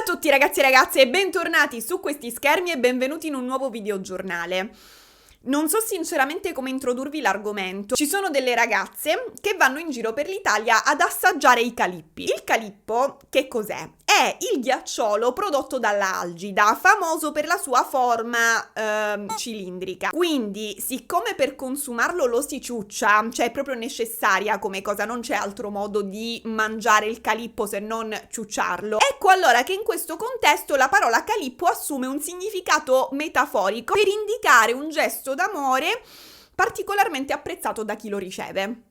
Ciao a tutti ragazzi e ragazze e bentornati su questi schermi e benvenuti in un nuovo videogiornale. Non so sinceramente come introdurvi l'argomento. Ci sono delle ragazze che vanno in giro per l'Italia ad assaggiare i calippi. Il calippo, che cos'è? È il ghiacciolo prodotto dalla algida, famoso per la sua forma cilindrica. Quindi, siccome per consumarlo lo si ciuccia, cioè è proprio necessaria come cosa, non c'è altro modo di mangiare il calippo se non ciucciarlo. Ecco allora che in questo contesto la parola calippo assume un significato metaforico per indicare un gesto d'amore particolarmente apprezzato da chi lo riceve.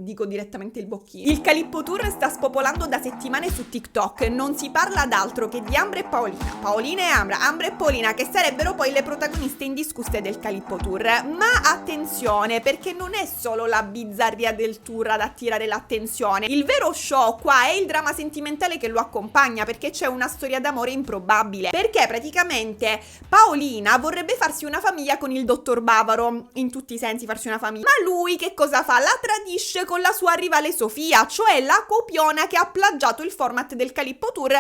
Dico direttamente il bocchino. Il Calippo Tour sta spopolando da settimane su TikTok. Non si parla d'altro che di Ambra e Paolina. Paolina e Ambra e Paolina, che sarebbero poi le protagoniste indiscusse del Calippo Tour. Ma attenzione, perché non è solo la bizzarria del tour ad attirare l'attenzione. Il vero show qua è il dramma sentimentale che lo accompagna, perché c'è una storia d'amore improbabile. Perché praticamente Paolina vorrebbe farsi una famiglia con il dottor Bavaro, in tutti i sensi farsi una famiglia. Ma lui che cosa fa? La tradisce con la sua rivale Sofia, cioè la copiona che ha plagiato il format del Calippo Tour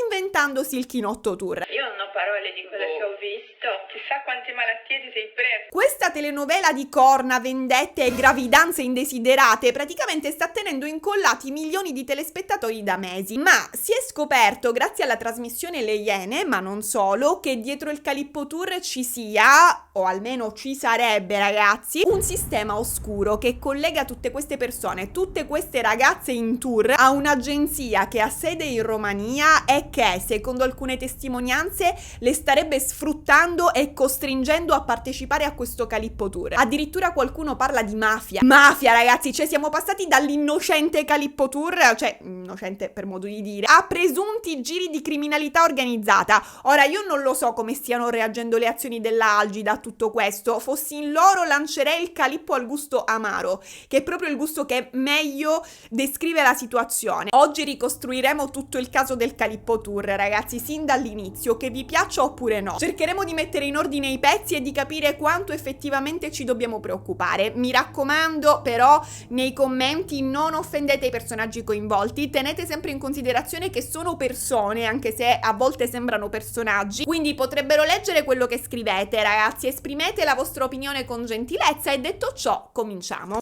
inventandosi il Chinotto Tour. Io non ho parole di quello che ho visto, chissà quante malattie ti sei preso. Questa telenovela di corna, vendette e gravidanze indesiderate praticamente sta tenendo incollati milioni di telespettatori da mesi, ma si è scoperto grazie alla trasmissione Le Iene, ma non solo, che dietro il Calippo Tour ci sia, o almeno ci sarebbe ragazzi, un sistema oscuro che collega tutte queste persone, tutte queste ragazze in tour a un'agenzia che ha sede in Romania e che, secondo alcune testimonianze, le starebbe sfruttando e costringendo a partecipare a questo Calippo Tour. Addirittura qualcuno parla di mafia. Mafia ragazzi, cioè siamo passati dall'innocente Calippo Tour, cioè innocente per modo di dire, a presunti giri di criminalità organizzata. Ora io non lo so come stiano reagendo le azioni della Algida a tutto questo. Fossi in loro lancerei il calippo al gusto amaro, che è proprio il gusto che meglio descrive la situazione. Oggi ricostruiremo tutto il caso del Calippo Tour, ragazzi, sin dall'inizio, che vi piaccia oppure no. Cercheremo di mettere in ordine i pezzi e di capire quanto effettivamente ci dobbiamo preoccupare. Mi raccomando, però, nei commenti non offendete i personaggi coinvolti, tenete sempre in considerazione che sono persone, anche se a volte sembrano personaggi, quindi potrebbero leggere quello che scrivete, ragazzi. Esprimete la vostra opinione con gentilezza e detto ciò, cominciamo.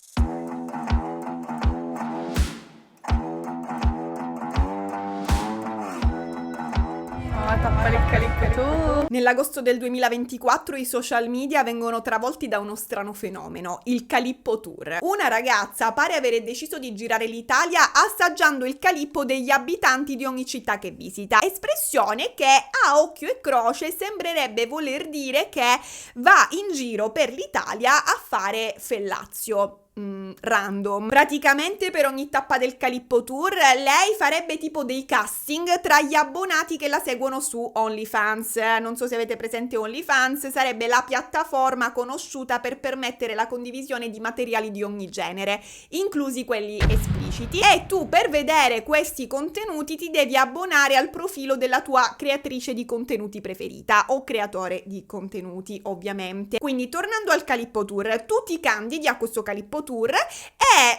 Tappare il Calippo. Nell'agosto del 2024 i social media vengono travolti da uno strano fenomeno, il Calippo Tour. Una ragazza pare avere deciso di girare l'Italia assaggiando il calippo degli abitanti di ogni città che visita, espressione che a occhio e croce sembrerebbe voler dire che va in giro per l'Italia a fare fellazio. Random. Praticamente per ogni tappa del Calippo Tour lei farebbe tipo dei casting tra gli abbonati che la seguono su OnlyFans. Non so se avete presente OnlyFans, sarebbe la piattaforma conosciuta per permettere la condivisione di materiali di ogni genere, inclusi quelli espliciti, e tu per vedere questi contenuti ti devi abbonare al profilo della tua creatrice di contenuti preferita o creatore di contenuti, ovviamente. Quindi tornando al Calippo Tour, tu ti candidi a questo Calippo Tour e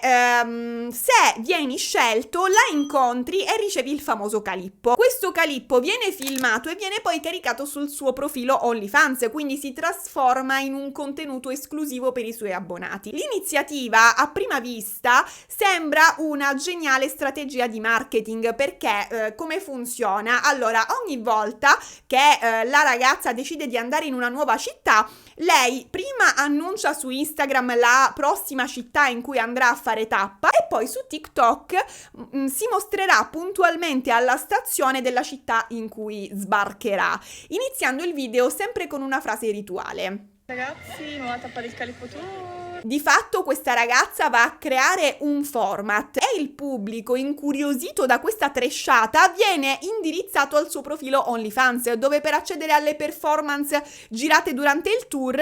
se vieni scelto la incontri e ricevi il famoso calippo. Questo calippo viene filmato e viene poi caricato sul suo profilo OnlyFans, quindi si trasforma in un contenuto esclusivo per i suoi abbonati. L'iniziativa a prima vista sembra una geniale strategia di marketing, perché come funziona? Allora, ogni volta che la ragazza decide di andare in una nuova città, lei prima annuncia su Instagram la prossima città in cui andrà a fare tappa e poi su TikTok si mostrerà puntualmente alla stazione della città in cui sbarcherà, iniziando il video sempre con una frase rituale. Ragazzi, nuova tappa del Calippo Tour. Di fatto questa ragazza va a creare un format e il pubblico, incuriosito da questa trashata, viene indirizzato al suo profilo OnlyFans, dove per accedere alle performance girate durante il tour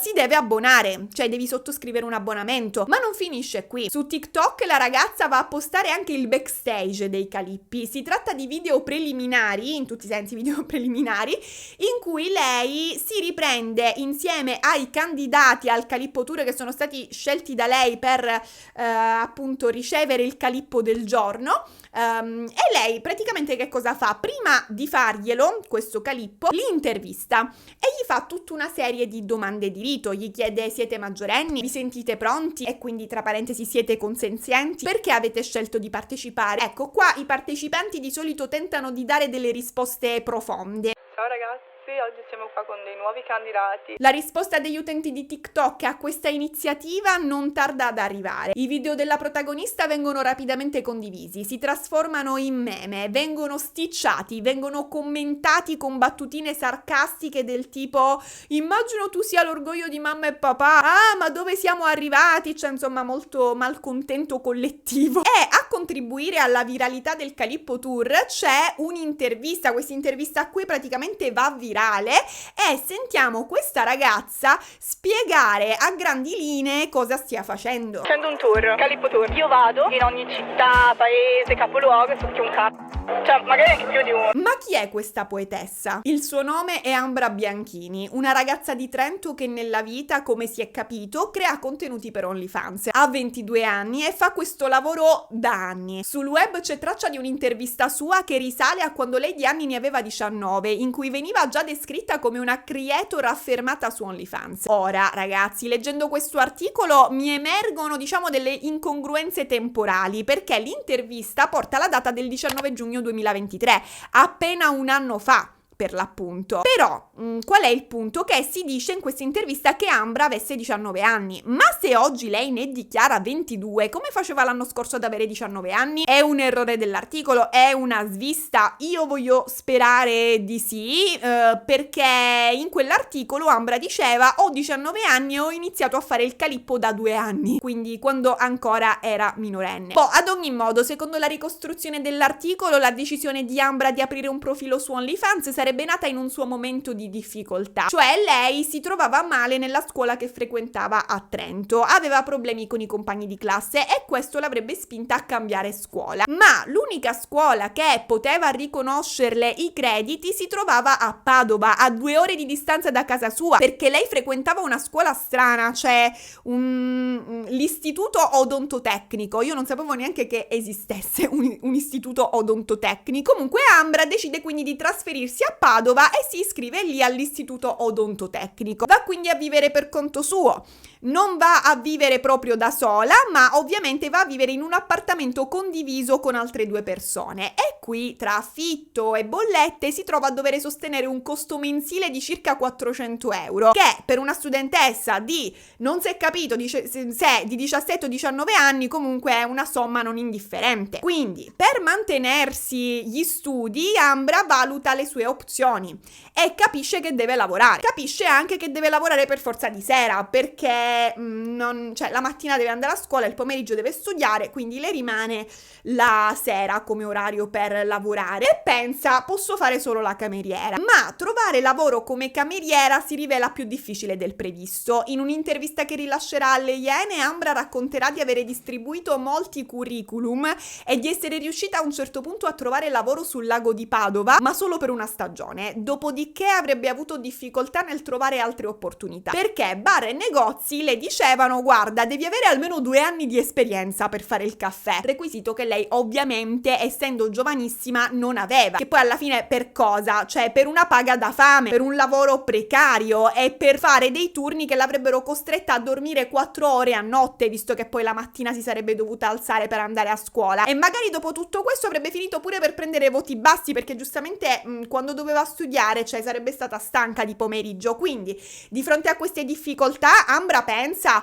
si deve abbonare, cioè devi sottoscrivere un abbonamento. Ma non finisce qui. Su TikTok la ragazza va a postare anche il backstage dei calippi. Si tratta di video preliminari, in tutti i sensi video preliminari, in cui lei si riprende insieme ai candidati al Calippo Tour che sono stati scelti da lei per appunto ricevere il calippo del giorno. E lei praticamente che cosa fa? Prima di farglielo, questo calippo, li intervista e gli fa tutta una serie di domande di rito. Gli chiede: siete maggiorenni? Vi sentite pronti? E quindi tra parentesi siete consenzienti? Perché avete scelto di partecipare? Ecco, qua i partecipanti di solito tentano di dare delle risposte profonde. Ciao ragazzi, oggi siamo qua con dei nuovi candidati. La risposta degli utenti di TikTok a questa iniziativa non tarda ad arrivare. I video della protagonista vengono rapidamente condivisi, si trasformano in meme, vengono sticciati, vengono commentati con battutine sarcastiche del tipo: immagino tu sia l'orgoglio di mamma e papà, ah ma dove siamo arrivati? Cioè insomma molto malcontento collettivo. E a contribuire alla viralità del Calippo Tour c'è un'intervista, questa intervista qui praticamente va virale e sentiamo questa ragazza spiegare a grandi linee cosa stia facendo. Facendo un tour, Calippo Tour. Io vado in ogni città, paese, capoluogo e succhio un cazzo. Cioè, magari anche più di uno. Ma chi è questa poetessa? Il suo nome è Ambra Bianchini, una ragazza di Trento che nella vita, come si è capito, crea contenuti per OnlyFans. Ha 22 anni e fa questo lavoro da anni. Sul web c'è traccia di un'intervista sua che risale a quando lei di anni ne aveva 19, in cui veniva già descritta come una creator affermata su OnlyFans. Ora, ragazzi, leggendo questo articolo mi emergono, diciamo, delle incongruenze temporali, perché l'intervista porta la data del 19 giugno 2023, appena un anno fa, per l'appunto. Però, qual è il punto? Che si dice in questa intervista che Ambra avesse 19 anni. Ma se oggi lei ne dichiara 22, come faceva l'anno scorso ad avere 19 anni? È un errore dell'articolo? È una svista? Io voglio sperare di sì, perché in quell'articolo Ambra diceva: ho 19 anni e ho iniziato a fare il calippo da 2 anni, quindi quando ancora era minorenne. Poi, ad ogni modo, secondo la ricostruzione dell'articolo, la decisione di Ambra di aprire un profilo su OnlyFans sarebbe nata in un suo momento di difficoltà, cioè lei si trovava male nella scuola che frequentava a Trento, aveva problemi con i compagni di classe e questo l'avrebbe spinta a cambiare scuola, ma l'unica scuola che poteva riconoscerle i crediti si trovava a Padova, a 2 ore di distanza da casa sua, perché lei frequentava una scuola strana, cioè l'istituto odontotecnico. Io non sapevo neanche che esistesse un istituto odontotecnico. Comunque Ambra decide quindi di trasferirsi a Padova e si iscrive lì all'istituto odontotecnico. Va quindi a vivere per conto suo. Non va a vivere proprio da sola, ma ovviamente va a vivere in un appartamento condiviso con altre 2 persone. E qui, tra affitto e bollette, si trova a dover sostenere un costo mensile di circa 400 euro, che per una studentessa di, non si è capito, se di 17 o 19 anni, comunque è una somma non indifferente. Quindi, per mantenersi gli studi, Ambra valuta le sue opzioni e capisce che deve lavorare. Capisce anche che deve lavorare per forza di sera, perché la mattina deve andare a scuola, il pomeriggio deve studiare, quindi le rimane la sera come orario per lavorare e pensa: posso fare solo la cameriera. Ma trovare lavoro come cameriera si rivela più difficile del previsto. In un'intervista che rilascerà alle Iene, Ambra racconterà di avere distribuito molti curriculum e di essere riuscita a un certo punto a trovare lavoro sul lago di Padova, ma solo per una stagione. Dopodiché avrebbe avuto difficoltà nel trovare altre opportunità, perché bar e negozi le dicevano: guarda, devi avere almeno 2 anni di esperienza per fare il caffè, requisito che lei ovviamente, essendo giovanissima, non aveva. Che poi alla fine per cosa? Cioè per una paga da fame, per un lavoro precario e per fare dei turni che l'avrebbero costretta a dormire 4 ore a notte, visto che poi la mattina si sarebbe dovuta alzare per andare a scuola, e magari dopo tutto questo avrebbe finito pure per prendere voti bassi, perché giustamente quando doveva studiare, cioè sarebbe stata stanca di pomeriggio. Quindi di fronte a queste difficoltà Ambra pensa: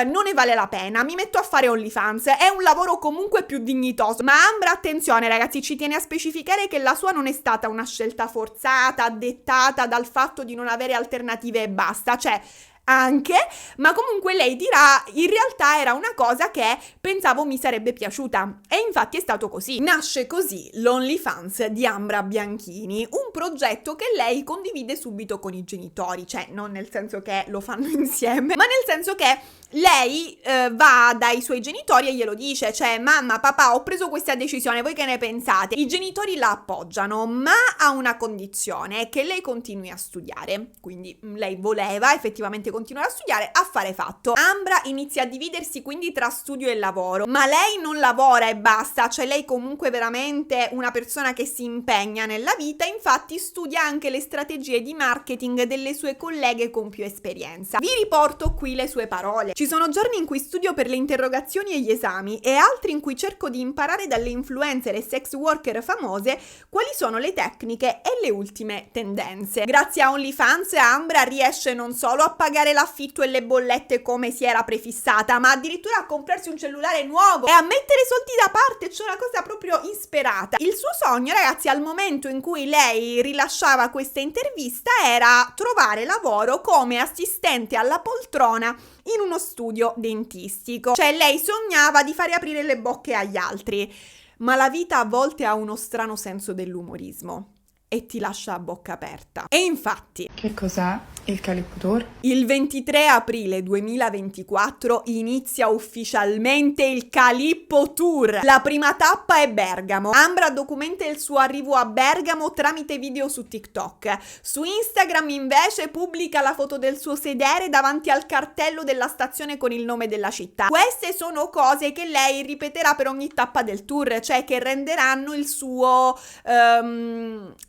non ne vale la pena, mi metto a fare OnlyFans, è un lavoro comunque più dignitoso. Ma Ambra, attenzione ragazzi, ci tiene a specificare che la sua non è stata una scelta forzata, dettata dal fatto di non avere alternative e basta, cioè anche, ma comunque lei dirà: in realtà era una cosa che pensavo mi sarebbe piaciuta, e infatti è stato così. Nasce così l'OnlyFans di Ambra Bianchini, un progetto che lei condivide subito con i genitori, cioè non nel senso che lo fanno insieme, ma nel senso che lei va dai suoi genitori e glielo dice, cioè mamma, papà, ho preso questa decisione, voi che ne pensate? I genitori la appoggiano, ma a una condizione, che lei continui a studiare. Quindi lei voleva effettivamente continuare a studiare, affare fatto. Ambra inizia a dividersi quindi tra studio e lavoro, ma lei non lavora e basta, cioè lei comunque veramente una persona che si impegna nella vita, infatti studia anche le strategie di marketing delle sue colleghe con più esperienza. Vi riporto qui le sue parole. Ci sono giorni in cui studio per le interrogazioni e gli esami e altri in cui cerco di imparare dalle influencer e sex worker famose quali sono le tecniche e le ultime tendenze. Grazie a OnlyFans, Ambra riesce non solo a pagare l'affitto e le bollette come si era prefissata, ma addirittura a comprarsi un cellulare nuovo e a mettere soldi da parte, cioè una cosa proprio insperata. Il suo sogno, ragazzi, al momento in cui lei rilasciava questa intervista era trovare lavoro come assistente alla poltrona in uno studio dentistico. Cioè lei sognava di fare aprire le bocche agli altri, ma la vita a volte ha uno strano senso dell'umorismo e ti lascia a bocca aperta. E infatti, che cos'è il Calippo Tour? Il 23 aprile 2024 inizia ufficialmente il Calippo Tour. La prima tappa è Bergamo. Ambra documenta il suo arrivo a Bergamo tramite video su TikTok. Su Instagram invece pubblica la foto del suo sedere davanti al cartello della stazione con il nome della città. Queste sono cose che lei ripeterà per ogni tappa del tour, cioè che renderanno il suo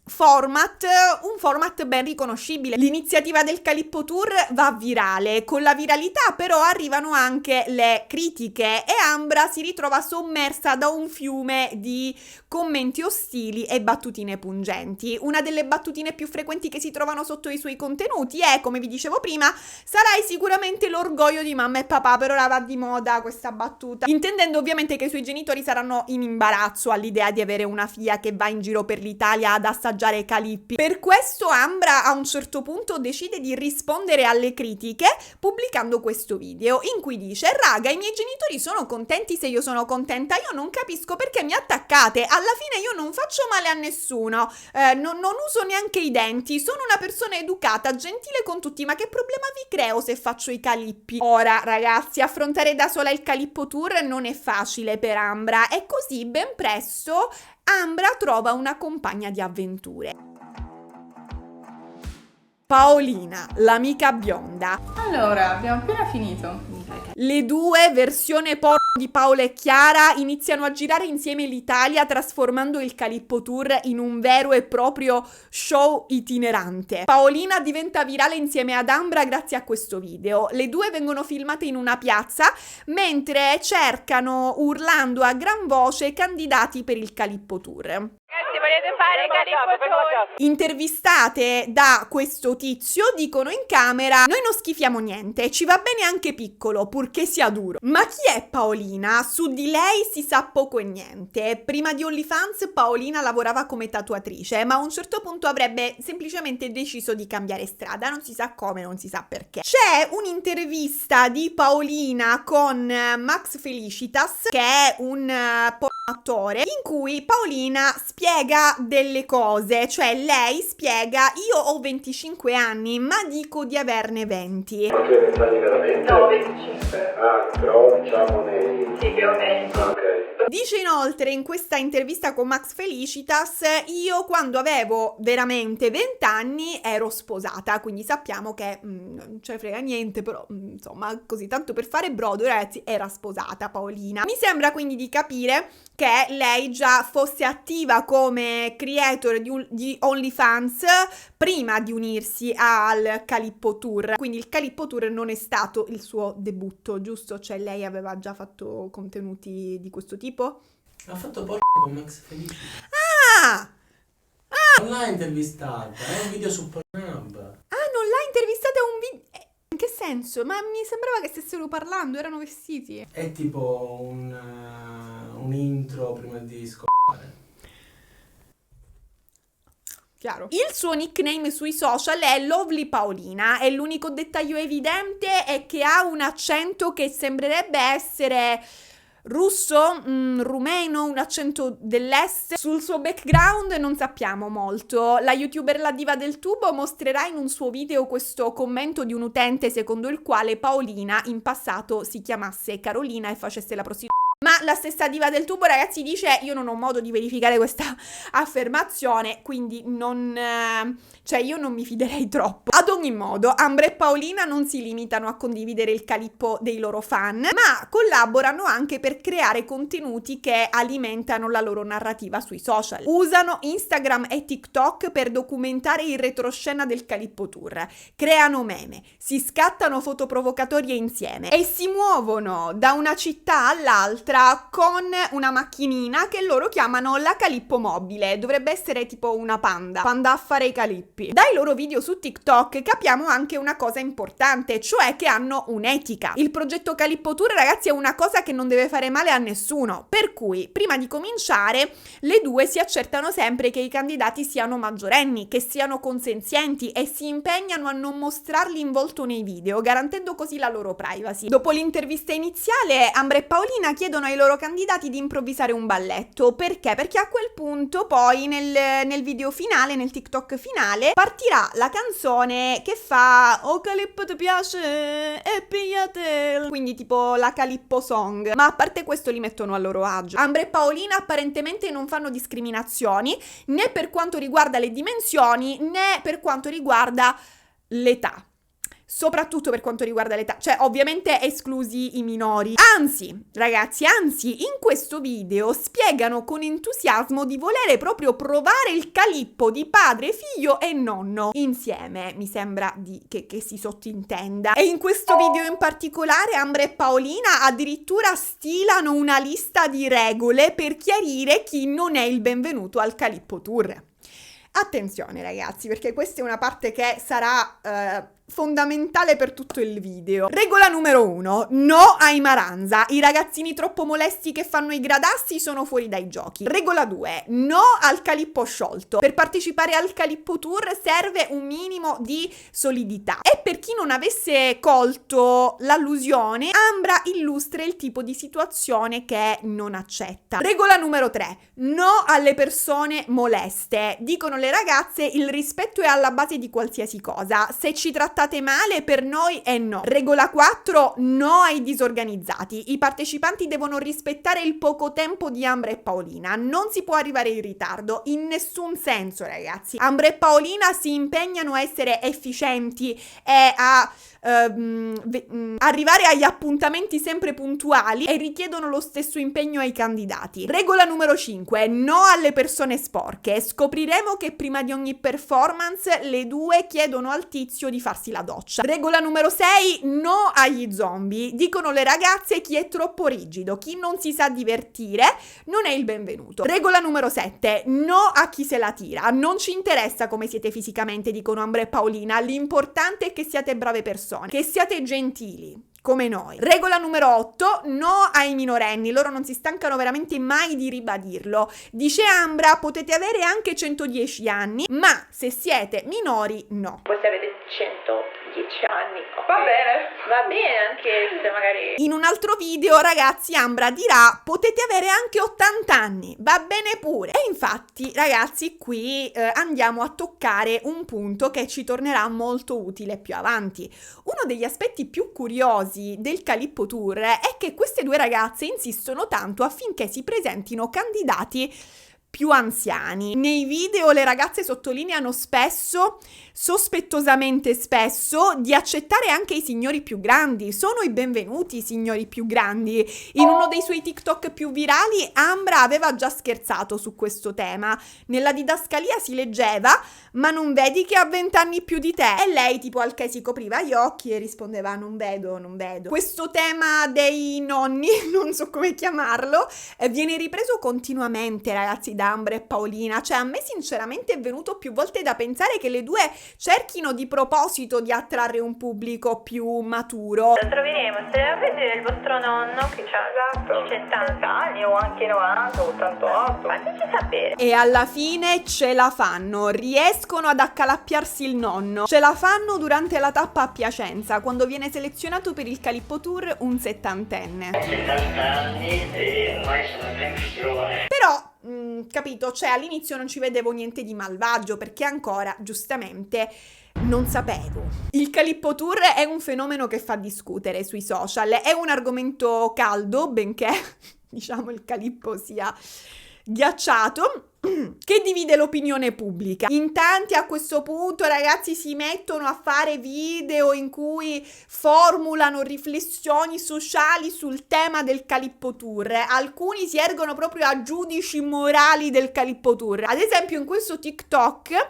format un format ben riconoscibile. L'iniziativa del Calippo Tour va virale, con la viralità però arrivano anche le critiche e Ambra si ritrova sommersa da un fiume di commenti ostili e battutine pungenti. Una delle battutine più frequenti che si trovano sotto i suoi contenuti è, come vi dicevo prima, sarai sicuramente l'orgoglio di mamma e papà, per ora va di moda questa battuta, intendendo ovviamente che i suoi genitori saranno in imbarazzo all'idea di avere una figlia che va in giro per l'Italia ad assaggiare calippi. Per questo Ambra a un certo punto decide di rispondere alle critiche pubblicando questo video in cui dice: raga, i miei genitori sono contenti se io sono contenta, io non capisco perché mi attaccate, alla fine io non faccio male a nessuno, non uso neanche i denti, sono una persona educata, gentile con tutti, ma che problema vi creo se faccio i calippi? Ora ragazzi, affrontare da sola il Calippo Tour non è facile per Ambra e così ben presto Ambra trova una compagna di avventure. Paolina, l'amica bionda. Allora, abbiamo appena finito. Le due, versione porno di Paola e Chiara, iniziano a girare insieme l'Italia trasformando il Calippo Tour in un vero e proprio show itinerante. Paolina diventa virale insieme ad Ambra grazie a questo video. Le due vengono filmate in una piazza mentre cercano, urlando a gran voce, candidati per il Calippo Tour. Ragazzi, volete fare il Calippo Tour? Intervistate da questo tizio dicono in camera: noi non schifiamo niente, ci va bene anche piccolo, purché sia duro. Ma chi è Paolina? Su di lei si sa poco e niente. Prima di OnlyFans Paolina lavorava come tatuatrice, ma a un certo punto avrebbe semplicemente deciso di cambiare strada, non si sa come, non si sa perché. C'è un'intervista di Paolina con Max Felicitas, che è un attore, in cui Paolina spiega delle cose, cioè lei spiega: io ho 25 anni ma dico di averne 20. Ma tu hai 20 anni veramente? No, 25. Però diciamo nei... Sì, che ho 20. Ok. Dice inoltre in questa intervista con Max Felicitas: io quando avevo veramente 20 anni ero sposata, quindi sappiamo che non ce ne frega niente, però insomma così tanto per fare brodo, ragazzi, era sposata Paolina. Mi sembra quindi di capire che lei già fosse attiva come creator di OnlyFans prima di unirsi al Calippo Tour, quindi il Calippo Tour non è stato il suo debutto, giusto? Cioè lei aveva già fatto contenuti di questo tipo? Ha fatto porco con Max Felici. Ah! Non l'ha intervistata, è un video su Pornhub. Ah, non l'ha intervistata, un video... In che senso? Ma mi sembrava che stessero parlando, erano vestiti. È tipo un intro prima di scoprire. Chiaro. Il suo nickname sui social è Lovely Paolina e l'unico dettaglio evidente è che ha un accento che sembrerebbe essere russo, rumeno, un accento dell'est. Sul suo background non sappiamo molto. La youtuber La Diva del Tubo mostrerà in un suo video questo commento di un utente secondo il quale Paolina in passato si chiamasse Carolina e facesse la prostituta. Ma la stessa Diva del Tubo, ragazzi, dice: io non ho modo di verificare questa affermazione, quindi io non mi fiderei troppo. Ad ogni modo, Ambra e Paolina non si limitano a condividere il calippo dei loro fan, ma collaborano anche per creare contenuti che alimentano la loro narrativa sui social. Usano Instagram e TikTok per documentare il retroscena del Calippo Tour, creano meme, si scattano foto provocatorie insieme e si muovono da una città all'altra con una macchinina che loro chiamano la Calippo Mobile. Dovrebbe essere tipo una panda a fare i calippi. Dai loro video su TikTok capiamo anche una cosa importante, cioè che hanno un'etica. Il progetto Calippo Tour, ragazzi, è una cosa che non deve fare male a nessuno, per cui prima di cominciare le due si accertano sempre che i candidati siano maggiorenni, che siano consenzienti e si impegnano a non mostrarli in volto nei video, garantendo così la loro privacy. Dopo l'intervista iniziale, Ambra e Paolina chiedono ai loro candidati di improvvisare un balletto. Perché? Perché a quel punto poi nel video finale, nel TikTok finale, partirà la canzone che fa "Oh Calippo ti piace e pigliate", quindi tipo la Calippo song. Ma a parte questo li mettono a loro agio. Ambra e Paolina apparentemente non fanno discriminazioni né per quanto riguarda le dimensioni né per quanto riguarda l'età. Soprattutto per quanto riguarda l'età, cioè ovviamente esclusi i minori. Anzi, ragazzi, in questo video spiegano con entusiasmo di volere proprio provare il calippo di padre, figlio e nonno insieme, mi sembra che si sottintenda. E in questo video in particolare Ambra e Paolina addirittura stilano una lista di regole per chiarire chi non è il benvenuto al Calippo Tour. Attenzione ragazzi, perché questa è una parte che sarà fondamentale per tutto il video. Regola numero 1: no ai maranza. I ragazzini troppo molesti che fanno i gradassi sono fuori dai giochi. Regola 2: no al calippo sciolto. Per partecipare al Calippo Tour serve un minimo di solidità. E per chi non avesse colto l'allusione, Ambra illustra il tipo di situazione che non accetta. Regola numero 3: no alle persone moleste. Dicono le ragazze: il rispetto è alla base di qualsiasi cosa. Se ci trattate male, per noi è no. Regola 4: no ai disorganizzati. I partecipanti devono rispettare il poco tempo di Ambra e Paolina. Non si può arrivare in ritardo, in nessun senso, ragazzi. Ambra e Paolina si impegnano a essere efficienti e a arrivare agli appuntamenti sempre puntuali e richiedono lo stesso impegno ai candidati. Regola numero 5: no alle persone sporche. Scopriremo che prima di ogni performance le due chiedono al tizio di farsi la doccia. Regola numero 6: no agli zombie. Dicono le ragazze: chi è troppo rigido, chi non si sa divertire non è il benvenuto. Regola numero 7: no a chi se la tira. Non ci interessa come siete fisicamente, dicono Ambra e Paolina, l'importante è che siate brave persone, che siate gentili come noi. Regola numero 8: no ai minorenni. Loro non si stancano veramente mai di ribadirlo. Dice Ambra: potete avere anche 110 anni, ma se siete minori no. Voi se avete 110 anni, okay. Va bene anche se magari... In un altro video, ragazzi, Ambra dirà: potete avere anche 80 anni, va bene pure. E infatti, ragazzi, qui andiamo a toccare un punto che ci tornerà molto utile più avanti. Uno degli aspetti più curiosi del Calippo Tour è che queste due ragazze insistono tanto affinché si presentino candidati più anziani. Nei video le ragazze sottolineano spesso, sospettosamente spesso, di accettare anche i signori più grandi. Sono i benvenuti i signori più grandi. In uno dei suoi TikTok più virali Ambra aveva già scherzato su questo tema. Nella didascalia si leggeva: ma non vedi che ha 20 anni più di te? E lei tipo al che si copriva gli occhi e rispondeva: non vedo. Questo tema dei nonni, non so come chiamarlo, viene ripreso continuamente, ragazzi, da Ambra e Paolina. Cioè, a me sinceramente è venuto più volte da pensare che le due cerchino di proposito di attrarre un pubblico più maturo. Lo troveremo se avete il vostro nonno che ha 100 anni o anche 90, 88. Fateci sapere. E alla fine ce la fanno, riescono ad accalappiarsi il nonno. Ce la fanno durante la tappa a Piacenza, quando viene selezionato per il Calippo Tour un 70enne. 70 anni e ormai sono tempi giovani. Però, capito, cioè all'inizio non ci vedevo niente di malvagio, perché ancora, giustamente, non sapevo. Il Calippo Tour è un fenomeno che fa discutere sui social, è un argomento caldo, benché, diciamo, il Calippo sia ghiacciato, che divide l'opinione pubblica. In tanti a questo punto, ragazzi, si mettono a fare video in cui formulano riflessioni sociali sul tema del Calippo Tour. Alcuni si ergono proprio a giudici morali del Calippo Tour. Ad esempio, in questo TikTok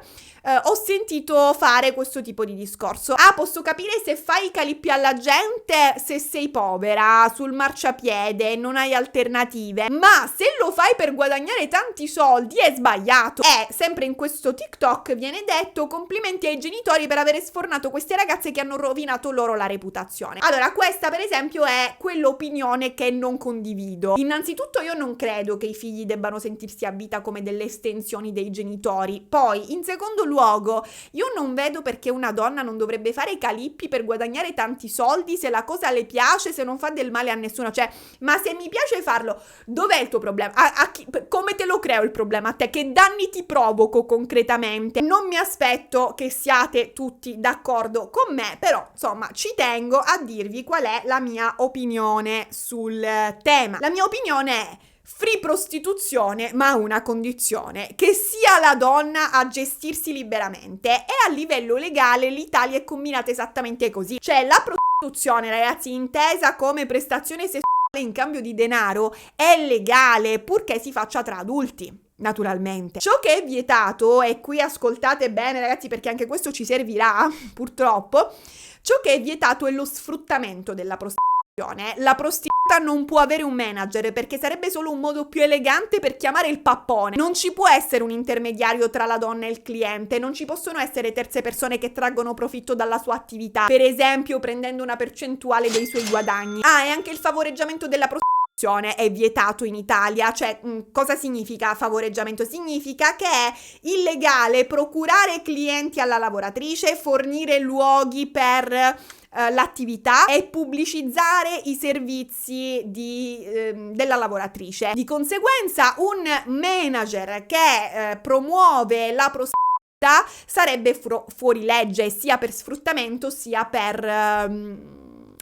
ho sentito fare questo tipo di discorso. Posso capire se fai i calippi alla gente se sei povera, sul marciapiede, non hai alternative, ma se lo fai per guadagnare tanti soldi è sbagliato. Sempre in questo TikTok viene detto: complimenti ai genitori per aver sfornato queste ragazze che hanno rovinato loro la reputazione. Allora, questa per esempio è quell'opinione che non condivido. Innanzitutto, io non credo che i figli debbano sentirsi a vita come delle estensioni dei genitori. Poi, in secondo luogo, io non vedo perché una donna non dovrebbe fare i calippi per guadagnare tanti soldi, se la cosa le piace, se non fa del male a nessuno. Cioè, ma se mi piace farlo, dov'è il tuo problema? Come te lo creo il problema a te? Che danni ti provoco concretamente? Non mi aspetto che siate tutti d'accordo con me, però insomma ci tengo a dirvi qual è la mia opinione sul tema. La mia opinione è: free prostituzione, ma a una condizione: che sia la donna a gestirsi liberamente. E a livello legale l'Italia è combinata esattamente così. Cioè, la prostituzione, ragazzi, intesa come prestazione sessuale in cambio di denaro, è legale, purché si faccia tra adulti, naturalmente. Ciò che è vietato, e qui ascoltate bene, ragazzi, perché anche questo ci servirà, purtroppo, ciò che è vietato è lo sfruttamento della prostituzione. La prostituta non può avere un manager, perché sarebbe solo un modo più elegante per chiamare il pappone. Non ci può essere un intermediario tra la donna e il cliente, non ci possono essere terze persone che traggono profitto dalla sua attività, per esempio prendendo una percentuale dei suoi guadagni. E anche il favoreggiamento della prostituzione è vietato in Italia. Cioè, cosa significa favoreggiamento? Significa che è illegale procurare clienti alla lavoratrice, fornire luoghi per l'attività e pubblicizzare i servizi della lavoratrice. Di conseguenza, un manager che promuove la prostituta sarebbe fuori legge, sia per sfruttamento sia per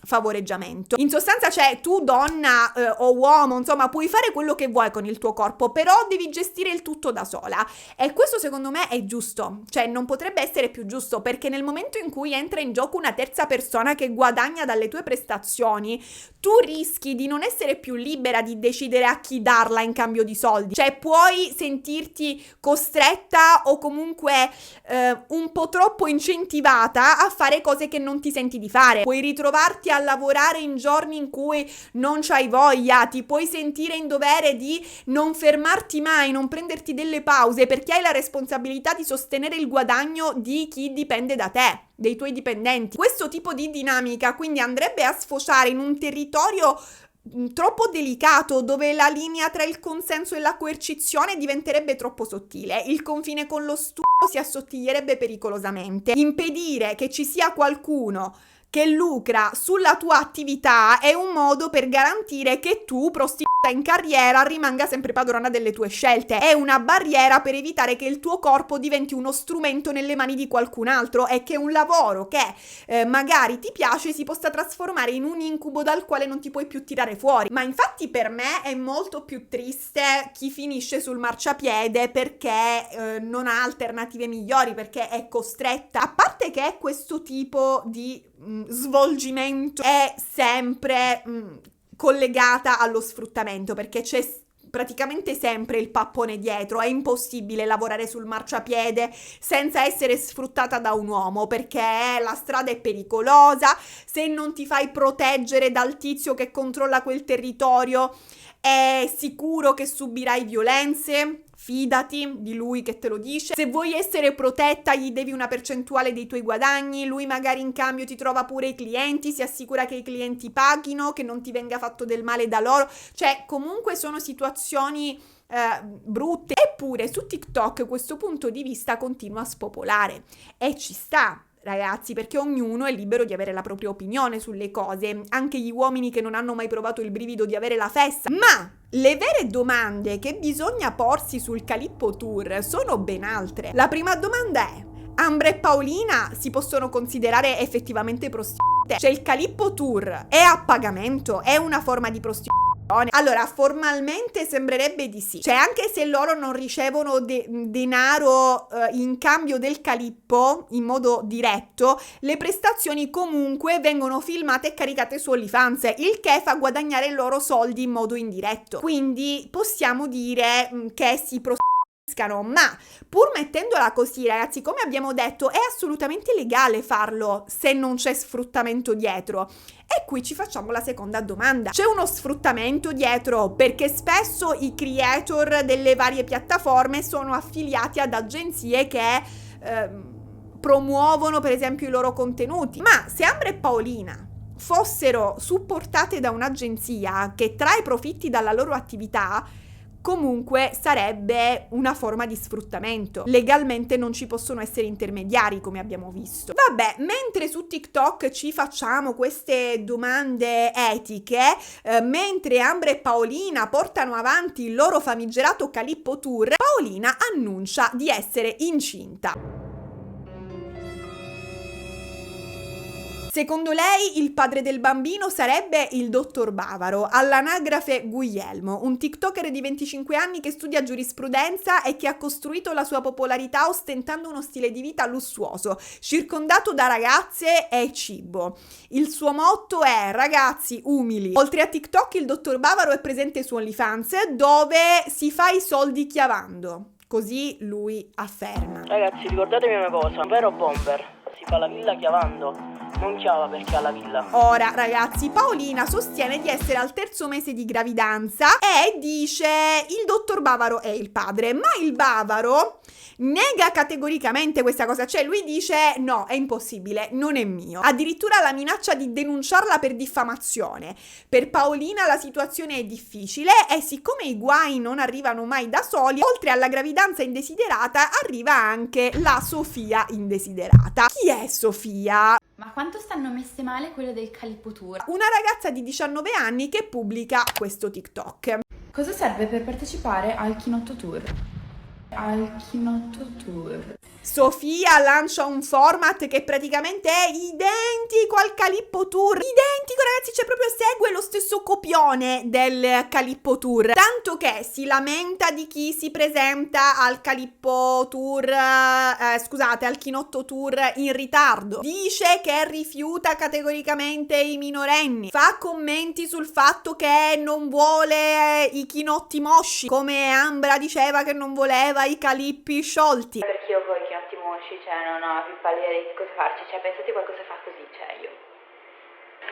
favoreggiamento. In sostanza, cioè, tu donna o uomo, insomma, puoi fare quello che vuoi con il tuo corpo, però devi gestire il tutto da sola. E questo secondo me è giusto, cioè non potrebbe essere più giusto, perché nel momento in cui entra in gioco una terza persona che guadagna dalle tue prestazioni, tu rischi di non essere più libera di decidere a chi darla in cambio di soldi. Cioè, puoi sentirti costretta o comunque un po' troppo incentivata a fare cose che non ti senti di fare. Puoi ritrovarti a lavorare in giorni in cui non c'hai voglia, ti puoi sentire in dovere di non fermarti mai, non prenderti delle pause, perché hai la responsabilità di sostenere il guadagno di chi dipende da te, dei tuoi dipendenti. Questo tipo di dinamica quindi andrebbe a sfociare in un territorio troppo delicato, dove la linea tra il consenso e la coercizione diventerebbe troppo sottile. Il confine con lo stupro si assottiglierebbe pericolosamente. Impedire che ci sia qualcuno che lucra sulla tua attività è un modo per garantire che tu, prostituta in carriera, rimanga sempre padrona delle tue scelte. È una barriera per evitare che il tuo corpo diventi uno strumento nelle mani di qualcun altro, e che un lavoro che magari ti piace si possa trasformare in un incubo dal quale non ti puoi più tirare fuori. Ma infatti per me è molto più triste chi finisce sul marciapiede perché non ha alternative migliori, perché è costretta. A parte che questo tipo di svolgimento è sempre collegata allo sfruttamento, perché c'è praticamente sempre il pappone dietro. È impossibile lavorare sul marciapiede senza essere sfruttata da un uomo, perché la strada è pericolosa, se non ti fai proteggere dal tizio che controlla quel territorio è sicuro che subirai violenze fidati di lui che te lo dice. Se vuoi essere protetta, gli devi una percentuale dei tuoi guadagni, lui magari in cambio ti trova pure i clienti, si assicura che i clienti paghino, che non ti venga fatto del male da loro. Cioè, comunque sono situazioni brutte. Eppure su TikTok questo punto di vista continua a spopolare e ci sta, ragazzi, perché ognuno è libero di avere la propria opinione sulle cose, anche gli uomini che non hanno mai provato il brivido di avere la festa. Ma le vere domande che bisogna porsi sul Calippo Tour sono ben altre. La prima domanda è: Ambra e Paolina si possono considerare effettivamente prostitute? Cioè, il Calippo Tour è a pagamento? È una forma di prostituzione? Allora, formalmente sembrerebbe di sì. Cioè, anche se loro non ricevono denaro in cambio del calippo in modo diretto, le prestazioni comunque vengono filmate e caricate su OnlyFans, il che fa guadagnare loro soldi in modo indiretto. Quindi possiamo dire che si ma pur mettendola così, ragazzi, come abbiamo detto, è assolutamente legale farlo se non c'è sfruttamento dietro. E qui ci facciamo la seconda domanda: c'è uno sfruttamento dietro? Perché spesso i creator delle varie piattaforme sono affiliati ad agenzie che promuovono per esempio i loro contenuti. Ma se Ambra e Paolina fossero supportate da un'agenzia che trae profitti dalla loro attività, comunque sarebbe una forma di sfruttamento. Legalmente non ci possono essere intermediari, come abbiamo visto. Vabbè, mentre su TikTok ci facciamo queste domande etiche, mentre Ambra e Paolina portano avanti il loro famigerato Calippo Tour, Paolina annuncia di essere incinta. Secondo lei il padre del bambino sarebbe il dottor Bavaro, all'anagrafe Guglielmo, un TikToker di 25 anni che studia giurisprudenza e che ha costruito la sua popolarità ostentando uno stile di vita lussuoso, circondato da ragazze e cibo. Il suo motto è: ragazzi umili. Oltre a TikTok, il dottor Bavaro è presente su OnlyFans, dove si fa i soldi chiavando. Così lui afferma. Ragazzi, ricordatevi una cosa, un vero bomber si fa la villa chiavando, non chiava perché ha la villa. Ora, ragazzi, Paolina sostiene di essere al 3° mese di gravidanza e dice il dottor Bavaro è il padre, ma il Bavaro nega categoricamente questa cosa. Cioè, lui dice no, è impossibile, non è mio. Addirittura la minaccia di denunciarla per diffamazione. Per Paolina la situazione è difficile e siccome i guai non arrivano mai da soli, oltre alla gravidanza indesiderata arriva anche la Sofia indesiderata. Chi è Sofia? Ma quanto stanno messe male quelle del Calippo Tour? Una ragazza di 19 anni che pubblica questo TikTok. Cosa serve per partecipare al Chinotto Tour? Sofia lancia un format che praticamente è identico al Calippo Tour. Identico, ragazzi, cioè proprio segue lo stesso copione del Calippo Tour. Tanto che si lamenta di chi si presenta al Calippo Tour, al Chinotto Tour in ritardo. Dice che rifiuta categoricamente i minorenni. Fa commenti sul fatto che non vuole i chinotti mosci, come Ambra diceva che non voleva i calippi sciolti. Perché io poi chianti mosci, cioè non ho più pallida di cosa farci, cioè pensate qualcosa fa così, cioè io.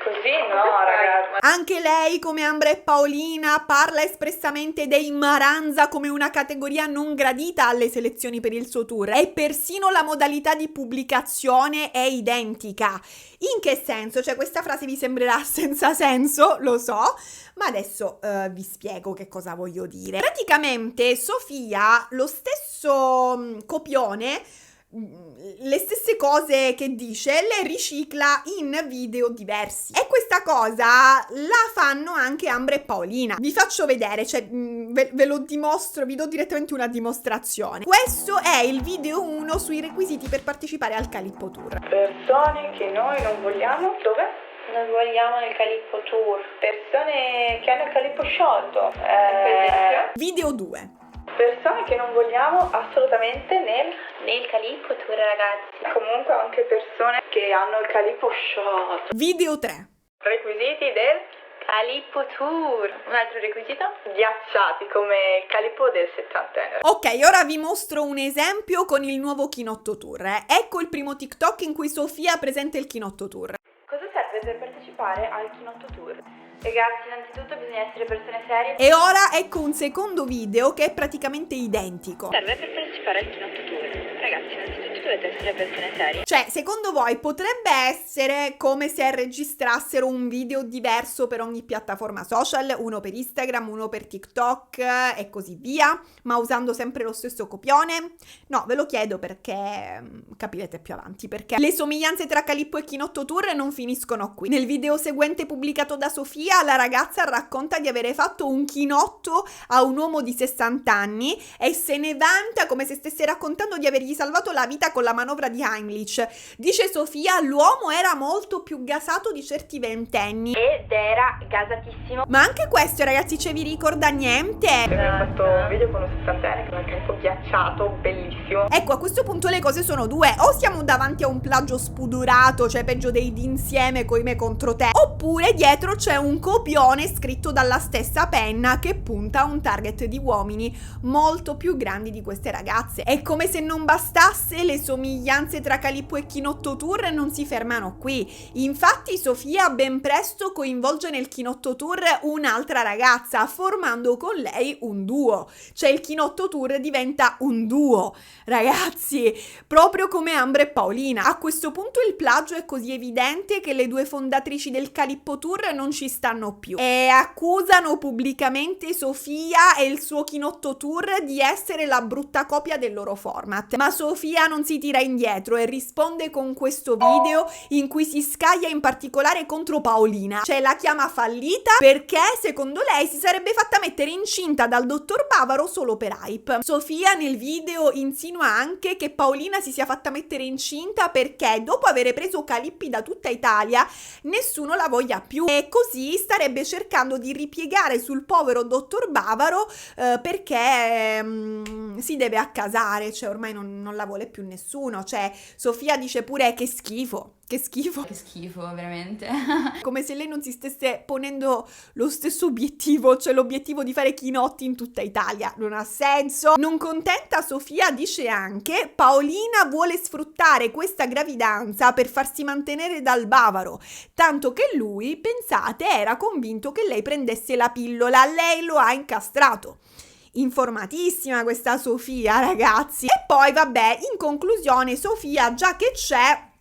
Così no, ragazzi. Anche lei, come Ambra e Paolina, parla espressamente dei Maranza come una categoria non gradita alle selezioni per il suo tour e persino la modalità di pubblicazione è identica. In che senso? Cioè, questa frase vi sembrerà senza senso, lo so, ma adesso vi spiego che cosa voglio dire. Praticamente Sofia, lo stesso copione, le stesse cose che dice, le ricicla in video diversi. E questa cosa la fanno anche Ambra e Paolina. Vi faccio vedere, cioè ve lo dimostro, vi do direttamente una dimostrazione. Questo è il video 1 sui requisiti per partecipare al Calippo Tour. Persone che noi non vogliamo, dove? Non vogliamo nel Calippo Tour. Persone che hanno il calippo sciolto. Video 2. Persone che non vogliamo assolutamente Nel Calippo Tour, ragazzi. comunque anche persone che hanno il calippo sciolto. Video 3. Requisiti del Calippo Tour. Un altro requisito? ghiacciati come il calippo del 70enne. Ok, ora vi mostro un esempio con il nuovo Chinotto Tour. Ecco il primo TikTok in cui Sofia presenta il Chinotto Tour. Cosa serve per partecipare al Chinotto Tour? Ragazzi, innanzitutto bisogna essere persone serie. E ora ecco un secondo video che è praticamente identico. Serve per partecipare al Kinotto Tour. Ragazzi, innanzitutto dovete essere persone serie. Cioè, secondo voi potrebbe essere come se registrassero un video diverso per ogni piattaforma social, uno per Instagram, uno per TikTok e così via, ma usando sempre lo stesso copione? No, ve lo chiedo perché capirete più avanti, perché le somiglianze tra Calippo e Kinotto Tour non finiscono qui. Nel video seguente pubblicato da Sofia, la ragazza racconta di avere fatto un chinotto a un uomo di 60 anni e se ne vanta come se stesse raccontando di avergli salvato la vita con la manovra di Heimlich. Dice Sofia, l'uomo era molto più gasato di certi ventenni. Ed era gasatissimo. Ma anche questo, ragazzi, ce vi ricorda niente? Abbiamo fatto un video con un 60enne che è un po' ghiacciato, bellissimo. Ecco, a questo punto le cose sono due. O siamo davanti a un plagio spudurato, cioè peggio dei d'insieme coi me contro te, oppure dietro c'è un copione scritto dalla stessa penna che punta a un target di uomini molto più grandi di queste ragazze. È come se non bastasse, le somiglianze tra Calippo e Kinotto Tour non si fermano qui. Infatti Sofia ben presto coinvolge nel Kinotto Tour un'altra ragazza, formando con lei un duo. Cioè il Kinotto Tour diventa un duo, ragazzi, proprio come Ambra e Paolina. A questo punto il plagio è così evidente che le due fondatrici del Calippo Tour non ci stanno più e accusano pubblicamente Sofia e il suo Kinotto Tour di essere la brutta copia del loro format. Ma Sofia non si tira indietro e risponde con questo video in cui si scaglia in particolare contro Paolina, cioè la chiama fallita perché secondo lei si sarebbe fatta mettere incinta dal dottor Bavaro solo per hype. Sofia nel video insinua anche che Paolina si sia fatta mettere incinta perché dopo aver preso Calippi da tutta Italia nessuno la voglia più e così starebbe cercando di ripiegare sul povero dottor Bavaro perché si deve accasare, cioè ormai non la vuole più nessuno. Cioè Sofia dice pure che schifo, che schifo, Che schifo, veramente. come se lei non si stesse ponendo lo stesso obiettivo, cioè l'obiettivo di fare chinotti in tutta Italia. Non ha senso. Non contenta, Sofia dice anche: Paolina vuole sfruttare questa gravidanza per farsi mantenere dal Bavaro, tanto che lui, pensate, era convinto che lei prendesse la pillola, lei lo ha incastrato. Informatissima questa Sofia, ragazzi. E poi vabbè, in conclusione Sofia, già che c'è,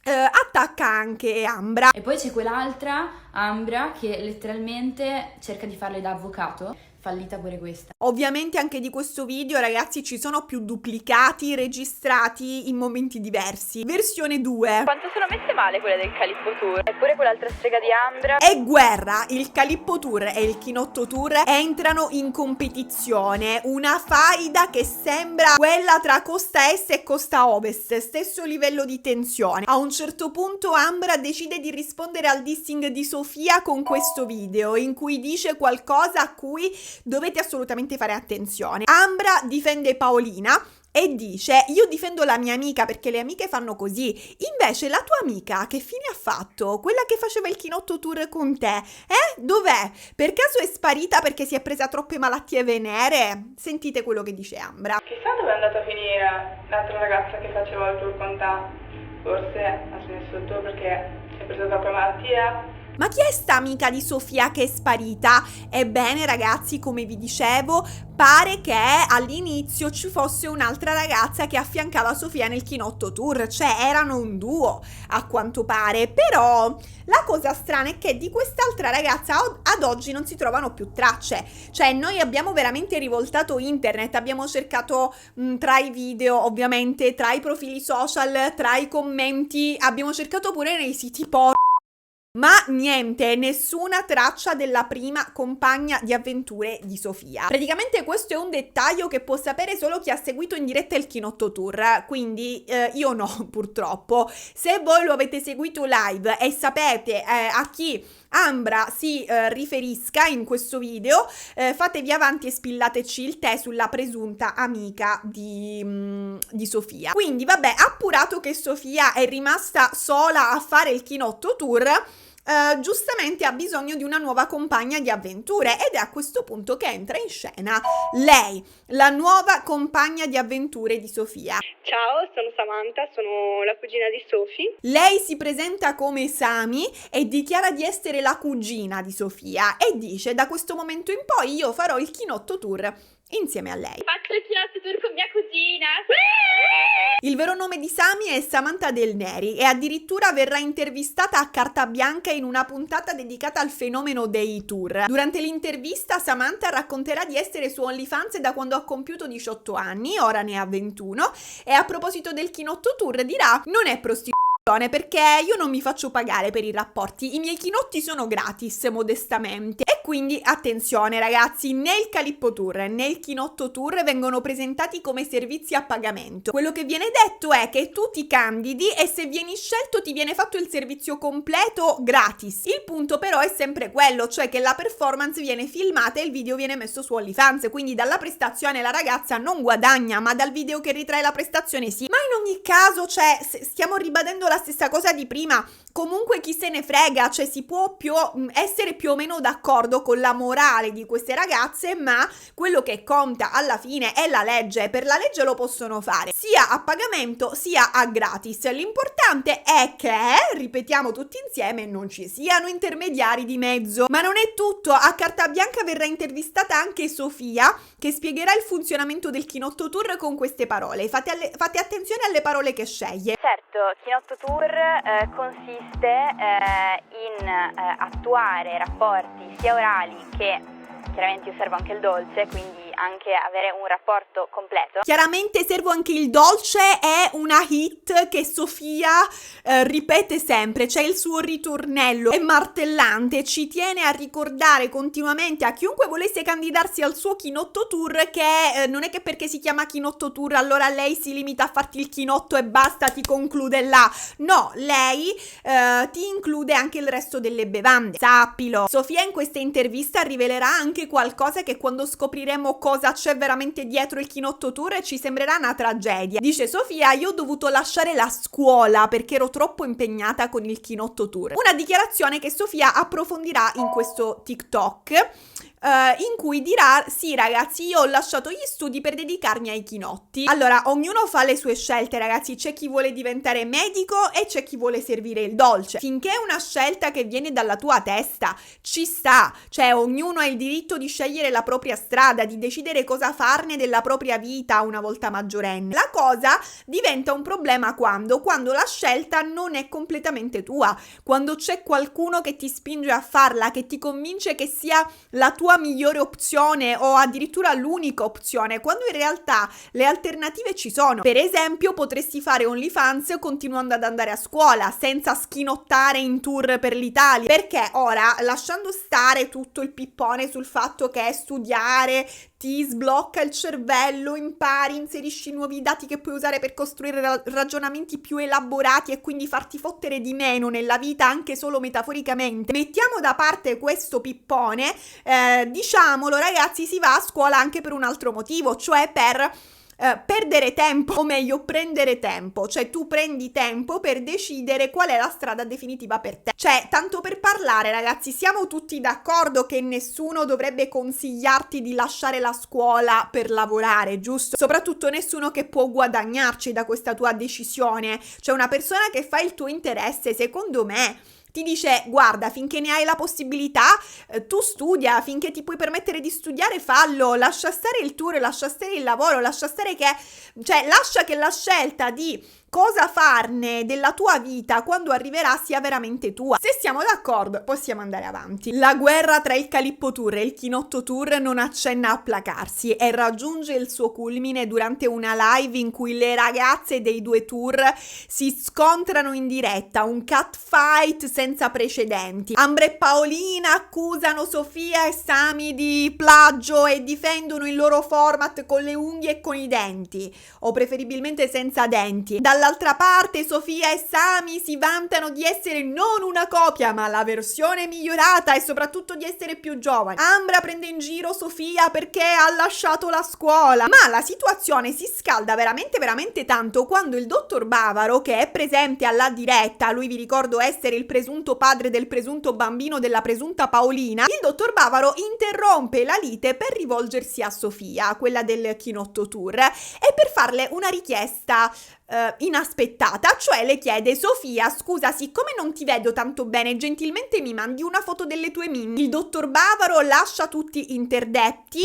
attacca anche Ambra. E poi c'è quell'altra, Ambra, che letteralmente cerca di farle da avvocato. Fallita pure questa. Ovviamente anche di questo video, ragazzi, ci sono più duplicati registrati in momenti diversi. Versione 2. Quanto sono messe male quelle del Calippo Tour. Eppure quell'altra strega di Ambra. È guerra, il Calippo Tour e il Kinotto Tour entrano in competizione, una faida che sembra quella tra costa est e costa ovest, stesso livello di tensione. A un certo punto Ambra decide di rispondere al dissing di Sofia con questo video in cui dice qualcosa a cui dovete assolutamente fare attenzione. Ambra difende Paolina e dice: io difendo la mia amica perché le amiche fanno così, invece la tua amica che fine ha fatto? Quella che faceva il Kinotto Tour con te, dov'è? Per caso è sparita perché si è presa troppe malattie venere? Sentite quello che dice Ambra. Chissà dove è andata a finire l'altra ragazza che faceva il tour con te. Forse ha smesso il tour perché si è presa troppe malattie. Ma chi è sta amica di Sofia che è sparita? Ebbene ragazzi, come vi dicevo, pare che all'inizio ci fosse un'altra ragazza che affiancava Sofia nel Kinotto Tour, cioè erano un duo a quanto pare. Però la cosa strana è che di quest'altra ragazza ad oggi non si trovano più tracce. Cioè noi abbiamo veramente rivoltato internet, abbiamo cercato tra i video, ovviamente, tra i profili social, tra i commenti, abbiamo cercato pure nei siti porno. Ma niente, nessuna traccia della prima compagna di avventure di Sofia. Praticamente questo è un dettaglio che può sapere solo chi ha seguito in diretta il Kinotto Tour, quindi io no, purtroppo. Se voi lo avete seguito live e sapete a chi Ambra si riferisca in questo video, fatevi avanti e spillateci il tè sulla presunta amica di Sofia. Quindi vabbè, appurato che Sofia è rimasta sola a fare il Kinotto Tour, giustamente ha bisogno di una nuova compagna di avventure ed è a questo punto che entra in scena lei, la nuova compagna di avventure di Sofia. Ciao, sono Samantha, sono la cugina di Sophie. Lei si presenta come Sami e dichiara di essere la cugina di Sofia e dice: da questo momento in poi io farò il chinotto tour insieme a lei. Faccio il chinotto tour con mia cugina. Il vero nome di Sami è Samantha Del Neri e addirittura verrà intervistata a carta bianca in una puntata dedicata al fenomeno dei tour. Durante l'intervista Samantha racconterà di essere su OnlyFans da quando ha compiuto 18 anni, ora ne ha 21, e a proposito del chinotto tour dirà: non è prostituzione perché io non mi faccio pagare per i rapporti, i miei chinotti sono gratis, modestamente. E quindi attenzione ragazzi, né il Calippo Tour né il Chinotto Tour vengono presentati come servizi a pagamento. Quello che viene detto è che tu ti candidi e se vieni scelto ti viene fatto il servizio completo gratis. Il punto però è sempre quello, cioè che la performance viene filmata e il video viene messo su OnlyFans, quindi dalla prestazione la ragazza non guadagna, ma dal video che ritrae la prestazione sì. Ma in ogni caso, cioè, stiamo ribadendo la stessa cosa di prima, comunque chi se ne frega, cioè si può essere più o meno d'accordo con la morale di queste ragazze, ma quello che conta alla fine è la legge. Per la legge lo possono fare sia a pagamento sia a gratis. L'importante è che, ripetiamo tutti insieme, non ci siano intermediari di mezzo. Ma non è tutto, a carta bianca verrà intervistata anche Sofia, che spiegherà il funzionamento del Chinotto Tour con queste parole. Fate attenzione alle parole che sceglie. Certo, Chinotto Tour consiste in attuare rapporti sia orali che chiaramente io servo anche il dolce, quindi anche avere un rapporto completo. Chiaramente servo anche il dolce è una hit che Sofia ripete sempre, c'è il suo ritornello, è martellante, ci tiene a ricordare continuamente a chiunque volesse candidarsi al suo Chinotto Tour che non è che perché si chiama Chinotto Tour allora lei si limita a farti il chinotto e basta, ti conclude là. No, lei ti include anche il resto delle bevande, sappilo. Sofia in questa intervista rivelerà anche qualcosa che quando scopriremo cosa c'è veramente dietro il Chinotto Tour ci sembrerà una tragedia. Dice Sofia: io ho dovuto lasciare la scuola perché ero troppo impegnata con il Chinotto Tour. Una dichiarazione che Sofia approfondirà in questo TikTok, in cui dirà: sì ragazzi, io ho lasciato gli studi per dedicarmi ai chinotti. Allora, ognuno fa le sue scelte ragazzi, c'è chi vuole diventare medico e c'è chi vuole servire il dolce. Finché è una scelta che viene dalla tua testa, ci sta, cioè ognuno ha il diritto di scegliere la propria strada, di decidere cosa farne della propria vita una volta maggiorenne. La cosa diventa un problema quando la scelta non è completamente tua, quando c'è qualcuno che ti spinge a farla, che ti convince che sia la tua migliore opzione o addirittura l'unica opzione, quando in realtà le alternative ci sono. Per esempio potresti fare OnlyFans continuando ad andare a scuola senza schinottare in tour per l'Italia, perché ora, lasciando stare tutto il pippone sul fatto che studiare ti sblocca il cervello, impari, inserisci nuovi dati che puoi usare per costruire ragionamenti più elaborati e quindi farti fottere di meno nella vita anche solo metaforicamente, mettiamo da parte questo pippone, diciamolo ragazzi, si va a scuola anche per un altro motivo, cioè per perdere tempo, o meglio prendere tempo, cioè tu prendi tempo per decidere qual è la strada definitiva per te. Cioè, tanto per parlare ragazzi, siamo tutti d'accordo che nessuno dovrebbe consigliarti di lasciare la scuola per lavorare, giusto? Soprattutto nessuno che può guadagnarci da questa tua decisione. Cioè una persona che fa il tuo interesse, secondo me, ti dice: guarda, finché ne hai la possibilità, tu studia, finché ti puoi permettere di studiare, fallo, lascia stare il tour, lascia stare il lavoro, lascia stare lascia che la scelta di cosa farne della tua vita quando arriverà sia veramente tua. Se siamo d'accordo, possiamo andare avanti. La guerra tra il Calippo Tour e il Chinotto Tour non accenna a placarsi e raggiunge il suo culmine durante una live in cui le ragazze dei due tour si scontrano in diretta, un catfight senza precedenti. Ambra e Paolina accusano Sofia e Sami di plagio e difendono il loro format con le unghie e con i denti, o preferibilmente senza denti. Dall'altra parte Sofia e Sami si vantano di essere non una copia ma la versione migliorata e soprattutto di essere più giovani. Ambra prende in giro Sofia perché ha lasciato la scuola, ma la situazione si scalda veramente tanto quando il dottor Bavaro, che è presente alla diretta, lui vi ricordo essere il presunto presunto padre del presunto bambino della presunta Paolina, il dottor Bavaro interrompe la lite per rivolgersi a Sofia, quella del Chinotto Tour, e per farle una richiesta inaspettata, cioè le chiede: Sofia, scusa, siccome non ti vedo tanto bene, gentilmente mi mandi una foto delle tue mini. Il dottor Bavaro lascia tutti interdetti,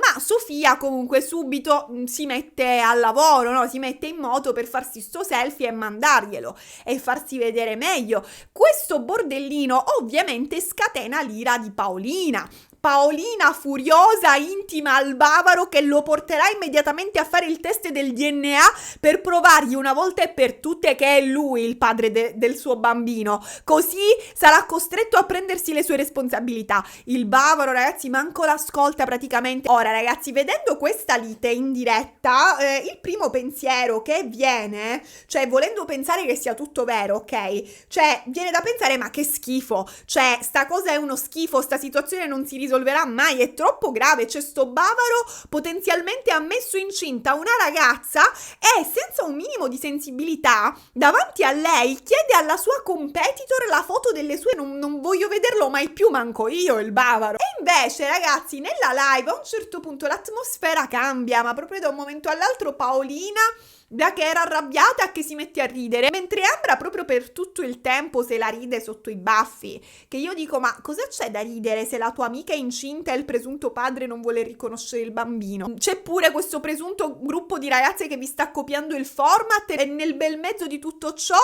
ma Sofia comunque subito si mette al lavoro, no? Si mette in moto per farsi sto selfie e mandarglielo e farsi vedere meglio. Questo bordellino ovviamente scatena l'ira di Paolina. Paolina furiosa intima al Bavaro che lo porterà immediatamente a fare il test del DNA per provargli una volta e per tutte che è lui il padre del suo bambino, così sarà costretto a prendersi le sue responsabilità. Il Bavaro, ragazzi, manco l'ascolta praticamente. Ora, ragazzi, vedendo questa lite in diretta, il primo pensiero che viene, cioè volendo pensare che sia tutto vero, ok? Cioè viene da pensare: ma che schifo, cioè sta cosa è uno schifo, sta situazione non si risolverà mai, è troppo grave, c'è sto Bavaro potenzialmente ha messo incinta una ragazza e senza un minimo di sensibilità davanti a lei chiede alla sua competitor la foto delle sue, non voglio vederlo mai più manco io il Bavaro. E invece, ragazzi, nella live a un certo punto l'atmosfera cambia, ma proprio da un momento all'altro Paolina, da che era arrabbiata a che si mette a ridere, mentre Ambra proprio per tutto il tempo se la ride sotto i baffi, che io dico: ma cosa c'è da ridere se la tua amica è incinta e il presunto padre non vuole riconoscere il bambino? C'è pure questo presunto gruppo di ragazze che vi sta copiando il format e nel bel mezzo di tutto ciò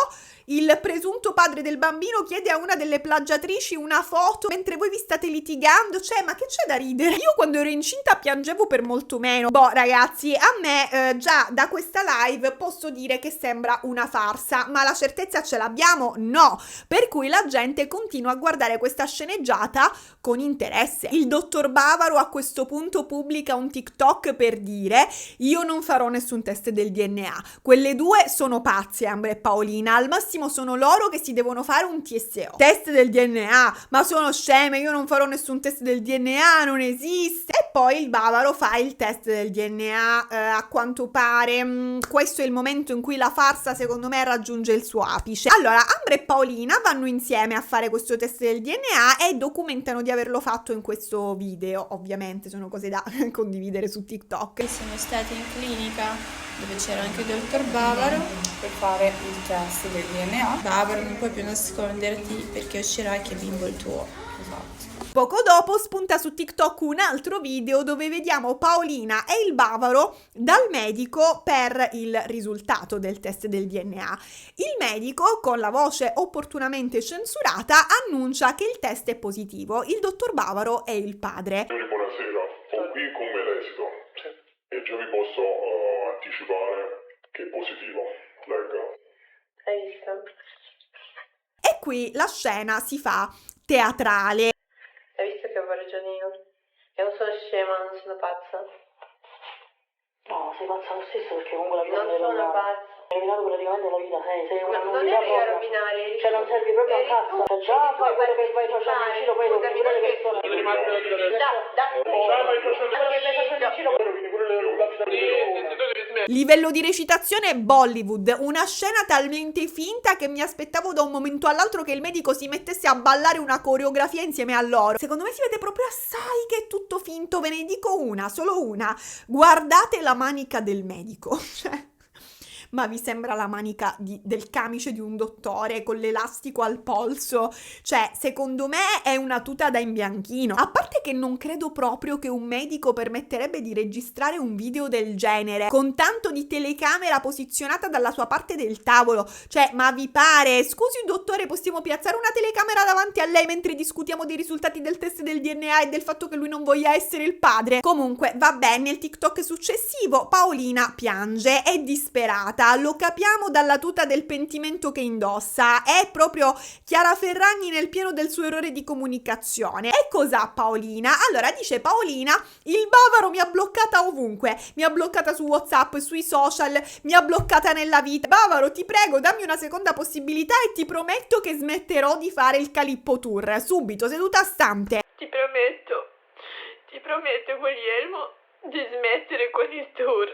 il presunto padre del bambino chiede a una delle plagiatrici una foto mentre voi vi state litigando. Cioè, ma che c'è da ridere? Io quando ero incinta piangevo per molto meno. Boh, ragazzi, a me già da questa live posso dire che sembra una farsa, ma la certezza ce l'abbiamo? No! Per cui la gente continua a guardare questa sceneggiata con interesse. Il dottor Bavaro a questo punto pubblica un TikTok per dire: io non farò nessun test del DNA, quelle due sono pazze, Ambra e Paolina, al massimo sono loro che si devono fare un TSO. Test del DNA? Ma sono sceme, io non farò nessun test del DNA, non esiste. E poi il Bavaro fa il test del DNA, a quanto pare questo è il momento in cui la farsa secondo me raggiunge il suo apice. Allora, Ambra e Paolina vanno insieme a fare questo test del DNA e documentano di averlo fatto in questo video. Ovviamente sono cose da condividere su TikTok. Siamo stati in clinica dove c'era anche il dottor Bavaro per fare il test del DNA. Bavaro, non puoi più nasconderti perché uscirà che bimbo il tuo. Esatto. Poco dopo spunta su TikTok un altro video dove vediamo Paolina e il Bavaro dal medico per il risultato del test del DNA. Il medico, con la voce opportunamente censurata, annuncia che il test è positivo. Il dottor Bavaro è il padre. Buonasera, ho qui con me l'esito e già vi posso anticipare che è positivo. Legga. Hai visto? E qui la scena si fa teatrale. Hai visto che avevo ragione io? Io non sono scema, non sono pazza. No, sei pazza lo stesso perché comunque la vita Non sono pazza. hai rovinato praticamente la vita, sei una Non novità ero io a proprio. rovinare, Cioè non servi proprio a cazzo. Cioè già poi quello che vai facendo in giro, poi rovini pure le persone. Livello di recitazione Bollywood, una scena talmente finta che mi aspettavo da un momento all'altro che il medico si mettesse a ballare una coreografia insieme a loro. Secondo me si vede proprio assai che è tutto finto, ve ne dico una, solo una. Guardate la manica del medico, cioè... Ma vi sembra la manica del camice di un dottore con l'elastico al polso? Cioè, secondo me è una tuta da imbianchino. A parte che non credo proprio che un medico permetterebbe di registrare un video del genere, con tanto di telecamera posizionata dalla sua parte del tavolo. Cioè, ma vi pare? Scusi, dottore, possiamo piazzare una telecamera davanti a lei mentre discutiamo dei risultati del test del DNA e del fatto che lui non voglia essere il padre? Comunque, vabbè, nel TikTok successivo Paolina piange, è disperata. Lo capiamo dalla tuta del pentimento che indossa, è proprio Chiara Ferragni nel pieno del suo errore di comunicazione. E cos'ha Paolina? Allora dice Paolina: il Bavaro mi ha bloccata ovunque, mi ha bloccata su WhatsApp, sui social, mi ha bloccata nella vita. Bavaro, ti prego, dammi una seconda possibilità e ti prometto che smetterò di fare il Calippo Tour, subito, seduta stante. Ti prometto Guglielmo, di smettere con il tour.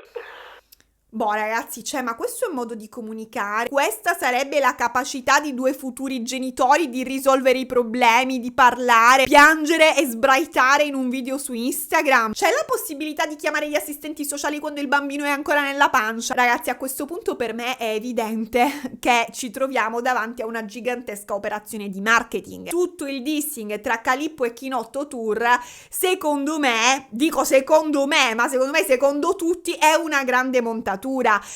Boh ragazzi, ma questo è un modo di comunicare? Questa sarebbe la capacità di due futuri genitori di risolvere i problemi, di parlare, piangere e sbraitare in un video su Instagram? C'è la possibilità di chiamare gli assistenti sociali quando il bambino è ancora nella pancia? Ragazzi, a questo punto per me è evidente che ci troviamo davanti a una gigantesca operazione di marketing. Tutto il dissing tra Calippo e Chinotto Tour, secondo me, secondo tutti, è una grande montatura.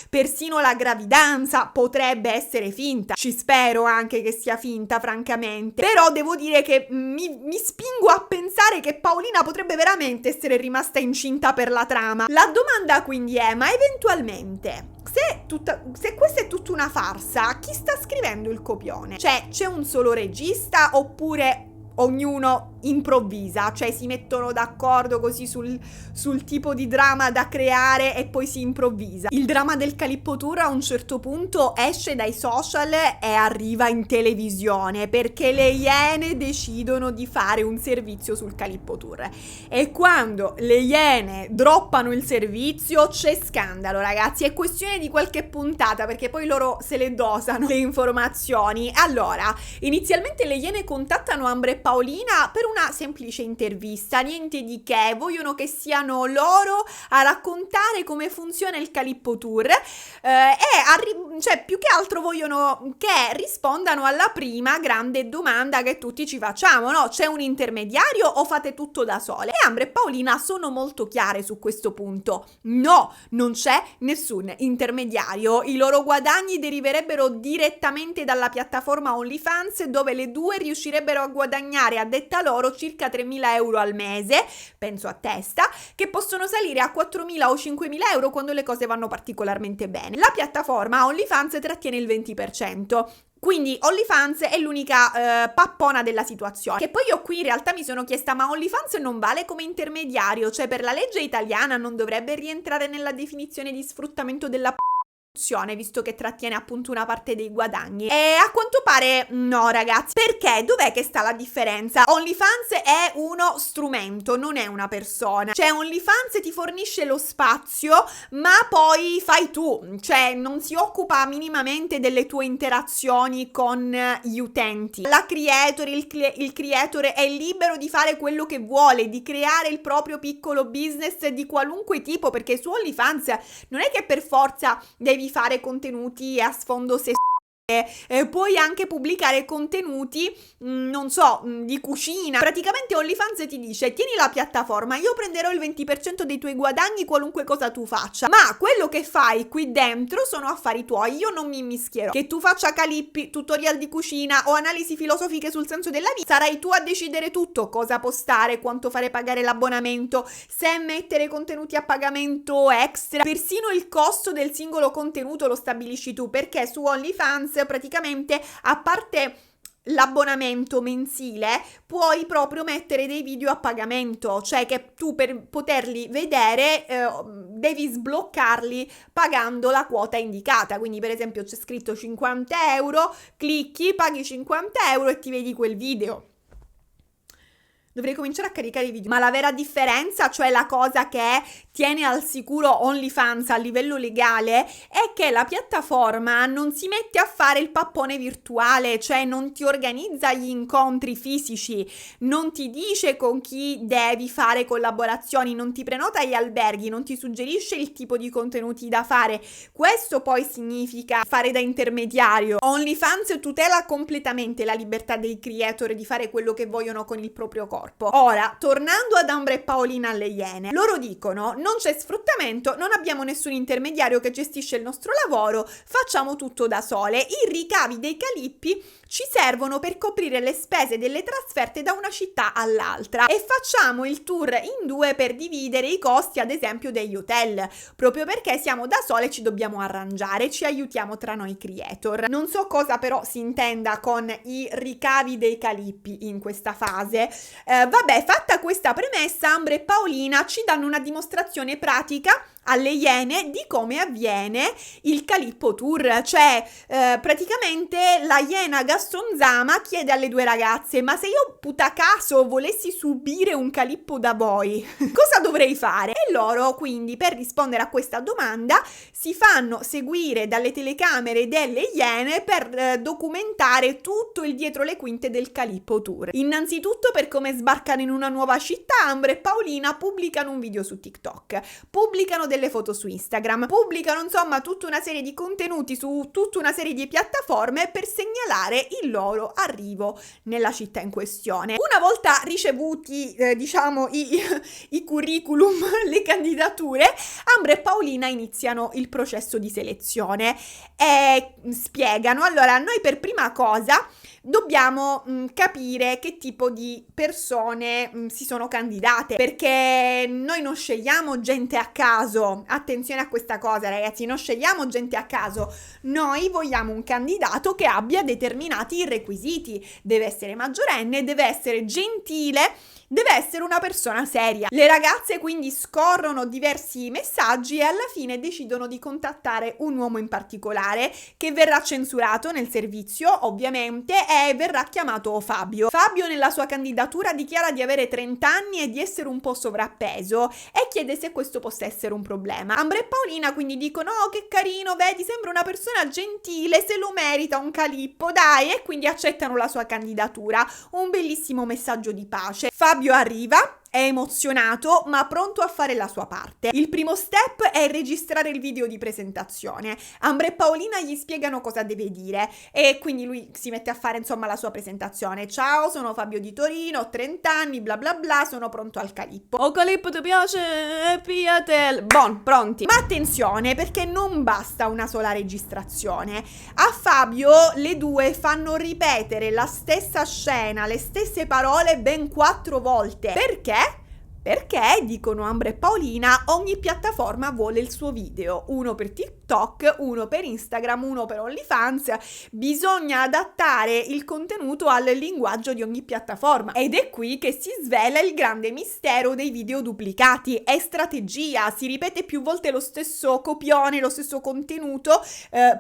Persino la gravidanza potrebbe essere finta. Ci spero anche che sia finta, francamente. Però devo dire che mi spingo a pensare che Paolina potrebbe veramente essere rimasta incinta per la trama. La domanda quindi è: ma eventualmente, se questa è tutta una farsa, chi sta scrivendo il copione? Cioè, c'è un solo regista oppure ognuno improvvisa, cioè si mettono d'accordo così sul tipo di dramma da creare e poi si improvvisa? Il dramma del Calippo Tour a un certo punto esce dai social e arriva in televisione perché le Iene decidono di fare un servizio sul Calippo Tour, e quando le Iene droppano il servizio c'è scandalo, ragazzi. È questione di qualche puntata perché poi loro se le dosano le informazioni. Allora, inizialmente le Iene contattano Ambra e Paolina per una semplice intervista, niente di che, vogliono che siano loro a raccontare come funziona il Calippo Tour cioè più che altro vogliono che rispondano alla prima grande domanda che tutti ci facciamo, no? C'è un intermediario o fate tutto da sole? E Ambra e Paolina sono molto chiare su questo punto: no, non c'è nessun intermediario, i loro guadagni deriverebbero direttamente dalla piattaforma OnlyFans, dove le due riuscirebbero a guadagnare, a detta loro, circa 3.000 euro al mese, penso a testa, che possono salire a 4.000 o 5.000 euro quando le cose vanno particolarmente bene. La piattaforma OnlyFans trattiene il 20%. Quindi OnlyFans è l'unica pappona della situazione. Che poi io qui in realtà mi sono chiesta: ma OnlyFans non vale come intermediario? Cioè, per la legge italiana non dovrebbe rientrare nella definizione di sfruttamento della visto che trattiene appunto una parte dei guadagni? E a quanto pare no, ragazzi. Perché? Dov'è che sta la differenza? OnlyFans è uno strumento, non è una persona. Cioè, OnlyFans ti fornisce lo spazio, ma poi fai tu, cioè non si occupa minimamente delle tue interazioni con gli utenti. La creator, il creator è libero di fare quello che vuole, di creare il proprio piccolo business di qualunque tipo, perché su OnlyFans non è che per forza devi fare contenuti a sfondo sessuale. Puoi anche pubblicare contenuti, non so, di cucina. Praticamente OnlyFans ti dice: tieni la piattaforma, io prenderò il 20% dei tuoi guadagni qualunque cosa tu faccia, ma quello che fai qui dentro sono affari tuoi, io non mi immischierò. Che tu faccia calippi, tutorial di cucina o analisi filosofiche sul senso della vita, sarai tu a decidere tutto: cosa postare, quanto fare pagare l'abbonamento, se mettere contenuti a pagamento extra, persino il costo del singolo contenuto lo stabilisci tu, perché su OnlyFans praticamente, a parte l'abbonamento mensile, puoi proprio mettere dei video a pagamento, cioè che tu per poterli vedere devi sbloccarli pagando la quota indicata. Quindi per esempio c'è scritto 50 euro, clicchi, paghi 50 euro e ti vedi quel video. Dovrei cominciare a caricare i video. Ma la vera differenza, cioè la cosa che tiene al sicuro OnlyFans a livello legale, è che la piattaforma non si mette a fare il pappone virtuale, cioè non ti organizza gli incontri fisici, non ti dice con chi devi fare collaborazioni, non ti prenota gli alberghi, non ti suggerisce il tipo di contenuti da fare. Questo poi significa fare da intermediario. OnlyFans tutela completamente la libertà dei creator di fare quello che vogliono con il proprio corpo. Ora, tornando ad Ambra e Paolina alle Iene, loro dicono: non c'è sfruttamento, non abbiamo nessun intermediario che gestisce il nostro lavoro, facciamo tutto da sole. I ricavi dei calippi ci servono per coprire le spese delle trasferte da una città all'altra e facciamo il tour in due per dividere i costi, ad esempio, degli hotel, proprio perché siamo da sole e ci dobbiamo arrangiare, ci aiutiamo tra noi creator. Non so cosa però si intenda con i ricavi dei calippi in questa fase. Vabbè, fatta questa premessa, Ambra e Paolina ci danno una dimostrazione pratica alle Iene di come avviene il Calippo Tour, cioè praticamente la Iena Gastronzama chiede alle due ragazze: ma se io puta caso volessi subire un Calippo da voi, cosa dovrei fare? E loro quindi, per rispondere a questa domanda, si fanno seguire dalle telecamere delle Iene per documentare tutto il dietro le quinte del Calippo Tour. Innanzitutto, per come sbarcano in una nuova città, Ambra e Paolina pubblicano un video su TikTok, pubblicano delle foto su Instagram, pubblicano insomma tutta una serie di contenuti su tutta una serie di piattaforme per segnalare il loro arrivo nella città in questione. Una volta ricevuti diciamo i curriculum, le candidature, Ambra e Paolina iniziano il processo di selezione e spiegano: allora, noi per prima cosa dobbiamo capire che tipo di persone si sono candidate, perché noi non scegliamo gente a caso. Attenzione a questa cosa, ragazzi, non scegliamo gente a caso, noi vogliamo un candidato che abbia determinati requisiti: deve essere maggiorenne, deve essere gentile, deve essere una persona seria. Le ragazze quindi scorrono diversi messaggi e alla fine decidono di contattare un uomo in particolare, che verrà censurato nel servizio ovviamente e verrà chiamato Fabio. Fabio nella sua candidatura dichiara di avere 30 anni e di essere un po' sovrappeso e chiede se questo possa essere un problema. Ambra e Paolina quindi dicono: oh, che carino, vedi, sembra una persona gentile, se lo merita un Calippo, dai, e quindi accettano la sua candidatura. Un bellissimo messaggio di pace. Fabio arriva, è emozionato ma pronto a fare la sua parte. Il primo step è registrare il video di presentazione. Ambra e Paolina gli spiegano cosa deve dire e quindi lui si mette a fare insomma la sua presentazione. Ciao, sono Fabio di Torino, ho 30 anni, bla bla bla, sono pronto al Calippo. Oh, Calippo, ti piace? Piatel. Bon, pronti. Ma attenzione, perché non basta una sola registrazione. A Fabio le due fanno ripetere la stessa scena, le stesse parole ben 4 volte. Perché? Perché, dicono Ambra e Paolina, ogni piattaforma vuole il suo video, uno per TikTok, uno per Instagram, uno per OnlyFans. Bisogna adattare il contenuto al linguaggio di ogni piattaforma ed è qui che si svela il grande mistero dei video duplicati. È strategia, si ripete più volte lo stesso copione, lo stesso contenuto,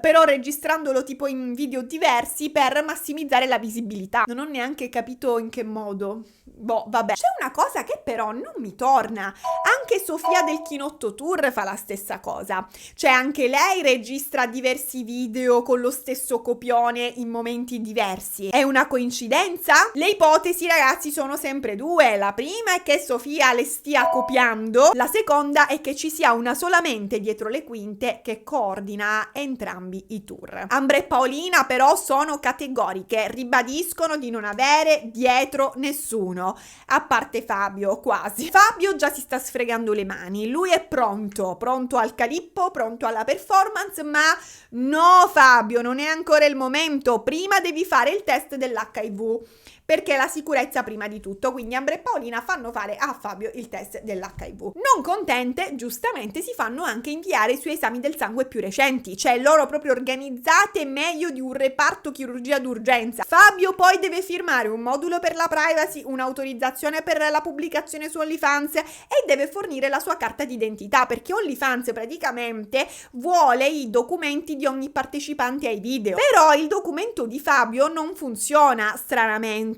però registrandolo tipo in video diversi per massimizzare la visibilità. Non ho neanche capito in che modo. Boh, vabbè. C'è una cosa che però non mi torna. Anche Sofia del Chinotto Tour fa la stessa cosa. Cioè anche lei registra diversi video con lo stesso copione in momenti diversi. È una coincidenza? Le ipotesi, ragazzi, sono sempre due. La prima è che Sofia le stia copiando. La seconda è che ci sia una solamente dietro le quinte che coordina entrambi i tour. Ambra e Paolina però sono categoriche. Ribadiscono di non avere dietro nessuno. A parte Fabio, quasi. Fabio già si sta sfregando le mani, lui è pronto al Calippo, pronto alla performance, ma no Fabio, non è ancora il momento, prima devi fare il test dell'HIV, perché la sicurezza prima di tutto. Quindi Ambra e Paolina fanno fare a Fabio il test dell'HIV. Non contente, giustamente si fanno anche inviare i suoi esami del sangue più recenti, cioè loro proprio organizzate meglio di un reparto chirurgia d'urgenza. Fabio poi deve firmare un modulo per la privacy, un'autorizzazione per la pubblicazione su OnlyFans e deve fornire la sua carta d'identità, perché OnlyFans praticamente vuole i documenti di ogni partecipante ai video. Però il documento di Fabio non funziona, stranamente.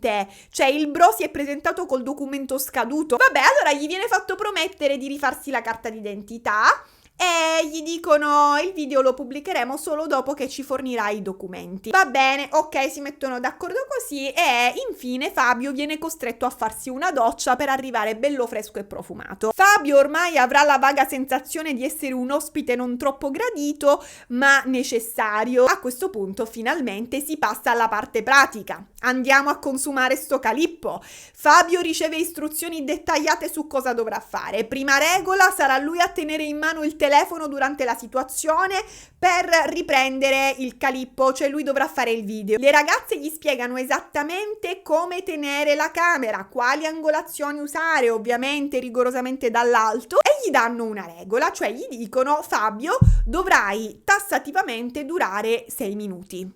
Cioè il bro si è presentato col documento scaduto. Vabbè, allora gli viene fatto promettere di rifarsi la carta d'identità e gli dicono: il video lo pubblicheremo solo dopo che ci fornirai i documenti. Va bene, ok, si mettono d'accordo così e infine Fabio viene costretto a farsi una doccia per arrivare bello fresco e profumato. Fabio ormai avrà la vaga sensazione di essere un ospite non troppo gradito ma necessario. A questo punto finalmente si passa alla parte pratica. Andiamo a consumare sto Calippo. Fabio riceve istruzioni dettagliate su cosa dovrà fare. Prima regola, sarà lui a tenere in mano il telefono durante la situazione per riprendere il Calippo, cioè lui dovrà fare il video. Le ragazze gli spiegano esattamente come tenere la camera, quali angolazioni usare, ovviamente rigorosamente dall'alto, e gli danno una regola, cioè gli dicono: Fabio, dovrai tassativamente durare 6 minuti.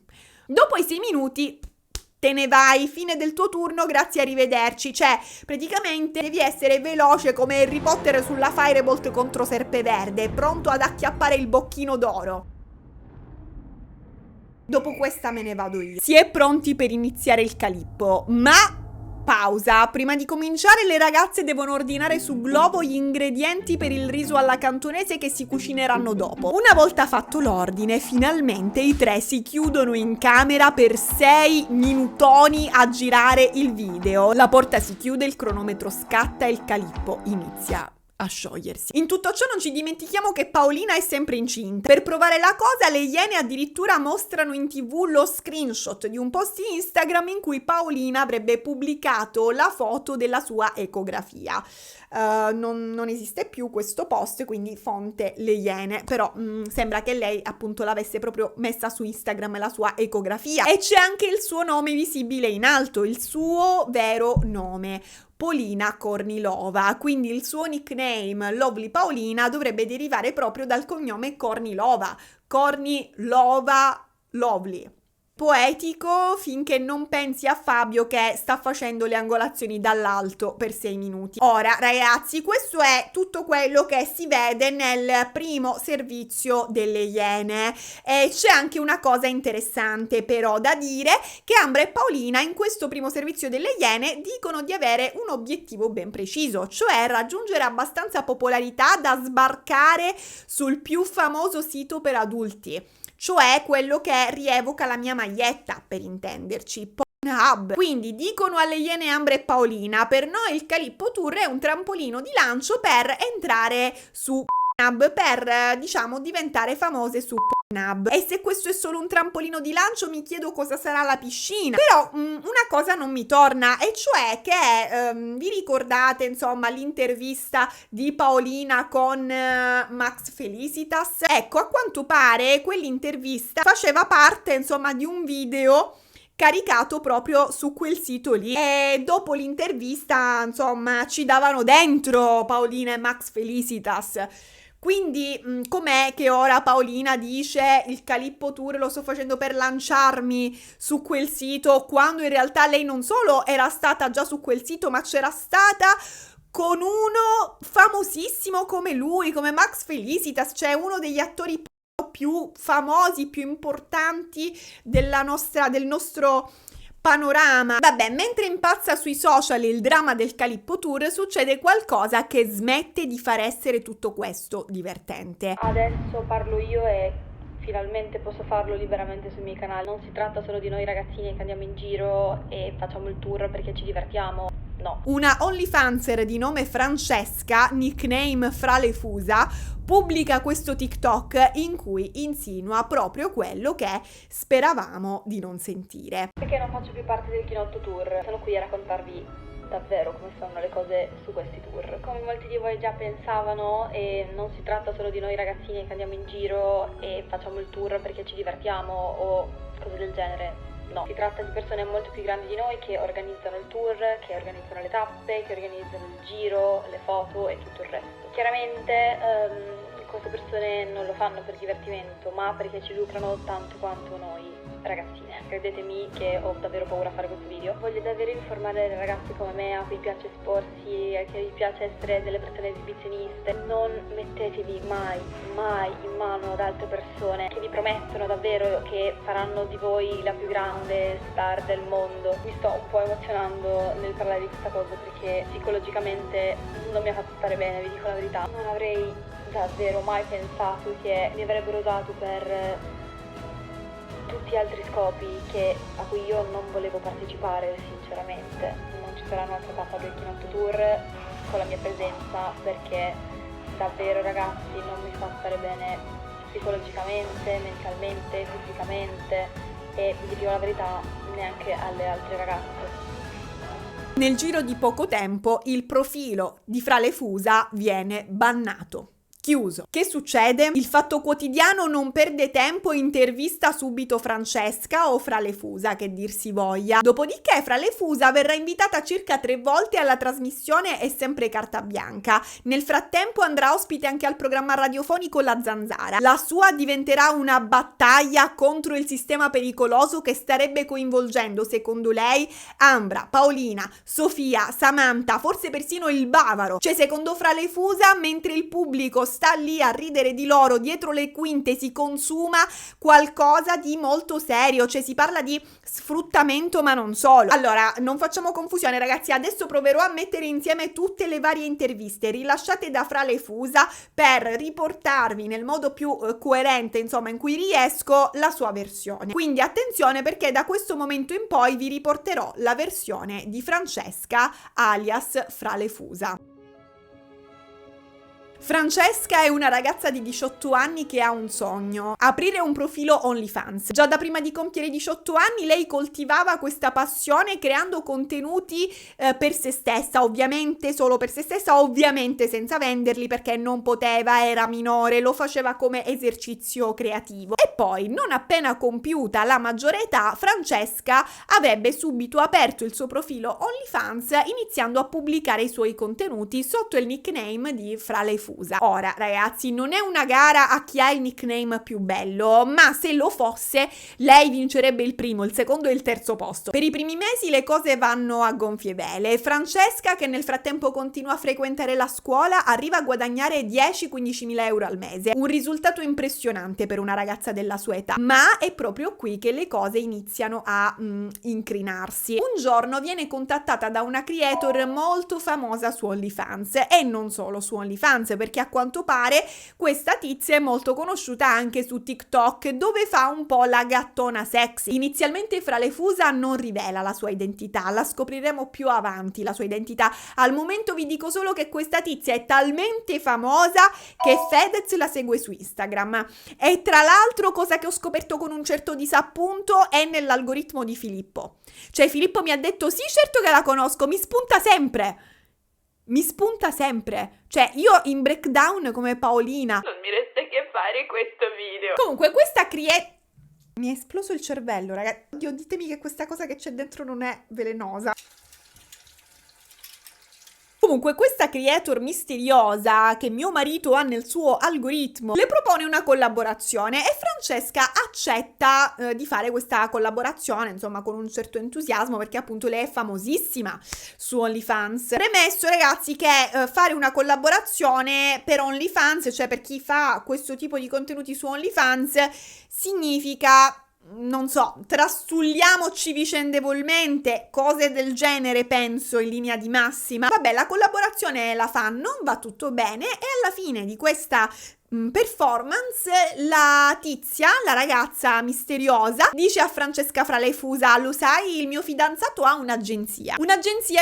Dopo i 6 minuti te ne vai, fine del tuo turno, grazie, arrivederci. Cioè, praticamente devi essere veloce come Harry Potter sulla Firebolt contro Serpeverde, pronto ad acchiappare il bocchino d'oro. Dopo questa me ne vado io. Si è pronti per iniziare il calippo, ma pausa. Prima di cominciare le ragazze devono ordinare su Glovo gli ingredienti per il riso alla cantonese che si cucineranno dopo. Una volta fatto l'ordine, finalmente i tre si chiudono in camera per 6 minutoni a girare il video. La porta si chiude, il cronometro scatta e il calippo inizia a sciogliersi. In tutto ciò non ci dimentichiamo che Paolina è sempre incinta. Per provare la cosa, le Iene addirittura mostrano in TV lo screenshot di un post Instagram in cui Paolina avrebbe pubblicato la foto della sua ecografia. Non esiste più questo post, quindi fonte Le Iene, però sembra che lei appunto l'avesse proprio messa su Instagram la sua ecografia, e c'è anche il suo nome visibile in alto, il suo vero nome, Polina Kornilova, quindi il suo nickname Lovely Paolina dovrebbe derivare proprio dal cognome Kornilova, Lovely. Poetico finché non pensi a Fabio che sta facendo le angolazioni dall'alto per 6 minuti. Ora ragazzi, questo è tutto quello che si vede nel primo servizio delle Iene, e c'è anche una cosa interessante però da dire, che Ambra e Paolina in questo primo servizio delle Iene dicono di avere un obiettivo ben preciso, cioè raggiungere abbastanza popolarità da sbarcare sul più famoso sito per adulti, cioè quello che rievoca la mia maglietta, per intenderci, Pornhub. Quindi dicono alle Iene Ambra e Paolina: per noi il Calippo Tour è un trampolino di lancio per entrare su Pornhub, per diciamo diventare famose su Pornhub. E se questo è solo un trampolino di lancio, mi chiedo cosa sarà la piscina. Però una cosa non mi torna, e cioè che vi ricordate insomma l'intervista di Paolina con Max Felicitas? Ecco, a quanto pare quell'intervista faceva parte insomma di un video caricato proprio su quel sito lì, e dopo l'intervista insomma ci davano dentro Paolina e Max Felicitas. Quindi com'è che ora Paolina dice il Calippo Tour lo sto facendo per lanciarmi su quel sito, quando in realtà lei non solo era stata già su quel sito, ma c'era stata con uno famosissimo come lui, come Max Felicitas, cioè uno degli attori più famosi, più importanti del nostro panorama. Vabbè, mentre impazza sui social il dramma del Calippo Tour, succede qualcosa che smette di far essere tutto questo divertente. Adesso parlo io e finalmente posso farlo liberamente sui miei canali. Non si tratta solo di noi ragazzini che andiamo in giro e facciamo il tour perché ci divertiamo. No. Una OnlyFanser di nome Francesca, nickname Fralefusa, pubblica questo TikTok in cui insinua proprio quello che speravamo di non sentire. Perché non faccio più parte del Chinotto Tour, sono qui a raccontarvi davvero come stanno le cose su questi tour. Come molti di voi già pensavano, non si tratta solo di noi ragazzini che andiamo in giro e facciamo il tour perché ci divertiamo o cose del genere. No, si tratta di persone molto più grandi di noi che organizzano il tour, che organizzano le tappe, che organizzano il giro, le foto e tutto il resto. Chiaramente queste persone non lo fanno per divertimento, ma perché ci lucrano tanto quanto noi ragazzine. Credetemi che ho davvero paura a fare questo video. Voglio davvero informare le ragazze come me, a cui piace esporsi, a cui piace essere delle persone esibizioniste: non mettetevi mai in mano ad altre persone che vi promettono davvero che faranno di voi la più grande star del mondo. Mi sto un po' emozionando nel parlare di questa cosa perché psicologicamente non mi ha fatto stare bene, vi dico la verità. Non avrei davvero mai pensato che mi avrebbero usato per tutti altri scopi a cui io non volevo partecipare, sinceramente. Non ci sarà un'altra tappa del Chinotto Tour con la mia presenza, perché davvero ragazzi non mi fa stare bene psicologicamente, mentalmente, fisicamente, e vi dico la verità, neanche alle altre ragazze. Nel giro di poco tempo il profilo di Fralefusa viene bannato. Chiuso. Che succede? Il Fatto Quotidiano non perde tempo, intervista subito Francesca o Fra le Fusa, che dir si voglia. Dopodiché Fra le Fusa verrà invitata circa 3 volte alla trasmissione È sempre carta bianca. Nel frattempo andrà ospite anche al programma radiofonico La Zanzara. La sua diventerà una battaglia contro il sistema pericoloso che starebbe coinvolgendo, secondo lei, Ambra, Paolina, Sofia, Samantha, forse persino il Bavaro. Cioè, secondo Fra le Fusa, mentre il pubblico sta lì a ridere di loro, dietro le quinte si consuma qualcosa di molto serio, cioè si parla di sfruttamento, ma non solo. Allora, non facciamo confusione, ragazzi, adesso proverò a mettere insieme tutte le varie interviste rilasciate da Fra le Fusa per riportarvi nel modo più coerente, insomma, in cui riesco, la sua versione. Quindi attenzione, perché da questo momento in poi vi riporterò la versione di Francesca alias Fra le Fusa. Francesca è una ragazza di 18 anni che ha un sogno: aprire un profilo OnlyFans. Già da prima di compiere 18 anni lei coltivava questa passione creando contenuti per se stessa, ovviamente solo per se stessa, ovviamente senza venderli perché non poteva, era minore, lo faceva come esercizio creativo. E poi, non appena compiuta la maggiore età, Francesca avrebbe subito aperto il suo profilo OnlyFans, iniziando a pubblicare i suoi contenuti sotto il nickname di Fra le Fusa. Ora, ragazzi, non è una gara a chi ha il nickname più bello, ma se lo fosse, lei vincerebbe il primo, il secondo e il terzo posto. Per i primi mesi le cose vanno a gonfie vele. Francesca, che nel frattempo continua a frequentare la scuola, arriva a guadagnare 10-15 mila euro al mese. Un risultato impressionante per una ragazza della sua età, ma è proprio qui che le cose iniziano a incrinarsi. Un giorno viene contattata da una creator molto famosa su OnlyFans, e non solo su OnlyFans, perché a quanto pare questa tizia è molto conosciuta anche su TikTok, dove fa un po' la gattona sexy. Inizialmente Fra le Fusa non rivela la sua identità, la scopriremo più avanti la sua identità. Al momento vi dico solo che questa tizia è talmente famosa che Fedez la segue su Instagram. E tra l'altro, cosa che ho scoperto con un certo disappunto, è nell'algoritmo di Filippo. Cioè Filippo mi ha detto: sì, certo che la conosco, mi spunta sempre. Cioè, io in breakdown come Paolina. Non mi resta che fare questo video. Comunque, questa mi è esploso il cervello, ragazzi. Oddio, ditemi che questa cosa che c'è dentro non è velenosa. Comunque, questa creator misteriosa che mio marito ha nel suo algoritmo le propone una collaborazione e Francesca accetta di fare questa collaborazione, insomma, con un certo entusiasmo, perché appunto lei è famosissima su OnlyFans. Premesso, ragazzi, che fare una collaborazione per OnlyFans, cioè per chi fa questo tipo di contenuti su OnlyFans, significa, non so, trastulliamoci vicendevolmente, cose del genere, penso, in linea di massima. Vabbè, la collaborazione la fanno, va tutto bene, e alla fine di questa performance la tizia, la ragazza misteriosa, dice a Francesca Fra le Fusa: lo sai, il mio fidanzato ha un'agenzia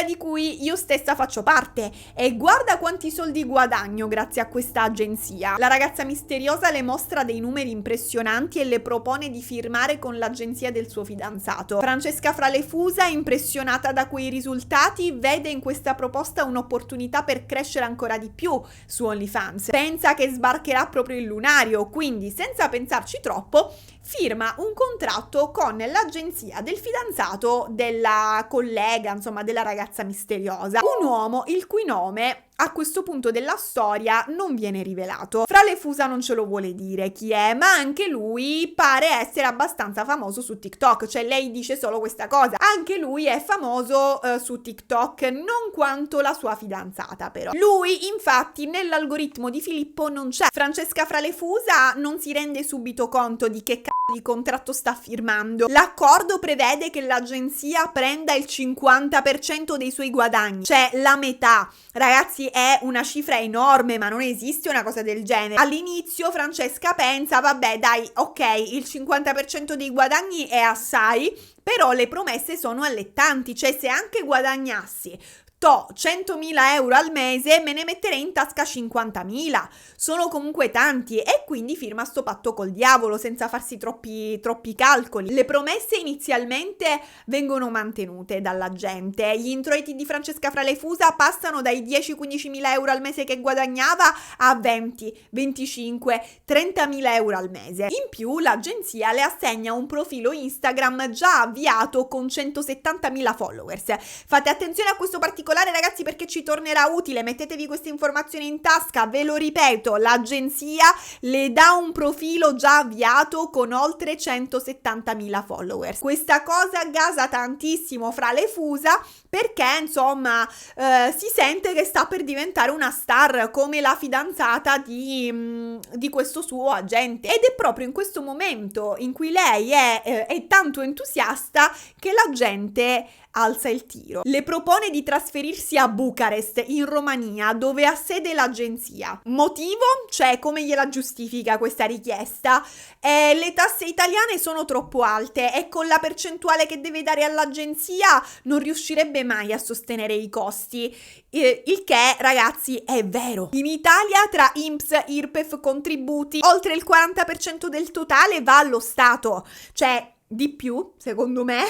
di cui io stessa faccio parte, e guarda quanti soldi guadagno grazie a questa agenzia. La ragazza misteriosa le mostra dei numeri impressionanti e le propone di firmare con l'agenzia del suo fidanzato. Francesca Fra le Fusa, impressionata da quei risultati, vede in questa proposta un'opportunità per crescere ancora di più su OnlyFans. Pensa che sbarcherà proprio il lunario, quindi senza pensarci troppo firma un contratto con l'agenzia del fidanzato della collega, insomma della ragazza misteriosa, un uomo il cui nome a questo punto della storia non viene rivelato. Fra le Fusa non ce lo vuole dire chi è, ma anche lui pare essere abbastanza famoso su TikTok, cioè lei dice solo questa cosa: anche lui è famoso su TikTok, non quanto la sua fidanzata però. Lui infatti nell'algoritmo di Filippo non c'è. Francesca Fra le Fusa non si rende subito conto di che di contratto sta firmando. L'accordo prevede che l'agenzia prenda il 50% dei suoi guadagni, cioè la metà. Ragazzi, è una cifra enorme, ma non esiste una cosa del genere. All'inizio Francesca pensa: vabbè, dai, ok, il 50% dei guadagni è assai, però le promesse sono allettanti, cioè se anche guadagnassi 100.000 euro al mese, me ne metterei in tasca 50.000. Sono comunque tanti, e quindi firma sto patto col diavolo senza farsi troppi calcoli. Le promesse inizialmente vengono mantenute dalla gente. Gli introiti di Francesca Fralefusa passano dai 10-15.000 euro al mese che guadagnava a 20, 25, 30.000 euro al mese. In più l'agenzia le assegna un profilo Instagram già avviato con 170.000 followers. Fate attenzione a questo particolare, ragazzi, perché ci tornerà utile. Mettetevi queste informazioni in tasca. Ve lo ripeto, l'agenzia le dà un profilo già avviato con oltre 170.000 followers. Questa cosa gasa tantissimo Fralefusa, perché insomma si sente che sta per diventare una star come la fidanzata di questo suo agente, ed è proprio in questo momento in cui lei è tanto entusiasta che la gente alza il tiro. Le propone di trasferirsi a Bucarest, in Romania, dove ha sede l'agenzia. Motivo? Cioè, come gliela giustifica questa richiesta? Le tasse italiane sono troppo alte e con la percentuale che deve dare all'agenzia non riuscirebbe mai a sostenere i costi. Il che, ragazzi, è vero. In Italia, tra INPS, IRPEF, contributi, oltre il 40% del totale va allo Stato. Cioè, di più, secondo me,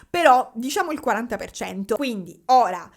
però diciamo il 40%. Quindi, ora,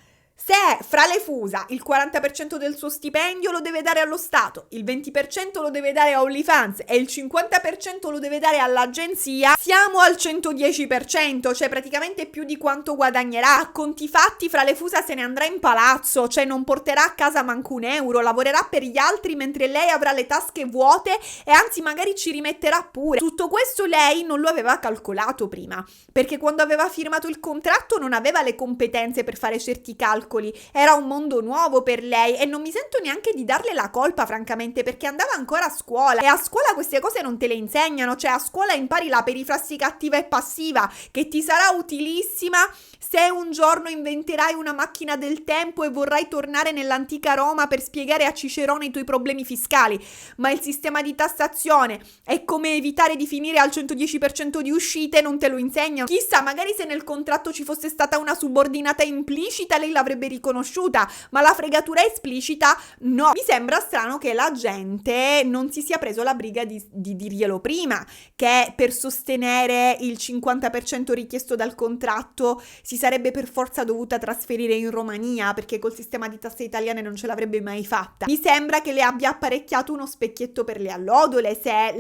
se Fralefusa il 40% del suo stipendio lo deve dare allo Stato, il 20% lo deve dare a OnlyFans e il 50% lo deve dare all'agenzia, siamo al 110%, cioè praticamente più di quanto guadagnerà. A conti fatti Fralefusa se ne andrà in palazzo, cioè non porterà a casa manco un euro, lavorerà per gli altri mentre lei avrà le tasche vuote e anzi magari ci rimetterà pure. Tutto questo lei non lo aveva calcolato prima, perché quando aveva firmato il contratto non aveva le competenze per fare certi calcoli. Era un mondo nuovo per lei e non mi sento neanche di darle la colpa, francamente, perché andava ancora a scuola e a scuola queste cose non te le insegnano. Cioè a scuola impari la perifrassi attiva e passiva, che ti sarà utilissima se un giorno inventerai una macchina del tempo e vorrai tornare nell'antica Roma per spiegare a Cicerone i tuoi problemi fiscali, ma il sistema di tassazione e come evitare di finire al 110% di uscite non te lo insegnano. Chissà, magari se nel contratto ci fosse stata una subordinata implicita lei l'avrebbe riconosciuta, ma la fregatura esplicita no. Mi sembra strano che la gente non si sia preso la briga di dirglielo prima, che per sostenere il 50% richiesto dal contratto si sarebbe per forza dovuta trasferire in Romania, perché col sistema di tasse italiane non ce l'avrebbe mai fatta. Mi sembra che le abbia apparecchiato uno specchietto per le allodole, se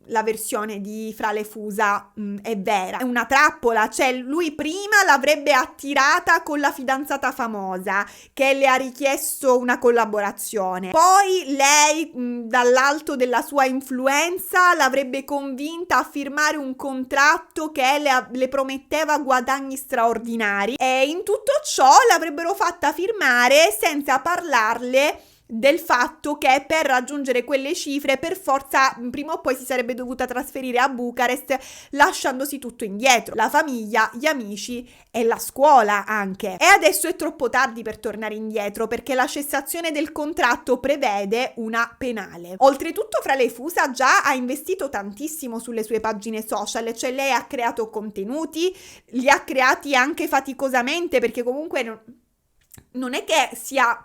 la versione di Fralefusa è vera. È una trappola, cioè lui prima l'avrebbe attirata con la fidanzata famosa che le ha richiesto una collaborazione, poi lei dall'alto della sua influenza l'avrebbe convinta a firmare un contratto che le prometteva guadagni straordinari, e in tutto ciò l'avrebbero fatta firmare senza parlarle del fatto che per raggiungere quelle cifre per forza prima o poi si sarebbe dovuta trasferire a Bucarest, lasciandosi tutto indietro: la famiglia, gli amici e la scuola anche. E adesso è troppo tardi per tornare indietro, perché la cessazione del contratto prevede una penale. Oltretutto Fralefusa già ha investito tantissimo sulle sue pagine social, cioè lei ha creato contenuti, li ha creati anche faticosamente, perché comunque non è che sia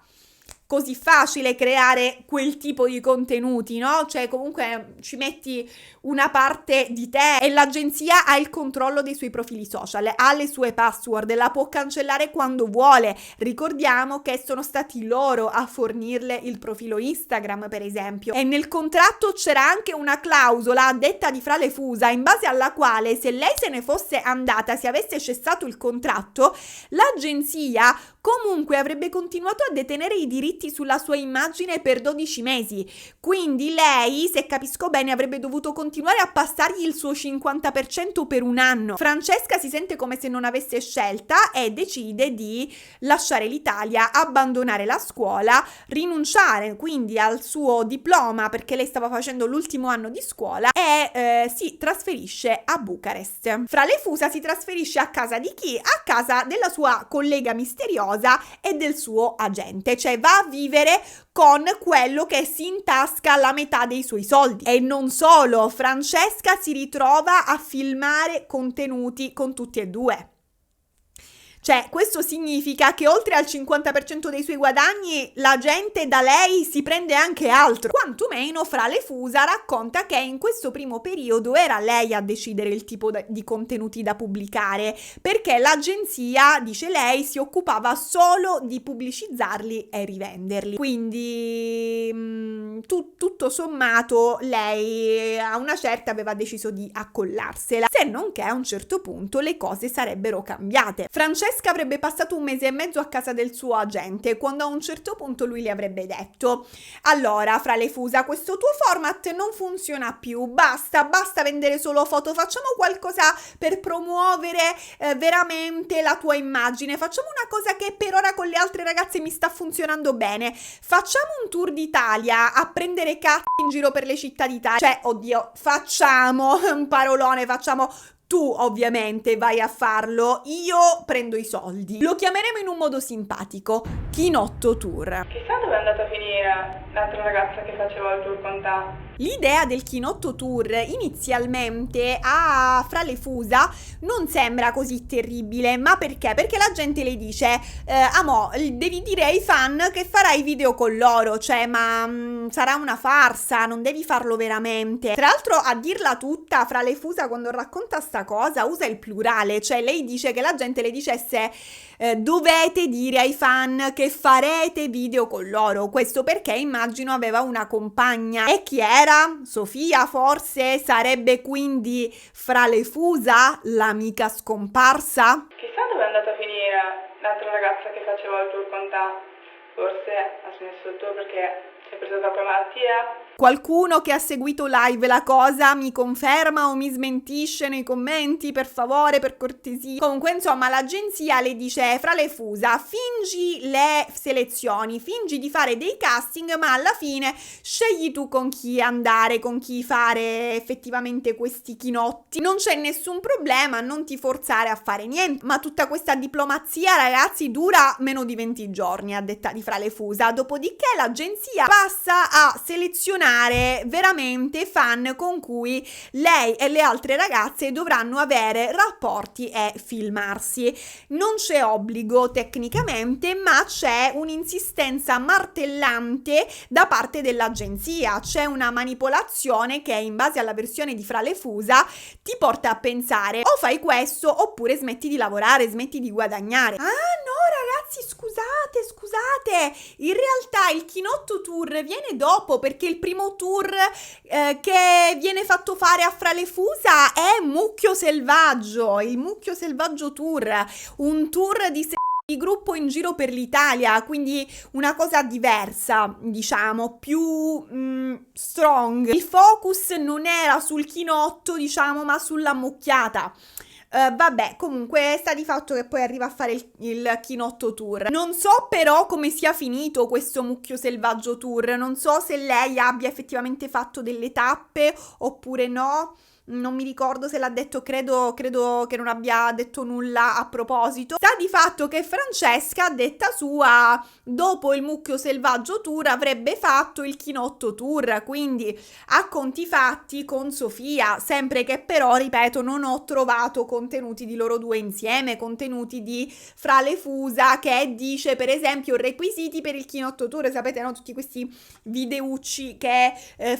così facile creare quel tipo di contenuti, no? Cioè comunque ci metti una parte di te e l'agenzia ha il controllo dei suoi profili social, ha le sue password, la può cancellare quando vuole. Ricordiamo che sono stati loro a fornirle il profilo Instagram, per esempio, e nel contratto c'era anche una clausola a detta di Fralefusa in base alla quale se lei se ne fosse andata, se avesse cessato il contratto, l'agenzia comunque avrebbe continuato a detenere i diritti sulla sua immagine per 12 mesi. Quindi lei, se capisco bene, avrebbe dovuto continuare a passargli il suo 50% per un anno. Francesca si sente come se non avesse scelta e decide di lasciare l'Italia, abbandonare la scuola, rinunciare quindi al suo diploma, perché lei stava facendo l'ultimo anno di scuola, e si trasferisce a Bucarest. Fralefusa si trasferisce a casa di chi? A casa della sua collega misteriosa e del suo agente, cioè va a vivere con quello che si intasca la metà dei suoi soldi. E non solo, Francesca si ritrova a filmare contenuti con tutti e due. Cioè, questo significa che oltre al 50% dei suoi guadagni, la gente da lei si prende anche altro. Quantomeno Fra le Fusa racconta che in questo primo periodo era lei a decidere il tipo di contenuti da pubblicare, perché l'agenzia, dice lei, si occupava solo di pubblicizzarli e rivenderli. Quindi tutto sommato lei a una certa aveva deciso di accollarsela, se non che a un certo punto le cose sarebbero cambiate. Francesca avrebbe passato 1 mese e mezzo a casa del suo agente, quando a un certo punto lui le avrebbe detto: allora Fra le Fusa, questo tuo format non funziona più, basta vendere solo foto, facciamo qualcosa per promuovere veramente la tua immagine, facciamo una cosa che per ora con le altre ragazze mi sta funzionando bene, facciamo un tour d'Italia a prendere cazzo in giro per le città d'Italia, cioè oddio, facciamo un parolone, facciamo. Tu ovviamente vai a farlo, io prendo i soldi. Lo chiameremo in un modo simpatico, Chinotto Tour. Chissà dove è andata a finire l'altra ragazza che faceva il tour con te. L'idea del Chinotto Tour inizialmente a Fra le Fusa non sembra così terribile, ma perché? Perché la gente le dice amo, devi dire ai fan che farai video con loro, cioè ma sarà una farsa, non devi farlo veramente. Tra l'altro, a dirla tutta, Fra le Fusa quando racconta sta cosa usa il plurale, cioè lei dice che la gente le dicesse dovete dire ai fan che farete video con loro, questo perché immagino aveva una compagna. E chi era? Sofia forse? Sarebbe quindi Fra le Fusa l'amica scomparsa? Chissà dove è andata a finire l'altra ragazza che faceva il tour con te. Forse ha smesso il tour perché si è presa troppa malattia. Qualcuno che ha seguito live la cosa mi conferma o mi smentisce nei commenti, per favore, per cortesia. Comunque, insomma, l'agenzia le dice: Fra le Fusa, fingi le selezioni, fingi di fare dei casting, ma alla fine scegli tu con chi andare, con chi fare effettivamente questi chinotti. Non c'è nessun problema, non ti forzare a fare niente. Ma tutta questa diplomazia, ragazzi, dura meno di 20 giorni, a detta di Fra le Fusa. Dopodiché l'agenzia passa a selezionare veramente fan con cui lei e le altre ragazze dovranno avere rapporti e filmarsi. Non c'è obbligo tecnicamente, ma c'è un'insistenza martellante da parte dell'agenzia, c'è una manipolazione che in base alla versione di Fra le Fusa ti porta a pensare o fai questo oppure smetti di lavorare, smetti di guadagnare. Ah no ragazzi, scusate, in realtà il Chinotto Tour viene dopo, perché il primo tour che viene fatto fare a Fra le Fusa è Mucchio Selvaggio, il Mucchio Selvaggio Tour, un tour di gruppo in giro per l'Italia, quindi una cosa diversa, diciamo, più strong. Il focus non era sul chinotto, diciamo, ma sulla mucchiata. Vabbè, comunque sta di fatto che poi arriva a fare il Chinotto Tour. Non so però come sia finito questo Mucchio Selvaggio Tour, non so se lei abbia effettivamente fatto delle tappe oppure no. Non mi ricordo se l'ha detto, credo che non abbia detto nulla a proposito. Sta di fatto che Francesca, detta sua, dopo il Mucchio Selvaggio Tour avrebbe fatto il Chinotto Tour, quindi a conti fatti con Sofia, sempre che però, ripeto, non ho trovato contenuti di loro due insieme, contenuti di Fra le Fusa che dice per esempio requisiti per il Chinotto Tour, sapete, no? Tutti questi videucci che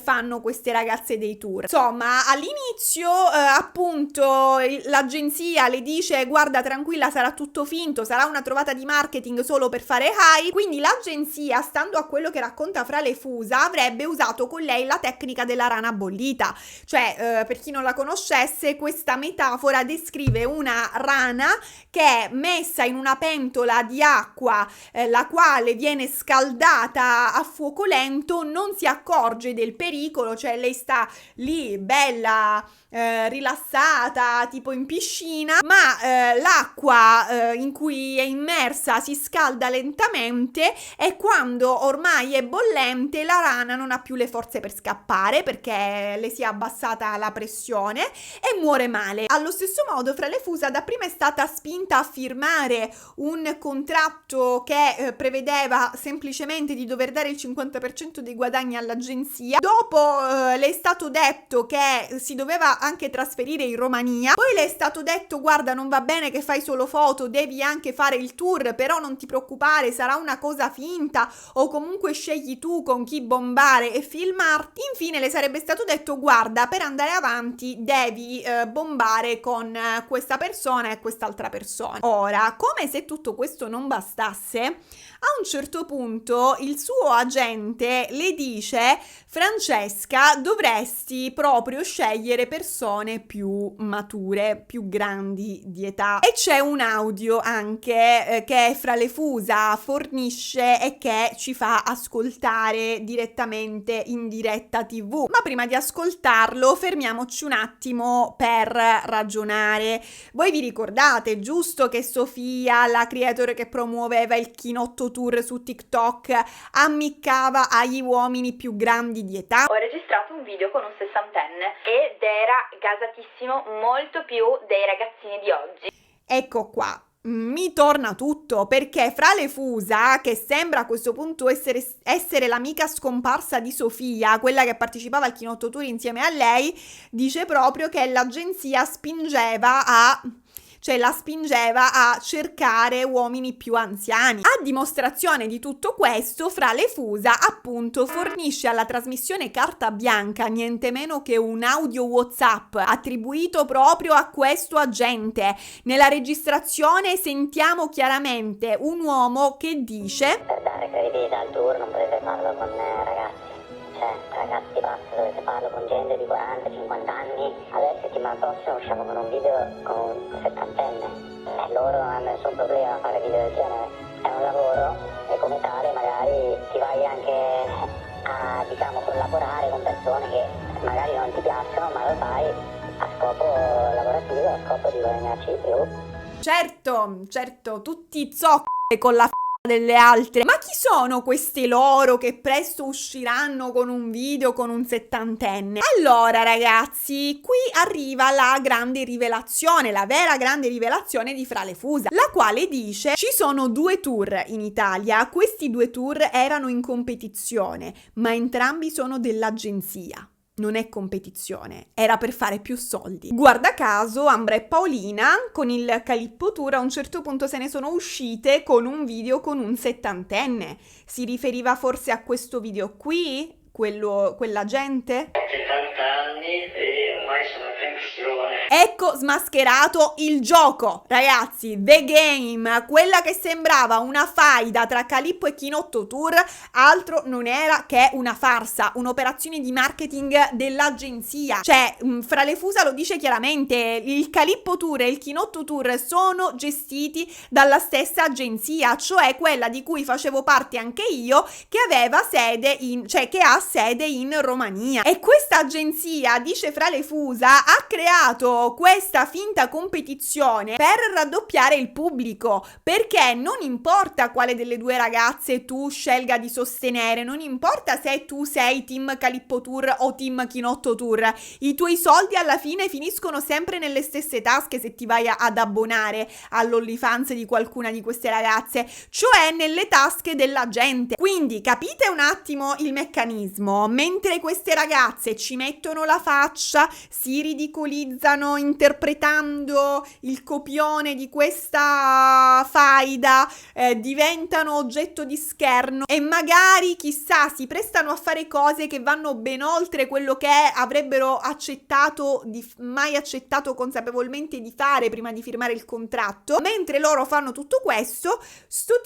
fanno queste ragazze dei tour. Insomma, all'inizio appunto l'agenzia le dice guarda tranquilla, sarà tutto finto, sarà una trovata di marketing solo per fare hype, quindi l'agenzia, stando a quello che racconta Fra le Fusa, avrebbe usato con lei la tecnica della rana bollita, cioè per chi non la conoscesse, questa metafora descrive una rana che è messa in una pentola di acqua la quale viene scaldata a fuoco lento, non si accorge del pericolo, cioè lei sta lì bella rilassata, tipo in piscina, ma l'acqua in cui è immersa si scalda lentamente e quando ormai è bollente la rana non ha più le forze per scappare perché le si è abbassata la pressione e muore male. Allo stesso modo Fra le Fusa dapprima è stata spinta a firmare un contratto che prevedeva semplicemente di dover dare il 50% dei guadagni all'agenzia, dopo le è stato detto che si doveva anche trasferire in Romania. Poi le è stato detto: guarda, non va bene che fai solo foto, devi anche fare il tour, però non ti preoccupare, sarà una cosa finta, o comunque scegli tu con chi bombare e filmarti. Infine le sarebbe stato detto: guarda, per andare avanti devi bombare con questa persona e quest'altra persona. Ora, come se tutto questo non bastasse, a un certo punto il suo agente le dice: Francesca, dovresti proprio scegliere persone più mature, più grandi di età. E c'è un audio anche che Fralefusa fornisce e che ci fa ascoltare direttamente in diretta TV. Ma prima di ascoltarlo fermiamoci un attimo per ragionare. Voi vi ricordate, giusto, che Sofia, la creator che promuoveva il chinotto tour su TikTok, ammiccava agli uomini più grandi di età? Ho registrato un video con un sessantenne ed era gasatissimo, molto più dei ragazzini di oggi. Ecco qua. Mi torna tutto, perché Fralefusa, che sembra a questo punto essere l'amica scomparsa di Sofia, quella che partecipava al chinotto tour insieme a lei, dice proprio che l'agenzia la spingeva a cercare uomini più anziani. A dimostrazione di tutto questo, Fralefusa appunto fornisce alla trasmissione Carta Bianca niente meno che un audio WhatsApp attribuito proprio a questo agente. Nella registrazione sentiamo chiaramente un uomo che dice: per dare credibilità al tour non potete farlo con ragazzi. Ragazzi pazzi, dovete farlo con gente di 40-50 anni. Adesso settimana prossima usciamo con un video con un settantenne e loro non hanno nessun problema a fare video del genere. È un lavoro e come tale magari ti vai anche a, collaborare con persone che magari non ti piacciono, ma lo fai a scopo lavorativo, a scopo di guadagnarci di più. Certo, tutti zocche con la delle altre. Ma chi sono queste loro che presto usciranno con un video con un settantenne? Allora ragazzi, qui arriva la grande rivelazione, la vera grande rivelazione di Fralefusa, la quale dice: ci sono 2 tour in Italia, questi 2 tour erano in competizione, ma entrambi sono dell'agenzia. Non è competizione, era per fare più soldi. Guarda caso, Ambra e Paolina con il Calippo Tour a un certo punto se ne sono uscite con un video con un settantenne. Si riferiva forse a questo video qui? Quella gente? 70 anni e ormai sono pensione. Ecco smascherato il gioco, ragazzi, The Game, quella che sembrava una faida tra Calippo e Chinotto Tour, altro non era che una farsa, un'operazione di marketing dell'agenzia. Cioè, Fralefusa lo dice chiaramente, il Calippo Tour e il Chinotto Tour sono gestiti dalla stessa agenzia, cioè quella di cui facevo parte anche io, che aveva sede che ha sede in Romania. E questa agenzia, dice Fralefusa, ha creato questa finta competizione per raddoppiare il pubblico, perché non importa quale delle 2 ragazze tu scelga di sostenere, non importa se tu sei team Calippo Tour o team Chinotto Tour, i tuoi soldi alla fine finiscono sempre nelle stesse tasche se ti vai ad abbonare all'OnlyFans di qualcuna di queste ragazze, cioè nelle tasche della gente. Quindi capite un attimo il meccanismo? Mentre queste ragazze ci mettono la faccia, si ridicolizzano interpretando il copione di questa faida, diventano oggetto di scherno e magari, chissà, si prestano a fare cose che vanno ben oltre quello che avrebbero mai accettato consapevolmente di fare prima di firmare il contratto. Mentre loro fanno tutto questo, sto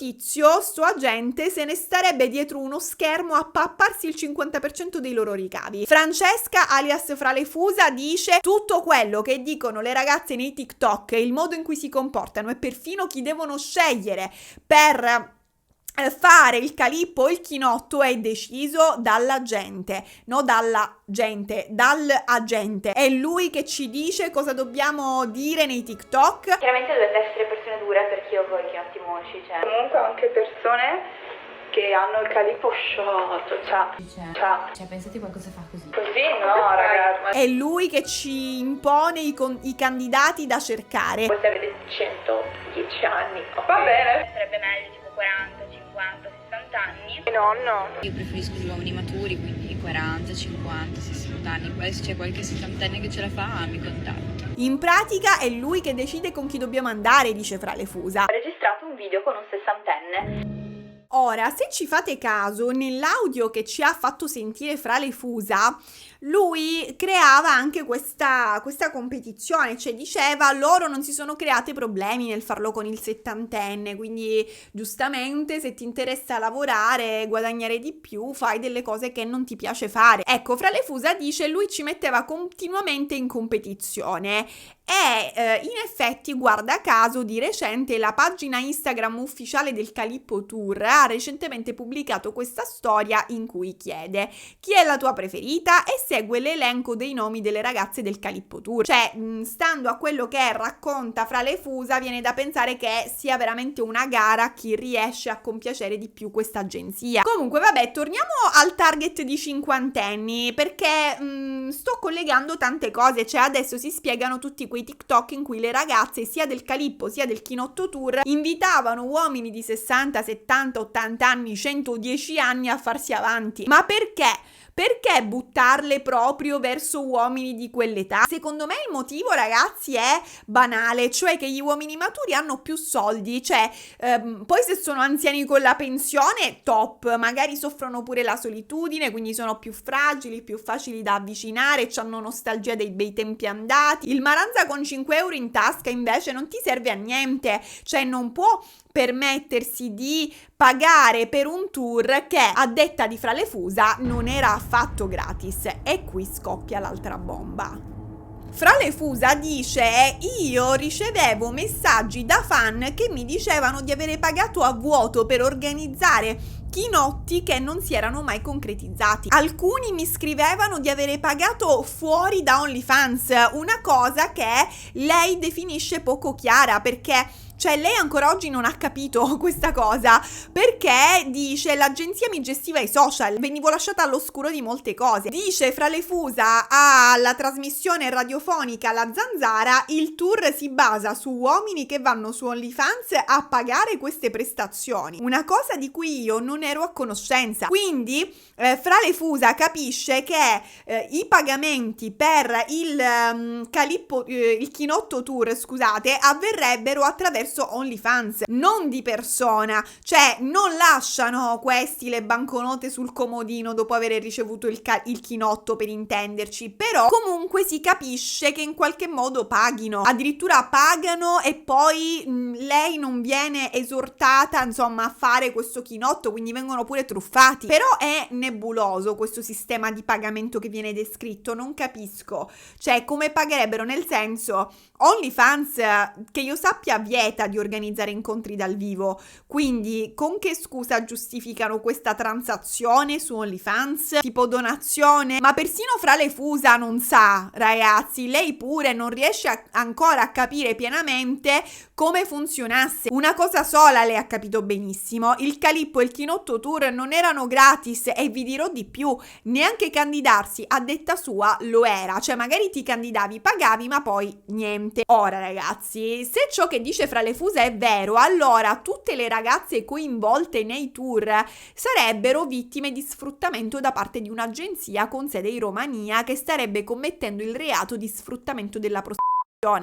agente se ne starebbe dietro uno schermo a papparsi il 50% dei loro ricavi. Francesca alias Fralefusa dice: tutto quello che dicono le ragazze nei TikTok, il modo in cui si comportano e perfino chi devono scegliere per fare il Calippo o il Chinotto è deciso dall'agente, dall'agente. È lui che ci dice cosa dobbiamo dire nei TikTok. Chiaramente dovete essere persone dure, perché io poi Chinotti Moci, Comunque anche persone che hanno il Calippo sciolto, Cioè, pensate qualcosa fa così. Così no, ragazzi. È lui che ci impone i candidati da cercare. Voi avete 110 anni. Va bene. Sarebbe meglio tipo 40, 50, 60 anni. No. Io preferisco gli uomini maturi, quindi 40, 50, 60 anni, se c'è qualche 70enne che ce la fa mi contatti. In pratica è lui che decide con chi dobbiamo andare, dice Fra le Fusa. Ho registrato un video con un 60enne. Ora, se ci fate caso, nell'audio che ci ha fatto sentire Fra le Fusa, lui creava anche questa competizione, cioè diceva loro non si sono create problemi nel farlo con il 70enne, quindi giustamente se ti interessa lavorare, guadagnare di più, fai delle cose che non ti piace fare. Ecco, Fra le Fusa dice lui ci metteva continuamente in competizione e in effetti, guarda caso, di recente la pagina Instagram ufficiale del Calippo Tour ha recentemente pubblicato questa storia in cui chiede chi è la tua preferita e segue l'elenco dei nomi delle ragazze del Calippo Tour. Cioè, stando a quello che racconta Fra le Fusa, viene da pensare che sia veramente una gara chi riesce a compiacere di più questa agenzia. Comunque, vabbè, torniamo al target di cinquantenni, perché sto collegando tante cose, cioè adesso si spiegano tutti quei TikTok in cui le ragazze sia del Calippo sia del Chinotto Tour invitavano uomini di 60, 70, 80 anni, 110 anni a farsi avanti. Ma perché? Perché buttarle proprio verso uomini di quell'età? Secondo me il motivo, ragazzi, è banale, cioè che gli uomini maturi hanno più soldi, cioè poi se sono anziani con la pensione, top, magari soffrono pure la solitudine, quindi sono più fragili, più facili da avvicinare, hanno nostalgia dei bei tempi andati. Il Maranza con 5 euro in tasca invece non ti serve a niente, cioè non può permettersi di pagare per un tour che, a detta di Fra le Fusa, non era affatto gratis. E qui scoppia l'altra bomba. Fra le Fusa dice: io ricevevo messaggi da fan che mi dicevano di avere pagato a vuoto per organizzare chinotti che non si erano mai concretizzati. Alcuni mi scrivevano di avere pagato fuori da OnlyFans, una cosa che lei definisce poco chiara, perché cioè lei ancora oggi non ha capito questa cosa, perché dice l'agenzia mi gestiva i social, venivo lasciata all'oscuro di molte cose. Dice Fra le Fusa alla trasmissione radiofonica La Zanzara: il tour si basa su uomini che vanno su OnlyFans a pagare queste prestazioni, una cosa di cui io non ero a conoscenza. Quindi Fra le Fusa capisce che i pagamenti per il Chinotto Tour, scusate, avverrebbero attraverso OnlyFans, non di persona, cioè non lasciano questi le banconote sul comodino dopo aver ricevuto il chinotto, per intenderci, però comunque si capisce che in qualche modo paghino, addirittura pagano e poi lei non viene esortata insomma a fare questo chinotto, quindi vengono pure truffati. Però è nebuloso questo sistema di pagamento che viene descritto, non capisco, cioè come pagherebbero, nel senso OnlyFans, che io sappia, vieta di organizzare incontri dal vivo, quindi con che scusa giustificano questa transazione su OnlyFans? Tipo donazione? Ma persino Fra le Fusa non sa, ragazzi, lei pure non riesce ancora a capire pienamente come funzionasse. Una cosa sola lei ha capito benissimo: il Calippo e il Chinotto Tour non erano gratis, e vi dirò di più, neanche candidarsi a detta sua lo era, cioè magari ti candidavi, pagavi, ma poi niente. Ora ragazzi, se ciò che dice Fra le Fusa è vero, allora tutte le ragazze coinvolte nei tour sarebbero vittime di sfruttamento da parte di un'agenzia con sede in Romania che starebbe commettendo il reato di sfruttamento della prostituzione.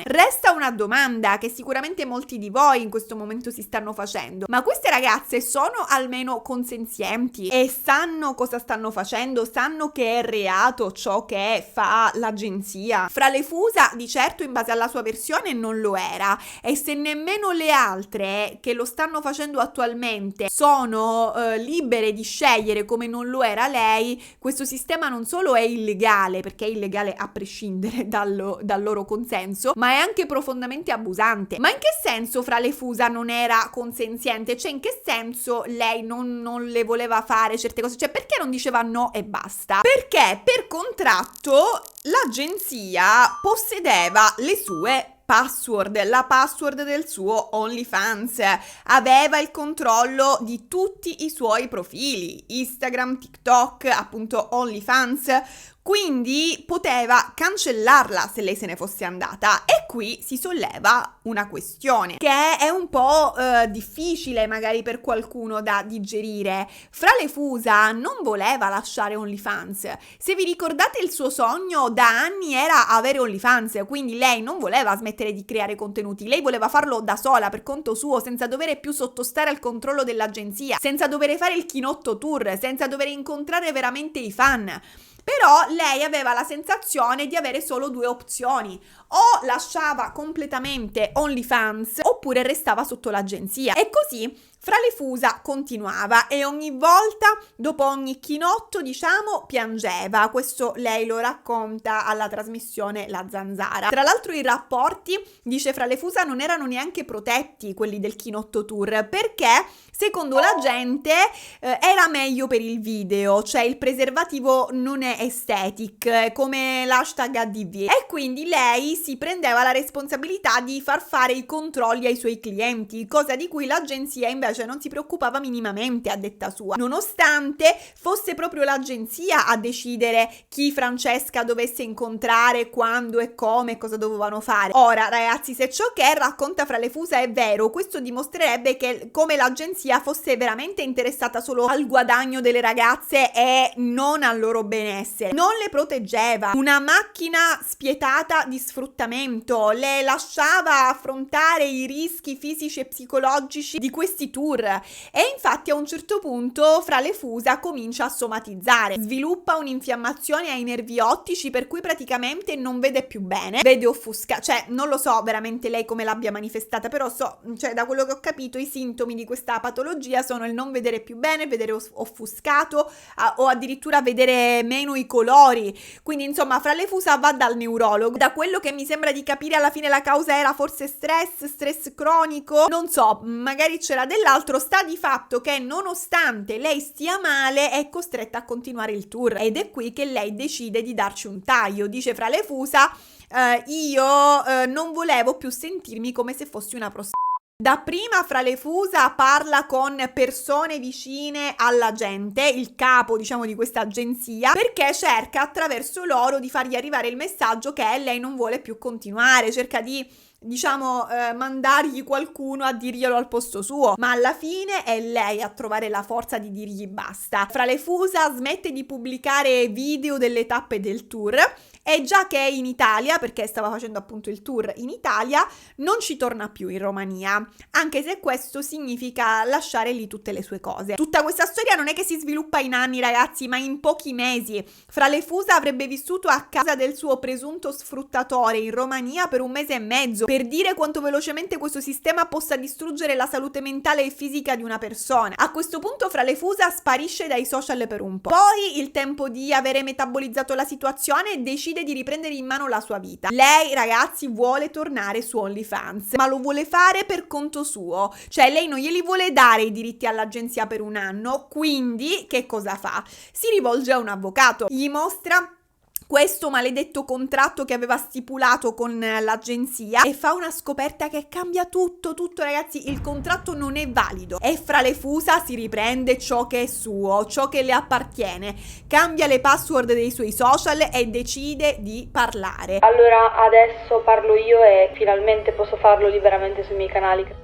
Resta una domanda che sicuramente molti di voi in questo momento si stanno facendo: ma queste ragazze sono almeno consenzienti e sanno cosa stanno facendo? Sanno che è reato ciò che fa l'agenzia? Fra le Fusa di certo, in base alla sua versione, non lo era, e se nemmeno le altre che lo stanno facendo attualmente sono libere di scegliere come non lo era lei, questo sistema non solo è illegale, perché è illegale a prescindere dal loro consenso, ma è anche profondamente abusante. Ma in che senso Fra le Fusa non era consenziente? Cioè in che senso lei non le voleva fare certe cose? Cioè perché non diceva no e basta? Perché per contratto l'agenzia possedeva le sue password, la password del suo OnlyFans, aveva il controllo di tutti i suoi profili, Instagram, TikTok, appunto OnlyFans. quindi poteva cancellarla se lei se ne fosse andata. E qui si solleva una questione che è un po' difficile magari per qualcuno da digerire. Fralefusa non voleva lasciare OnlyFans. Se vi ricordate, il suo sogno da anni era avere OnlyFans, quindi lei non voleva smettere di creare contenuti, lei voleva farlo da sola, per conto suo, senza dover più sottostare al controllo dell'agenzia, senza dover fare il chinotto tour, senza dover incontrare veramente i fan. Però lei aveva la sensazione di avere solo due opzioni: o lasciava completamente OnlyFans oppure restava sotto l'agenzia. E così Fralefusa continuava e ogni volta, dopo ogni chinotto, diciamo, piangeva. Questo lei lo racconta alla trasmissione La Zanzara. Tra l'altro i rapporti, dice Fralefusa, non erano neanche protetti, quelli del chinotto tour, perché secondo la gente era meglio per il video, cioè il preservativo non è aesthetic, come l'hashtag ADV, e quindi lei si prendeva la responsabilità di far fare i controlli ai suoi clienti, cosa di cui l'agenzia invece non si preoccupava minimamente, a detta sua, nonostante fosse proprio l'agenzia a decidere chi Francesca dovesse incontrare, quando e come, cosa dovevano fare. Ora ragazzi, se ciò che racconta Fralefusa è vero, questo dimostrerebbe che come l'agenzia fosse veramente interessata solo al guadagno delle ragazze e non al loro benessere. Non le proteggeva, una macchina spietata di sfruttamento, le lasciava affrontare i rischi fisici e psicologici di questi tour. E infatti a un certo punto Fralefusa comincia a somatizzare, sviluppa un'infiammazione ai nervi ottici per cui praticamente non vede più bene, vede offusca, cioè non lo so veramente lei come l'abbia manifestata, però so, cioè da quello che ho capito i sintomi di questa patologia sono il non vedere più bene, vedere offuscato o addirittura vedere meno i colori. Quindi insomma Fralefusa va dal neurologo. Da quello che mi sembra di capire alla fine la causa era forse stress cronico, non so, magari c'era dell'altro. Sta di fatto che nonostante lei stia male è costretta a continuare il tour ed è qui che lei decide di darci un taglio. Dice Fralefusa, io non volevo più sentirmi come se fossi una prostituta. Dapprima Fralefusa parla con persone vicine alla gente, il capo diciamo di questa agenzia, perché cerca attraverso loro di fargli arrivare il messaggio che lei non vuole più continuare, cerca di mandargli qualcuno a dirglielo al posto suo, ma alla fine è lei a trovare la forza di dirgli basta. Fralefusa smette di pubblicare video delle tappe del tour e già che è in Italia, perché stava facendo appunto il tour in Italia, non ci torna più in Romania, anche se questo significa lasciare lì tutte le sue cose. Tutta questa storia non è che si sviluppa in anni ragazzi, ma in pochi mesi. Fralefusa avrebbe vissuto a casa del suo presunto sfruttatore in Romania per 1 mese e mezzo, per dire quanto velocemente questo sistema possa distruggere la salute mentale e fisica di una persona. A questo punto Fralefusa sparisce dai social per un po'. Poi, il tempo di avere metabolizzato la situazione, decide di riprendere in mano la sua vita. Lei, ragazzi, vuole tornare su OnlyFans, ma lo vuole fare per conto suo. Cioè, lei non glieli vuole dare i diritti all'agenzia per 1 anno, quindi che cosa fa? Si rivolge a un avvocato, gli mostra questo maledetto contratto che aveva stipulato con l'agenzia e fa una scoperta che cambia tutto ragazzi, il contratto non è valido e Fralefusa si riprende ciò che è suo, ciò che le appartiene, cambia le password dei suoi social e decide di parlare. Allora adesso parlo io e finalmente posso farlo liberamente sui miei canali.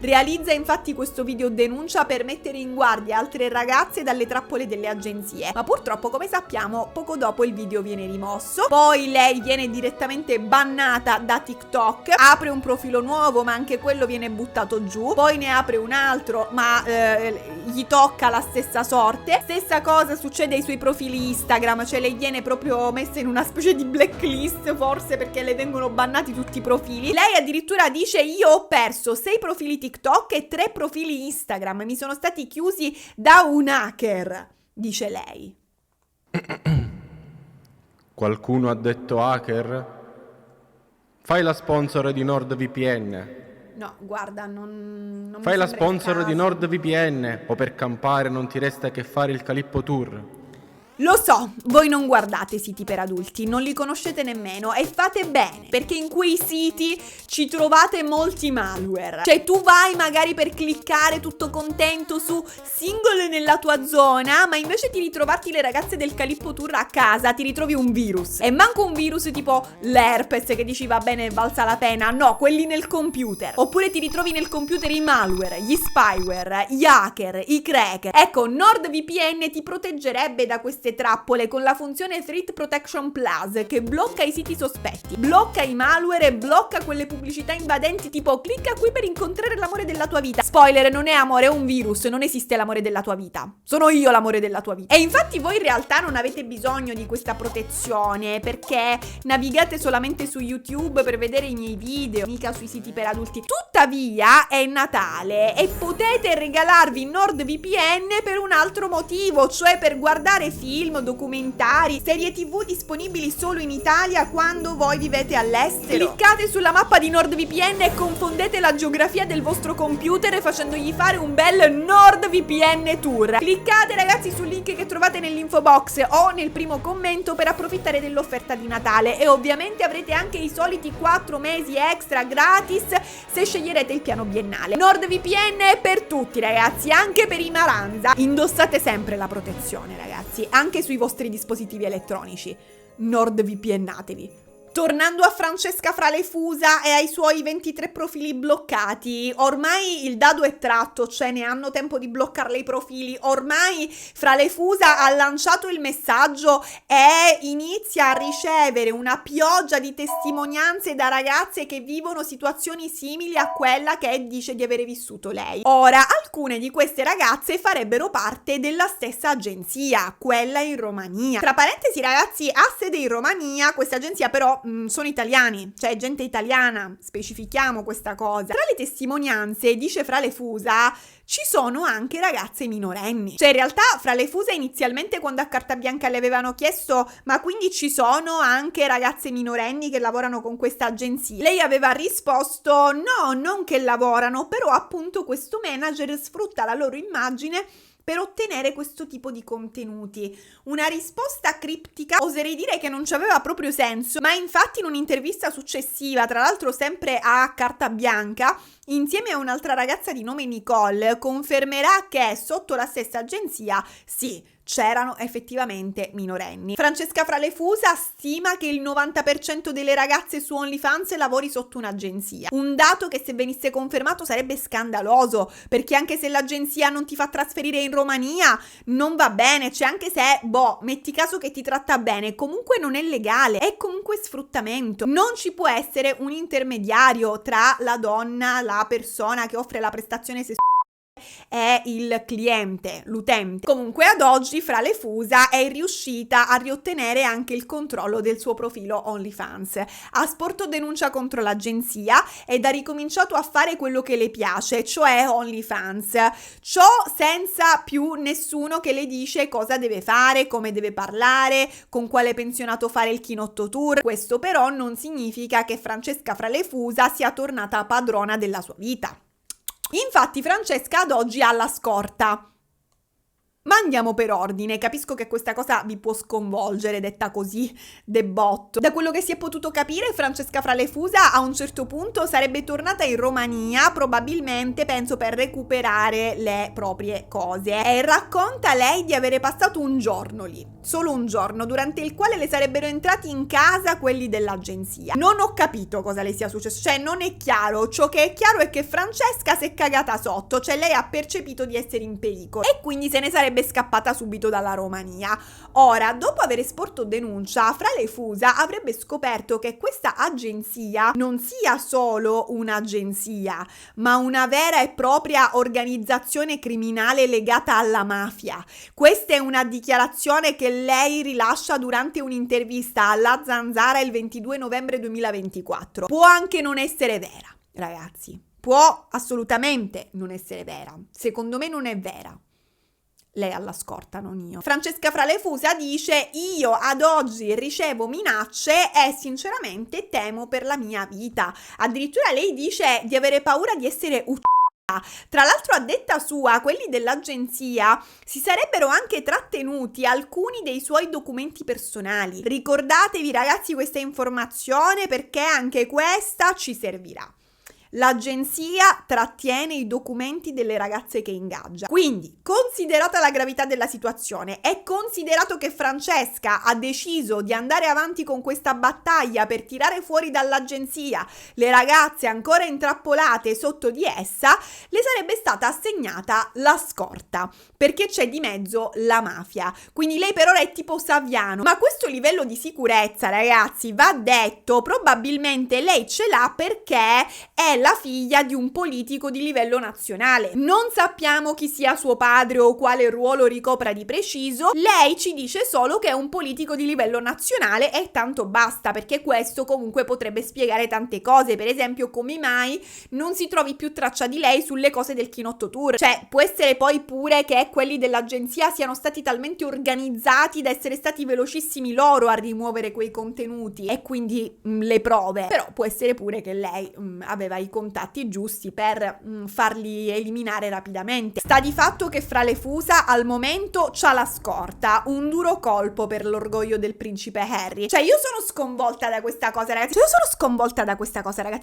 Realizza infatti questo video denuncia per mettere in guardia altre ragazze dalle trappole delle agenzie, ma purtroppo, come sappiamo, poco dopo il video viene rimosso. Poi lei viene direttamente bannata da TikTok, apre un profilo nuovo ma anche quello viene buttato giù, poi ne apre un altro ma gli tocca la stessa sorte. Stessa cosa succede ai suoi profili Instagram, cioè lei viene proprio messa in una specie di blacklist, forse perché le vengono bannati tutti i profili. Lei addirittura dice: io ho perso 6 profili TikTok e 3 profili Instagram, mi sono stati chiusi da un hacker, dice lei. Qualcuno ha detto hacker? Fai la sponsor di NordVPN. No, guarda, non fai mi la sembra il sponsor caso. di NordVPN o per campare non ti resta che fare il Calippo Tour. Lo so, voi non guardate siti per adulti, non li conoscete nemmeno e fate bene, perché in quei siti ci trovate molti malware. Cioè tu vai magari per cliccare tutto contento su singole nella tua zona, ma invece di ritrovarti le ragazze del Calippo Tour a casa ti ritrovi un virus. E manco un virus tipo l'herpes che dici va bene, valsa la pena, no, quelli nel computer. Oppure ti ritrovi nel computer i malware, gli spyware, gli hacker, i cracker. Ecco, NordVPN ti proteggerebbe da queste trappole con la funzione Threat Protection Plus che blocca i siti sospetti, blocca i malware e blocca quelle pubblicità invadenti tipo clicca qui per incontrare l'amore della tua vita. Spoiler, non è amore, è un virus, non esiste l'amore della tua vita. Sono io l'amore della tua vita. E infatti voi in realtà non avete bisogno di questa protezione perché navigate solamente su YouTube per vedere i miei video, mica sui siti per adulti. Tuttavia è Natale e potete regalarvi NordVPN per un altro motivo, cioè per guardare film, documentari, serie TV disponibili solo in Italia quando voi vivete all'estero. Cliccate sulla mappa di NordVPN e confondete la geografia del vostro computer facendogli fare un bel NordVPN Tour. Cliccate ragazzi sul link che trovate nell'info box o nel primo commento per approfittare dell'offerta di Natale e ovviamente avrete anche i soliti 4 mesi extra gratis se sceglierete il piano biennale. NordVPN è per tutti ragazzi, anche per i Maranza. Indossate sempre la protezione ragazzi, anche sui vostri dispositivi elettronici. NordVPNatevi. Tornando a Francesca Fralefusa e ai suoi 23 profili bloccati, ormai il dado è tratto, cioè ne hanno tempo di bloccarle i profili, ormai Fralefusa ha lanciato il messaggio e inizia a ricevere una pioggia di testimonianze da ragazze che vivono situazioni simili a quella che dice di avere vissuto lei. Ora, alcune di queste ragazze farebbero parte della stessa agenzia, quella in Romania. Tra parentesi ragazzi, ha sede in Romania, questa agenzia però sono italiani, cioè gente italiana, specifichiamo questa cosa. Tra le testimonianze, dice Fralefusa, ci sono anche ragazze minorenni. Cioè in realtà Fralefusa inizialmente quando a Carta Bianca le avevano chiesto ma quindi ci sono anche ragazze minorenni che lavorano con questa agenzia? Lei aveva risposto no, non che lavorano, però appunto questo manager sfrutta la loro immagine per ottenere questo tipo di contenuti. Una risposta criptica, oserei dire che non ci aveva proprio senso, ma infatti in un'intervista successiva, tra l'altro sempre a Carta Bianca, insieme a un'altra ragazza di nome Nicole, confermerà che sotto la stessa agenzia, sì, c'erano effettivamente minorenni. Francesca Fralefusa stima che il 90% delle ragazze su OnlyFans lavori sotto un'agenzia. Un dato che se venisse confermato sarebbe scandaloso, perché anche se l'agenzia non ti fa trasferire in Romania, non va bene, cioè anche se, metti caso che ti tratta bene, comunque non è legale, è comunque sfruttamento. Non ci può essere un intermediario tra la donna, la persona che offre la prestazione sessuale è il cliente, l'utente. Comunque ad oggi Fralefusa è riuscita a riottenere anche il controllo del suo profilo OnlyFans. Ha sporto denuncia contro l'agenzia ed ha ricominciato a fare quello che le piace, cioè OnlyFans. Ciò senza più nessuno che le dice cosa deve fare, come deve parlare, con quale pensionato fare il chinotto tour. Questo però non significa che Francesca Fralefusa sia tornata padrona della sua vita. Infatti Francesca ad oggi ha la scorta. Ma andiamo per ordine, capisco che questa cosa vi può sconvolgere, detta così, de botto. Da quello che si è potuto capire, Francesca Fralefusa a un certo punto sarebbe tornata in Romania, probabilmente, penso, per recuperare le proprie cose. E racconta lei di avere passato un giorno lì, solo un giorno, durante il quale le sarebbero entrati in casa quelli dell'agenzia. Non ho capito cosa le sia successo, cioè non è chiaro. Ciò che è chiaro è che Francesca si è cagata sotto, cioè lei ha percepito di essere in pericolo e quindi se ne sarebbe scappata subito dalla Romania. Ora, dopo aver esporto denuncia, Fralefusa avrebbe scoperto che questa agenzia non sia solo un'agenzia, ma una vera e propria organizzazione criminale legata alla mafia. Questa è una dichiarazione che lei rilascia durante un'intervista alla Zanzara il 22 novembre 2024. Può anche non essere vera, ragazzi. Può assolutamente non essere vera. Secondo me non è vera. Lei alla scorta, non io. Francesca Fralefusa dice: io ad oggi ricevo minacce e sinceramente temo per la mia vita. Addirittura lei dice di avere paura di essere uccisa. Tra l'altro, a detta sua, quelli dell'agenzia si sarebbero anche trattenuti alcuni dei suoi documenti personali. Ricordatevi, ragazzi, questa informazione, perché anche questa ci servirà. L'agenzia trattiene i documenti delle ragazze che ingaggia. Quindi, considerata la gravità della situazione e considerato che Francesca ha deciso di andare avanti con questa battaglia per tirare fuori dall'agenzia le ragazze ancora intrappolate sotto di essa, le sarebbe stata assegnata la scorta, perché c'è di mezzo la mafia. Quindi lei per ora è tipo Saviano. Ma questo livello di sicurezza, ragazzi, va detto, probabilmente lei ce l'ha perché è la figlia di un politico di livello nazionale. Non sappiamo chi sia suo padre o quale ruolo ricopra di preciso. Lei ci dice solo che è un politico di livello nazionale e tanto basta, perché questo comunque potrebbe spiegare tante cose. Per esempio, come mai non si trovi più traccia di lei sulle cose del Chinotto Tour. Cioè, può essere poi pure che quelli dell'agenzia siano stati talmente organizzati da essere stati velocissimi loro a rimuovere quei contenuti e quindi le prove. Però può essere pure che lei aveva i contatti giusti per farli eliminare rapidamente. Sta di fatto che Fra le Fusa al momento c'ha la scorta, un duro colpo per l'orgoglio del principe Harry. Cioè, io sono sconvolta da questa cosa, ragazzi.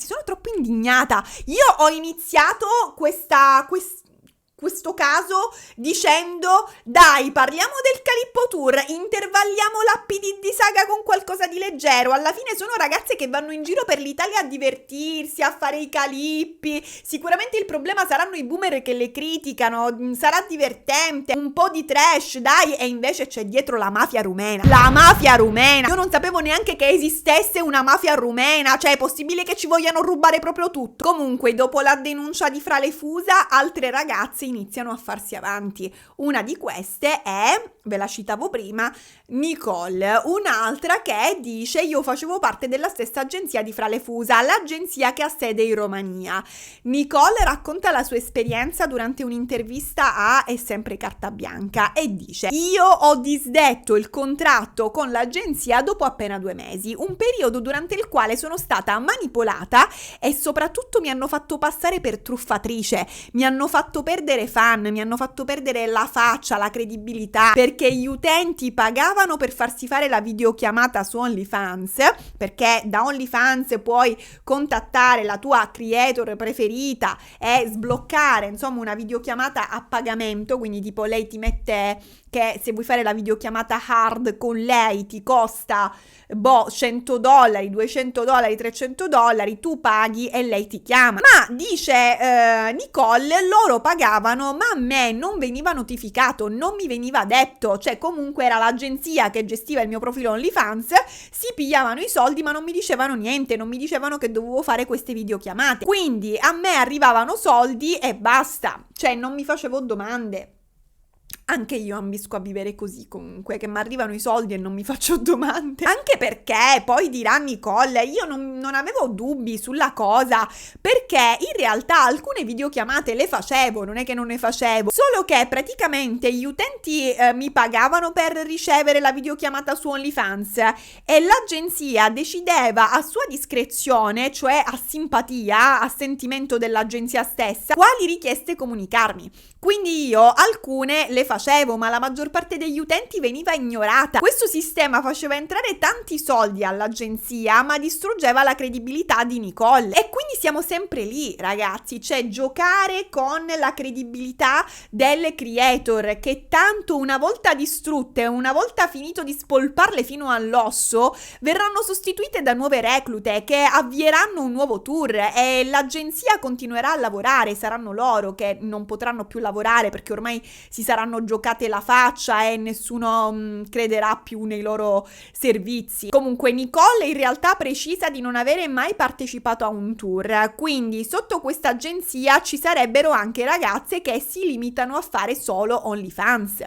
Sono troppo indignata. Io ho iniziato questo caso dicendo: dai, parliamo del Calippo Tour, intervalliamo la PD di saga con qualcosa di leggero. Alla fine sono ragazze che vanno in giro per l'Italia a divertirsi, a fare i calippi. Sicuramente il problema saranno i boomer che le criticano, sarà divertente, un po' di trash, dai. E invece c'è dietro la mafia rumena. Io non sapevo neanche che esistesse una mafia rumena. Cioè, è possibile che ci vogliano rubare proprio tutto? Comunque, dopo la denuncia di Fra le Fusa, altre ragazze iniziano a farsi avanti. Una di queste è, ve la citavo prima, Nicole, un'altra che dice: io facevo parte della stessa agenzia di Fra le Fusa, l'agenzia che ha sede in Romania. Nicole racconta la sua esperienza durante un'intervista a È sempre carta bianca e dice: io ho disdetto il contratto con l'agenzia dopo appena 2 mesi, un periodo durante il quale sono stata manipolata e soprattutto mi hanno fatto passare per truffatrice, mi hanno fatto perdere fan, mi hanno fatto perdere la faccia, la credibilità, perché gli utenti pagavano per farsi fare la videochiamata su OnlyFans, perché da OnlyFans puoi contattare la tua creator preferita e sbloccare, insomma, una videochiamata a pagamento. Quindi tipo lei ti mette che se vuoi fare la videochiamata hard con lei ti costa $100, $200, $300, tu paghi e lei ti chiama. Ma dice Nicole, loro pagavano ma a me non veniva notificato, non mi veniva detto. Cioè, comunque era l'agenzia che gestiva il mio profilo OnlyFans, si pigliavano i soldi ma non mi dicevano niente, non mi dicevano che dovevo fare queste videochiamate. Quindi a me arrivavano soldi e basta, cioè non mi facevo domande. Anche io ambisco a vivere così, comunque, che mi arrivano i soldi e non mi faccio domande. Anche perché, poi dirà Nicole, io non avevo dubbi sulla cosa, perché in realtà alcune videochiamate le facevo, non è che non ne facevo, solo che praticamente gli utenti mi pagavano per ricevere la videochiamata su OnlyFans e l'agenzia decideva a sua discrezione, cioè a simpatia, a sentimento dell'agenzia stessa, quali richieste comunicarmi. Quindi io alcune le facevo, ma la maggior parte degli utenti veniva ignorata. Questo sistema faceva entrare tanti soldi all'agenzia, ma distruggeva la credibilità di Nicole. E quindi siamo sempre lì, ragazzi, cioè giocare con la credibilità delle creator, che tanto una volta distrutte, una volta finito di spolparle fino all'osso, verranno sostituite da nuove reclute che avvieranno un nuovo tour e l'agenzia continuerà a lavorare. Saranno loro che non potranno più lavorare perché ormai si saranno giocate la faccia e nessuno crederà più nei loro servizi. Comunque Nicole in realtà precisa di non avere mai partecipato a un tour, quindi sotto questa agenzia ci sarebbero anche ragazze che si limitano a fare solo OnlyFans.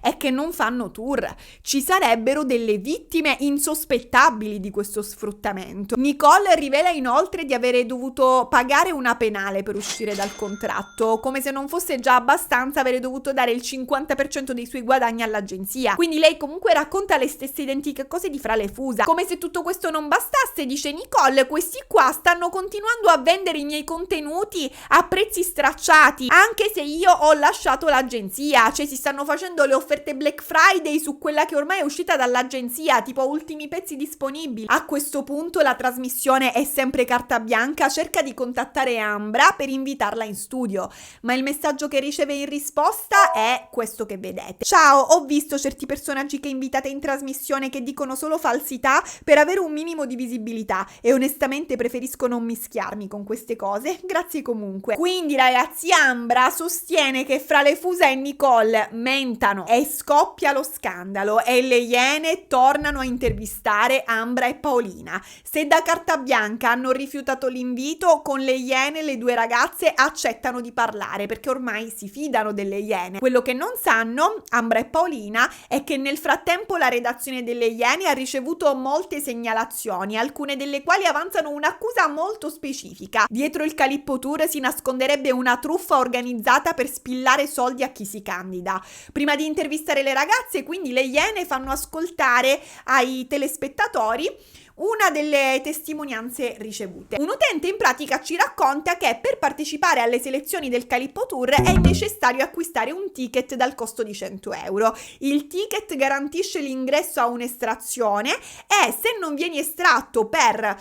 è che non fanno tour. Ci sarebbero delle vittime insospettabili di questo sfruttamento. Nicole rivela inoltre di avere dovuto pagare una penale per uscire dal contratto, come se non fosse già abbastanza avere dovuto dare il 50% dei suoi guadagni all'agenzia. Quindi lei comunque racconta le stesse identiche cose di Fra le Fusa. Come se tutto questo non bastasse, dice Nicole, questi qua stanno continuando a vendere i miei contenuti a prezzi stracciati, anche se io ho lasciato l'agenzia. Cioè si stanno facendo le offerte Black Friday su quella che ormai è uscita dall'agenzia, tipo ultimi pezzi disponibili. A questo punto la trasmissione È sempre carta bianca cerca di contattare Ambra per invitarla in studio, ma il messaggio che riceve in risposta è questo che vedete: ciao, ho visto certi personaggi che invitate in trasmissione che dicono solo falsità per avere un minimo di visibilità e onestamente preferisco non mischiarmi con queste cose, grazie comunque. Quindi ragazzi, Ambra sostiene che Fra le Fusa e Nicole mentano e scoppia lo scandalo e le Iene tornano a intervistare Ambra e Paolina. Se da carta bianca hanno rifiutato l'invito, con le Iene le due ragazze accettano di parlare perché ormai si fidano delle Iene. Quello che non sanno Ambra e Paolina è che nel frattempo la redazione delle Iene ha ricevuto molte segnalazioni, alcune delle quali avanzano un'accusa molto specifica. Dietro il Calippo Tour si nasconderebbe una truffa organizzata per spillare soldi a chi si candida. Prima di intervistare le ragazze, quindi, le Iene fanno ascoltare ai telespettatori una delle testimonianze ricevute. Un utente in pratica ci racconta che per partecipare alle selezioni del Calippo Tour è necessario acquistare un ticket dal costo di 100 euro. Il ticket garantisce l'ingresso a un'estrazione e se non vieni estratto per,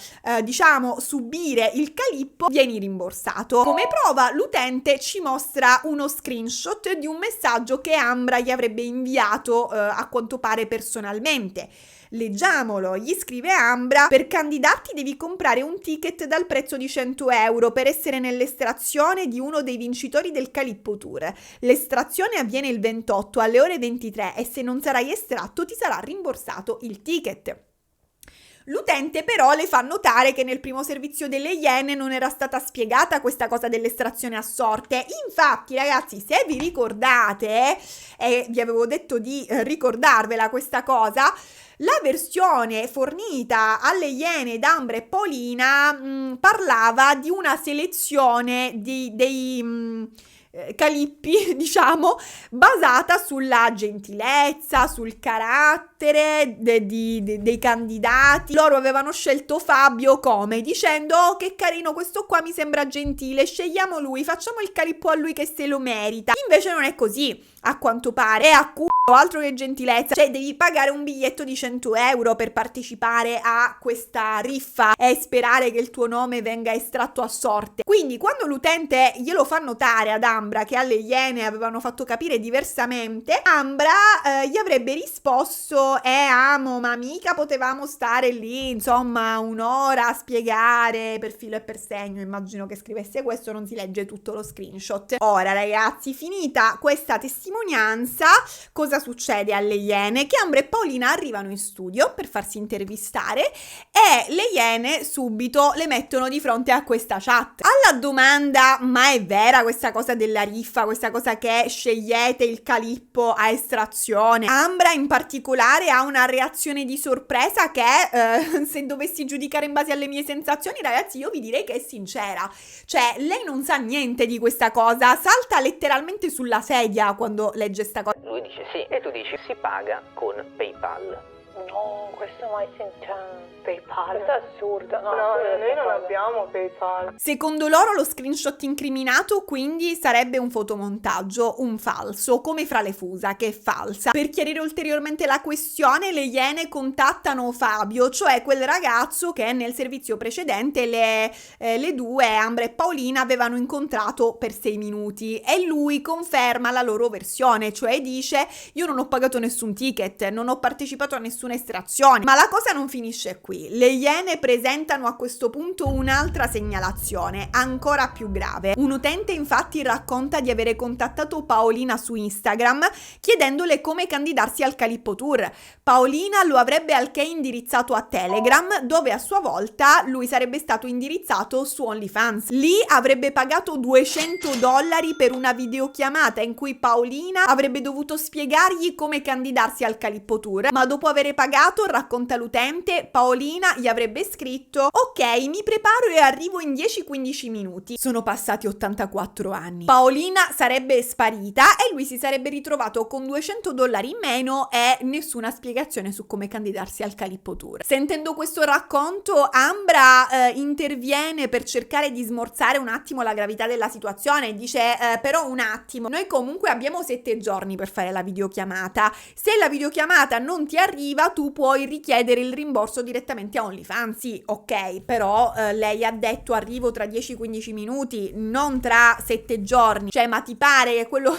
subire il calippo, vieni rimborsato. Come prova, l'utente ci mostra uno screenshot di un messaggio che Ambra gli avrebbe inviato a quanto pare personalmente. Leggiamolo, gli scrive Ambra: per candidarti devi comprare un ticket dal prezzo di 100 euro per essere nell'estrazione di uno dei vincitori del Calippo Tour. L'estrazione avviene il 28 alle ore 23 e se non sarai estratto ti sarà rimborsato il ticket. L'utente però le fa notare che nel primo servizio delle Iene non era stata spiegata questa cosa dell'estrazione a sorte. Infatti ragazzi, se vi ricordate, e vi avevo detto di ricordarvela questa cosa, la versione fornita alle Iene da Ambra e Paolina parlava di una selezione dei calippi, basata sulla gentilezza, sul carattere dei candidati. Loro avevano scelto Fabio dicendo: oh, che carino, questo qua mi sembra gentile, scegliamo lui, facciamo il calippo a lui che se lo merita. Invece non è così, a quanto pare, è a altro che gentilezza. Cioè devi pagare un biglietto di 100 euro per partecipare a questa riffa e sperare che il tuo nome venga estratto a sorte. Quindi quando l'utente glielo fa notare ad Ambra che alle Iene avevano fatto capire diversamente, Ambra gli avrebbe risposto: amo, ma mica potevamo stare lì un'ora a spiegare per filo e per segno. Immagino che scrivesse questo, non si legge tutto lo screenshot. Ora ragazzi, finita questa testimonianza, cosa succede alle Iene? Che Ambra e Paolina arrivano in studio per farsi intervistare e le Iene subito le mettono di fronte a questa chat. Alla domanda: ma è vera questa cosa della riffa, questa cosa che scegliete il calippo a estrazione? Ambra in particolare ha una reazione di sorpresa che se dovessi giudicare in base alle mie sensazioni, ragazzi, io vi direi che è sincera. Cioè lei non sa niente di questa cosa, salta letteralmente sulla sedia quando legge sta cosa. Lui dice sì e tu dici si paga con PayPal. No, questo mai sentito. PayPal. Questo è assurdo. No, noi non abbiamo PayPal. Secondo loro lo screenshot incriminato quindi sarebbe un fotomontaggio, un falso, come Fra le Fusa, che è falsa. Per chiarire ulteriormente la questione, le Iene contattano Fabio, cioè quel ragazzo che nel servizio precedente le due, Ambra e Paolina, avevano incontrato per 6 minuti e lui conferma la loro versione, cioè dice: io non ho pagato nessun ticket, non ho partecipato a nessun nessuna estrazione. Ma la cosa non finisce qui. Le Iene presentano a questo punto un'altra segnalazione, ancora più grave. Un utente infatti racconta di avere contattato Paolina su Instagram chiedendole come candidarsi al Calippo Tour. Paolina lo avrebbe al che indirizzato a Telegram, dove a sua volta lui sarebbe stato indirizzato su OnlyFans. Lì avrebbe pagato $200 per una videochiamata in cui Paolina avrebbe dovuto spiegargli come candidarsi al Calippo Tour, ma dopo aver pagato, racconta l'utente, Paolina gli avrebbe scritto: ok, mi preparo e arrivo in 10-15 minuti. Sono passati 84 anni. Paolina sarebbe sparita e lui si sarebbe ritrovato con $200 in meno e nessuna spiegazione su come candidarsi al Calippo Tour. Sentendo questo racconto, Ambra interviene per cercare di smorzare un attimo la gravità della situazione e dice però un attimo, noi comunque abbiamo 7 giorni per fare la videochiamata. Se la videochiamata non ti arriva, tu puoi richiedere il rimborso direttamente a OnlyFans. Sì, ok, però lei ha detto arrivo tra 10-15 minuti, non tra 7 giorni. Cioè, ma ti pare che quello...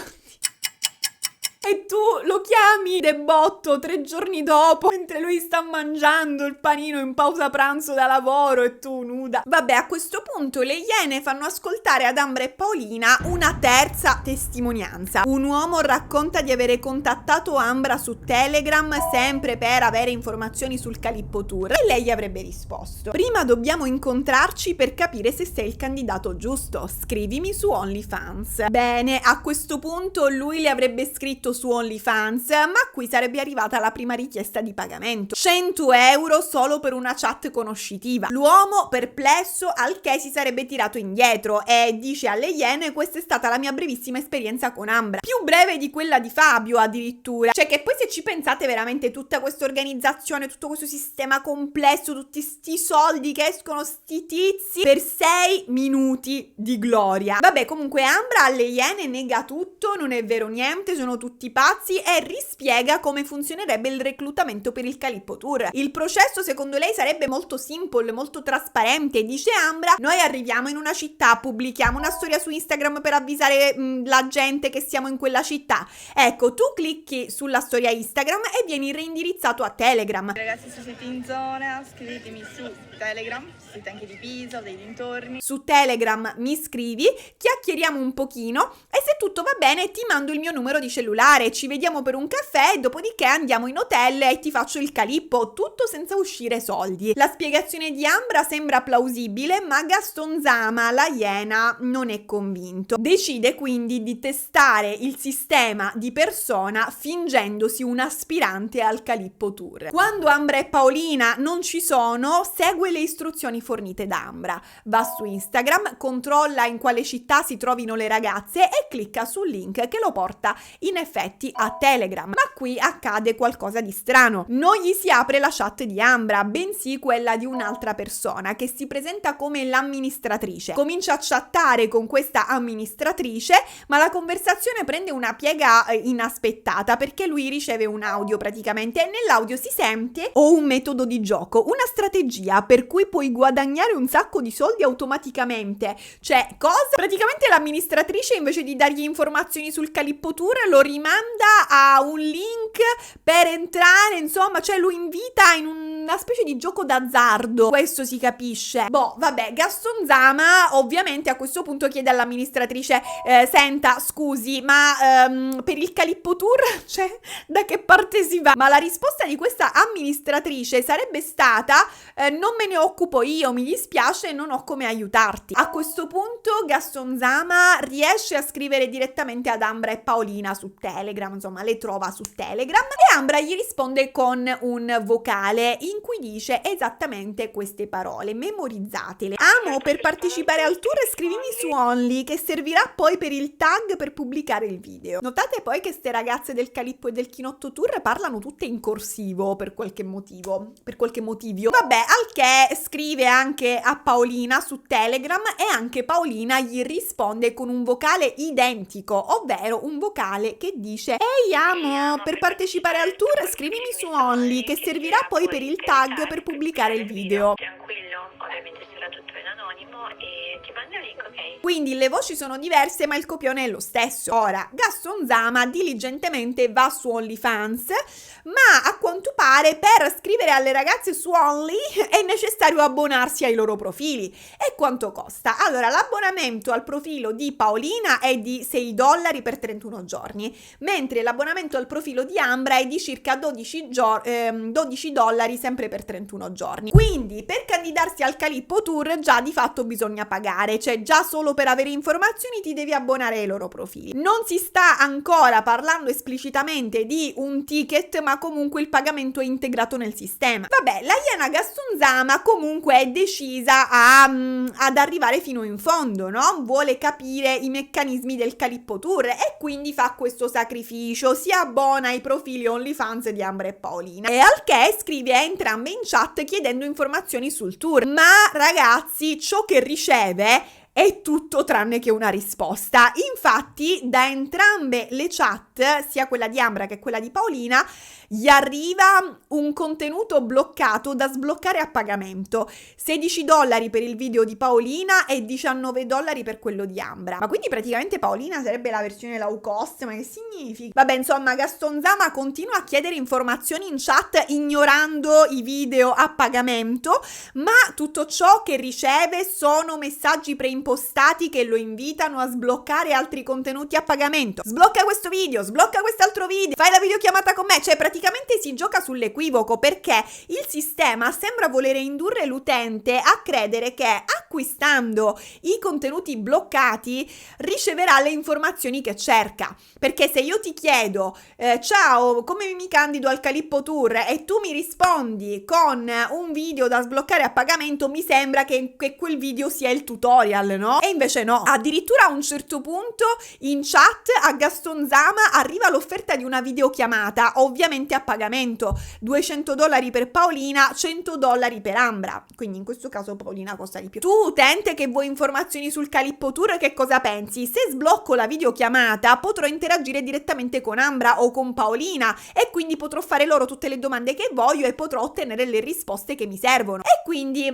E tu lo chiami debotto 3 giorni dopo, mentre lui sta mangiando il panino in pausa pranzo da lavoro e tu nuda. Vabbè, a questo punto le Iene fanno ascoltare ad Ambra e Paolina una terza testimonianza. Un uomo racconta di avere contattato Ambra su Telegram sempre per avere informazioni sul Calippo Tour e lei gli avrebbe risposto: prima dobbiamo incontrarci per capire se sei il candidato giusto, scrivimi su OnlyFans. Bene, a questo punto lui le avrebbe scritto su OnlyFans, ma qui sarebbe arrivata la prima richiesta di pagamento: 100 euro solo per una chat conoscitiva. L'uomo, perplesso, al che si sarebbe tirato indietro e dice alle Iene: questa è stata la mia brevissima esperienza con Ambra, più breve di quella di Fabio addirittura. Cioè che poi, se ci pensate, veramente tutta questa organizzazione, tutto questo sistema complesso, tutti sti soldi che escono sti tizi per 6 minuti di gloria. Vabbè, comunque Ambra alle Iene nega tutto, non è vero niente, sono tutti pazzi, e rispiega come funzionerebbe il reclutamento per il Calippo Tour. Il processo secondo lei sarebbe molto simple, molto trasparente. Dice Ambra: noi arriviamo in una città, pubblichiamo una storia su Instagram per avvisare la gente che siamo in quella città. Ecco, tu clicchi sulla storia Instagram e vieni reindirizzato a Telegram. Ragazzi, se siete in zona, scrivetemi su Telegram, siete anche di Pisa o dei dintorni. Su Telegram mi scrivi, chiacchieriamo un pochino e se tutto va bene ti mando il mio numero di cellulare, ci vediamo per un caffè e dopodiché andiamo in hotel e ti faccio il Calippo, tutto senza uscire soldi. La spiegazione di Ambra sembra plausibile, ma Gaston Zama, la Iena, non è convinto. Decide quindi di testare il sistema di persona fingendosi un aspirante al Calippo Tour. Quando Ambra e Paolina non ci sono, segue le istruzioni fornite da Ambra. Va su Instagram, controlla in quale città si trovino le ragazze e clicca sul link che lo porta in effetti a Telegram. Ma qui accade qualcosa di strano. Non gli si apre la chat di Ambra, bensì quella di un'altra persona che si presenta come l'amministratrice. Comincia a chattare con questa amministratrice, ma la conversazione prende una piega inaspettata perché lui riceve un audio praticamente e nell'audio si sente: ho un metodo di gioco, una strategia per cui puoi guadagnare un sacco di soldi automaticamente. Cioè, cosa? Praticamente l'amministratrice, invece di dargli informazioni sul Calippo Tour, lo rimanda a un link per entrare, insomma, cioè lo invita in una specie di gioco d'azzardo. Questo si capisce. Boh, vabbè, Gaston Zama ovviamente a questo punto chiede all'amministratrice: senta, scusi, ma per il Calippo Tour, cioè, da che parte si va? Ma la risposta di questa amministratrice sarebbe stata: non me ne occupo io, mi dispiace, non ho come aiutarti. A questo punto Gaston Zama riesce a scrivere direttamente ad Ambra e Paolina su Telegram, insomma le trova su Telegram, e Ambra gli risponde con un vocale in cui dice esattamente queste parole, memorizzatele: amo, per partecipare al tour scrivimi su Only, che servirà poi per il tag per pubblicare il video. Notate poi che ste ragazze del Calippo e del Chinotto Tour parlano tutte in corsivo per qualche motivo. Vabbè, al che scrive anche a Paolina su Telegram e anche Paolina gli risponde con un vocale identico, ovvero un vocale che dice: ehi amo, per partecipare al tour scrivimi su Only, che servirà poi per il tag per pubblicare il video. Tranquillo, ovviamente sarà tutto in anonimo. chiamo e ti mando il link, ok? Quindi le voci sono diverse, ma il copione è lo stesso. Ora, Gaston Zama diligentemente va su OnlyFans, ma a quanto pare per scrivere alle ragazze su Only è necessario abbonarsi ai loro profili. E quanto costa? Allora, l'abbonamento al profilo di Paolina è di $6 per 31 giorni, mentre l'abbonamento al profilo di Ambra è di circa $12 sempre per 31 giorni. Quindi per candidarsi al Calippo Tour già di fatto bisogna pagare, cioè già solo per avere informazioni ti devi abbonare ai loro profili. Non si sta ancora parlando esplicitamente di un ticket, ma comunque il pagamento è integrato nel sistema. Vabbè, la Iena Gaston Zama comunque è decisa ad arrivare fino in fondo, no? Vuole capire i meccanismi del Calippo Tour e quindi fa questo sacrificio, si abbona ai profili OnlyFans di Ambra e Paolina, e al che scrive a entrambe in chat chiedendo informazioni sul tour. Ma ragazzi, ciò che riceve è tutto tranne che una risposta. Infatti da entrambe le chat, sia quella di Ambra che quella di Paolina, gli arriva un contenuto bloccato da sbloccare a pagamento. $16 per il video di Paolina e $19 per quello di Ambra. Ma quindi praticamente Paolina sarebbe la versione low cost? Ma che significa? Vabbè, insomma, Gaston Zama continua a chiedere informazioni in chat ignorando i video a pagamento, ma tutto ciò che riceve sono messaggi preimpostati che lo invitano a sbloccare altri contenuti a pagamento. Sblocca questo video, sblocca quest'altro video, fai la videochiamata con me. Cioè praticamente si gioca sull'equivoco, perché il sistema sembra volere indurre l'utente a credere che acquistando i contenuti bloccati riceverà le informazioni che cerca. Perché se io ti chiedo ciao, come mi candido al Calippo Tour, e tu mi rispondi con un video da sbloccare a pagamento, mi sembra che quel video sia il tutorial, no? E invece no. Addirittura a un certo punto in chat a Gaston Zama arriva l'offerta di una videochiamata, ovviamente a pagamento, $200 per Paolina, $100 per Ambra, quindi in questo caso Paolina costa di più. Tu utente che vuoi informazioni sul Calippo Tour, che cosa pensi? Se sblocco la videochiamata potrò interagire direttamente con Ambra o con Paolina e quindi potrò fare loro tutte le domande che voglio e potrò ottenere le risposte che mi servono. E quindi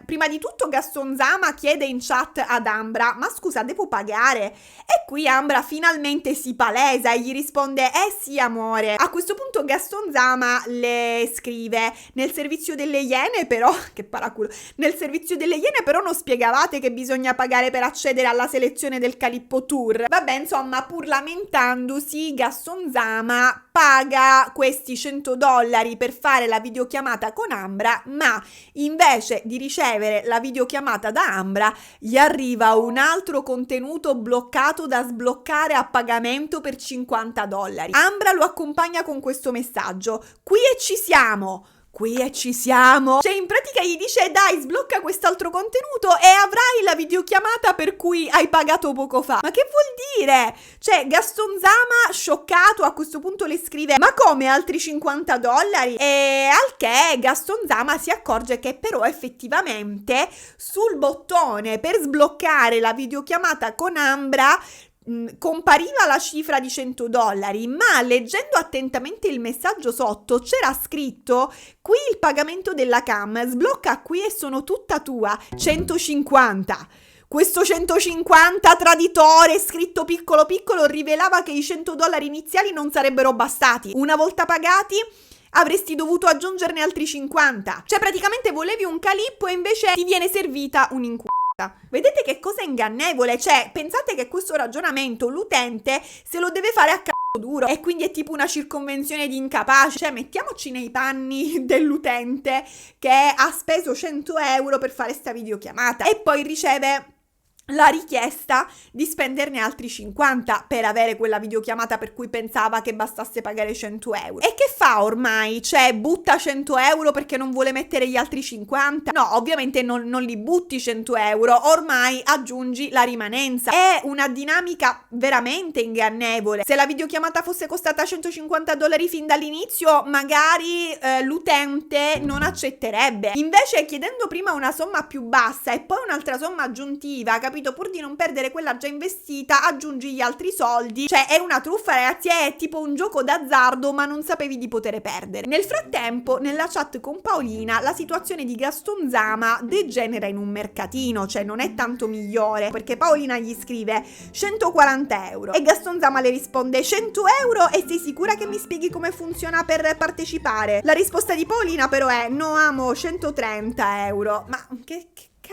prima di tutto Gaston Zama chiede in chat ad Ambra: ma scusa, devo pagare? E qui Ambra finalmente si palesa e gli risponde: eh sì amore. A questo punto Gaston Zama le scrive: nel servizio delle Iene però, che paraculo, nel servizio delle Iene però non spiegavate che bisogna pagare per accedere alla selezione del Calippo Tour? Vabbè, insomma, pur lamentandosi, Gaston Zama paga questi $100 per fare la videochiamata con Ambra, ma invece di ricevere la videochiamata da Ambra gli arriva un altro contenuto bloccato da sbloccare a pagamento per $50. Ambra lo accompagna con questo messaggio: qui e ci siamo. Cioè in pratica gli dice: dai, sblocca quest'altro contenuto e avrai la videochiamata per cui hai pagato poco fa. Ma che vuol dire? Cioè Gaston Zama, scioccato, a questo punto le scrive: ma come altri $50? E al che Gaston Zama si accorge che però effettivamente sul bottone per sbloccare la videochiamata con Ambra compariva la cifra di $100, ma leggendo attentamente il messaggio sotto c'era scritto: qui il pagamento della cam, sblocca qui e sono tutta tua, 150. Questo 150 traditore scritto piccolo piccolo rivelava che i $100 iniziali non sarebbero bastati. Una volta pagati avresti dovuto aggiungerne altri 50. Cioè praticamente volevi un calippo e invece ti viene servita un incubo. Vedete che cosa ingannevole? Cioè, pensate che questo ragionamento l'utente se lo deve fare a c***o duro e quindi è tipo una circonvenzione di incapace. Cioè, mettiamoci nei panni dell'utente che ha speso €100 per fare sta videochiamata e poi riceve la richiesta di spenderne altri 50 per avere quella videochiamata per cui pensava che bastasse pagare €100. E che fa ormai? Cioè, butta €100 perché non vuole mettere gli altri 50? No, ovviamente non li butti €100, ormai aggiungi la rimanenza. È una dinamica veramente ingannevole. Se la videochiamata fosse costata $150 fin dall'inizio, magari l'utente non accetterebbe. Invece, chiedendo prima una somma più bassa e poi un'altra somma aggiuntiva, capito? capito? Pur di non perdere quella già investita, aggiungi gli altri soldi. Cioè, è una truffa, ragazzi, è tipo un gioco d'azzardo, ma non sapevi di poter perdere. Nel frattempo, nella chat con Paolina, la situazione di Gaston Zama degenera in un mercatino, cioè non è tanto migliore, perché Paolina gli scrive 140 euro e Gaston Zama le risponde 100 euro e sei sicura che mi spieghi come funziona per partecipare? La risposta di Paolina però è no amo, 130 euro. Ma che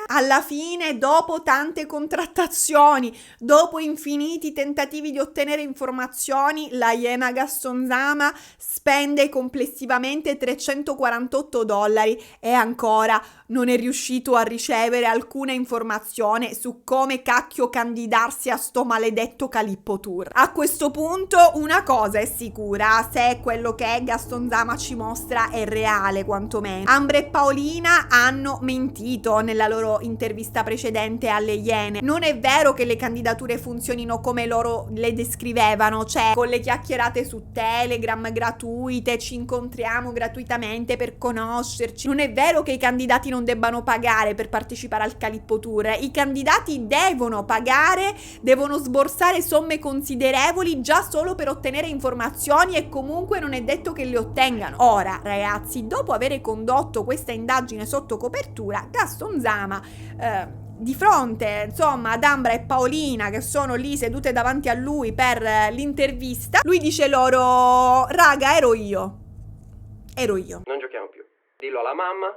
alla fine, dopo tante contrattazioni, dopo infiniti tentativi di ottenere informazioni, la iena Gaston Zama spende complessivamente $348 e ancora non è riuscito a ricevere alcuna informazione su come cacchio candidarsi a sto maledetto Calippo Tour. A questo punto una cosa è sicura: se quello che Gaston Zama ci mostra è reale quantomeno. Ambra e Paolina hanno mentito nella loro intervista precedente alle Iene. Non è vero che le candidature funzionino come loro le descrivevano, cioè con le chiacchierate su Telegram gratuite, ci incontriamo gratuitamente per conoscerci. Non è vero che i candidati non debbano pagare per partecipare al Calippo Tour. I candidati devono pagare, devono sborsare somme considerevoli già solo per ottenere informazioni e comunque non è detto che le ottengano. Ora, ragazzi, dopo aver condotto questa indagine sotto copertura, Gaston Zama di fronte, insomma, ad Ambra e Paolina che sono lì sedute davanti a lui per l'intervista, lui dice loro: raga, ero io. Non giochiamo più. Dillo alla mamma,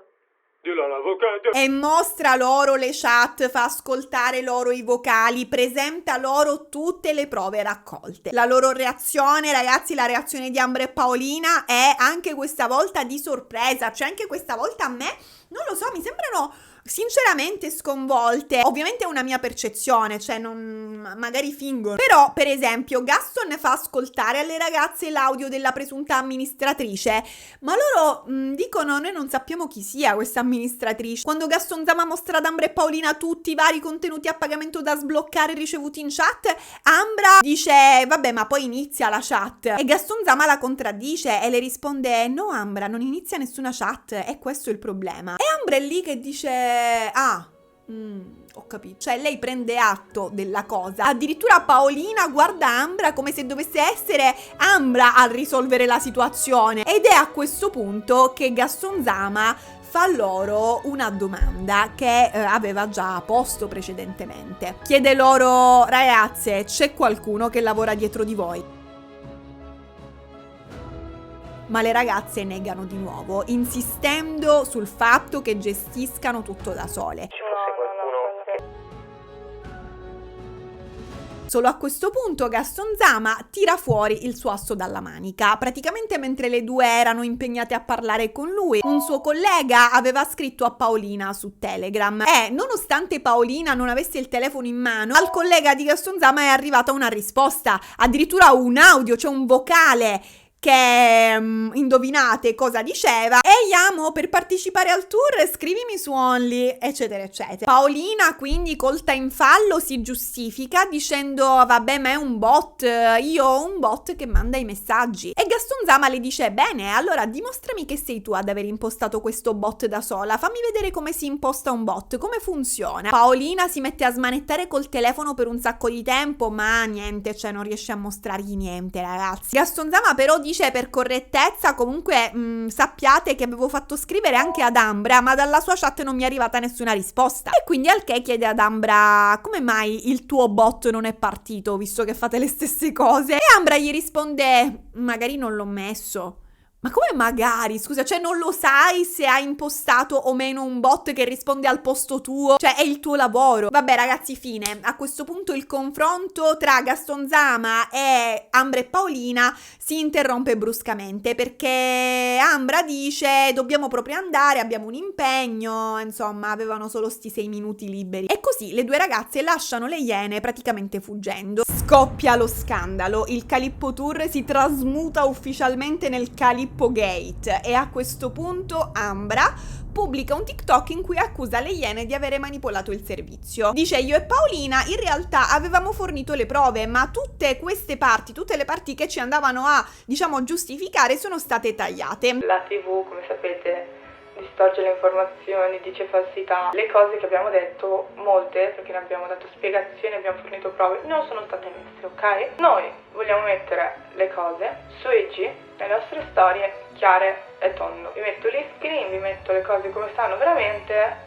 dillo all'avvocato. E mostra loro le chat, fa ascoltare loro i vocali, presenta loro tutte le prove raccolte. La loro reazione, ragazzi, la reazione di Ambra e Paolina è anche questa volta di sorpresa, cioè anche questa volta a me, non lo so, mi sembrano sinceramente sconvolte. Ovviamente è una mia percezione, cioè non, magari fingono. Però, per esempio, Gaston fa ascoltare alle ragazze l'audio della presunta amministratrice, ma loro dicono: noi non sappiamo chi sia questa amministratrice. Quando Gaston Zama mostra ad Ambra e Paolina tutti i vari contenuti a pagamento da sbloccare ricevuti in chat, Ambra dice: vabbè, ma poi inizia la chat. E Gaston Zama la contraddice e le risponde: no Ambra, non inizia nessuna chat, è questo il problema. E Ambra è lì che dice: ho capito. Cioè lei prende atto della cosa. Addirittura Paolina guarda Ambra come se dovesse essere Ambra a risolvere la situazione. Ed è a questo punto che Gaston Zama fa loro una domanda che aveva già posto precedentemente. Chiede loro: ragazze, c'è qualcuno che lavora dietro di voi? Ma le ragazze negano di nuovo, insistendo sul fatto che gestiscano tutto da sole. Solo a questo punto Gaston Zama tira fuori il suo asso dalla manica. Praticamente mentre le due erano impegnate a parlare con lui, un suo collega aveva scritto a Paolina su Telegram e, nonostante Paolina non avesse il telefono in mano, al collega di Gaston Zama è arrivata una risposta, addirittura un audio, cioè un vocale che indovinate cosa diceva: ehi amo, per partecipare al tour scrivimi su Only, eccetera eccetera. Paolina quindi, colta in fallo, si giustifica dicendo: vabbè, ma è un bot, io ho un bot che manda i messaggi. E Gaston Zama le dice: bene, allora dimostrami che sei tu ad aver impostato questo bot da sola, fammi vedere come si imposta un bot, come funziona. Paolina si mette a smanettare col telefono per un sacco di tempo, ma niente, cioè non riesce a mostrargli niente, ragazzi. Gaston Zama però dice: per correttezza, comunque sappiate che avevo fatto scrivere anche ad Ambra, ma dalla sua chat non mi è arrivata nessuna risposta. E quindi al che chiede ad Ambra: come mai il tuo bot non è partito, visto che fate le stesse cose? E Ambra gli risponde: magari non l'ho messo. Ma come magari? Scusa, cioè non lo sai se hai impostato o meno un bot che risponde al posto tuo? Cioè è il tuo lavoro. Vabbè ragazzi, fine. A questo punto il confronto tra Gaston Zama e Ambra e Paolina si interrompe bruscamente, perché Ambra dice: dobbiamo proprio andare, abbiamo un impegno. Insomma, avevano solo sti 6 minuti liberi. E così le due ragazze lasciano le Iene praticamente fuggendo. Scoppia lo scandalo. Il Calippo Tour si trasmuta ufficialmente nel Calippo Gate e a questo punto Ambra pubblica un TikTok in cui accusa le Iene di avere manipolato il servizio. Dice: io e Paolina in realtà avevamo fornito le prove, ma tutte queste parti, tutte le parti che ci andavano a, diciamo, giustificare sono state tagliate. La TV, come sapete, distorce le informazioni, dice falsità. Le cose che abbiamo detto, molte, perché ne abbiamo dato spiegazioni, abbiamo fornito prove, non sono state messe, ok? Noi vogliamo mettere le cose su IG, le nostre storie chiare e tondo. Vi metto gli screen, vi metto le cose come stanno veramente,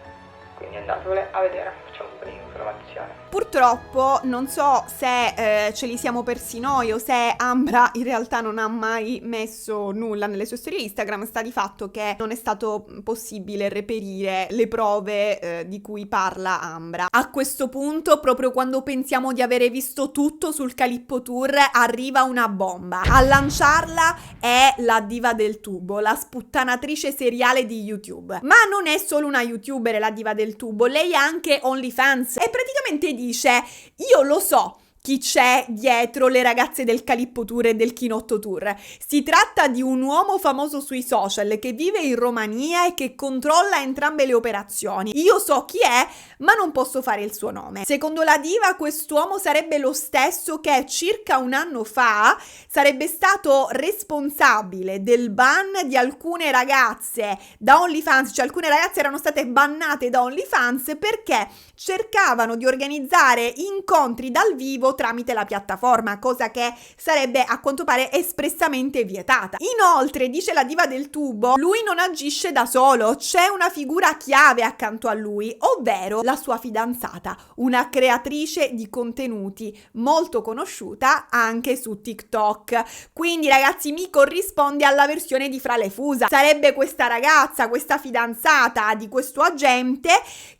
quindi andatevele a vedere, facciamo un po' di informazione. Purtroppo non so se ce li siamo persi noi o se Ambra in realtà non ha mai messo nulla nelle sue storie Instagram. Sta di fatto che non è stato possibile reperire le prove di cui parla Ambra. A questo punto, proprio quando pensiamo di avere visto tutto sul Calippo Tour, arriva una bomba. A lanciarla è la diva del tubo, la sputtanatrice seriale di YouTube. Ma non è solo una youtuber la diva del tubo, lei ha anche OnlyFans e praticamente dice: io lo so chi c'è dietro le ragazze del Calippo Tour e del Chinotto Tour. Si tratta di un uomo famoso sui social che vive in Romania e che controlla entrambe le operazioni. Io so chi è, ma non posso fare il suo nome. Secondo la diva, quest'uomo sarebbe lo stesso che circa un anno fa sarebbe stato responsabile del ban di alcune ragazze da OnlyFans, cioè alcune ragazze erano state bannate da OnlyFans perché cercavano di organizzare incontri dal vivo tramite la piattaforma, cosa che sarebbe a quanto pare espressamente vietata. Inoltre, dice la diva del tubo, lui non agisce da solo, c'è una figura chiave accanto a lui, ovvero la sua fidanzata, una creatrice di contenuti molto conosciuta anche su TikTok. Quindi ragazzi, mi corrisponde alla versione di Fra le Fusa. Sarebbe questa ragazza, questa fidanzata di questo agente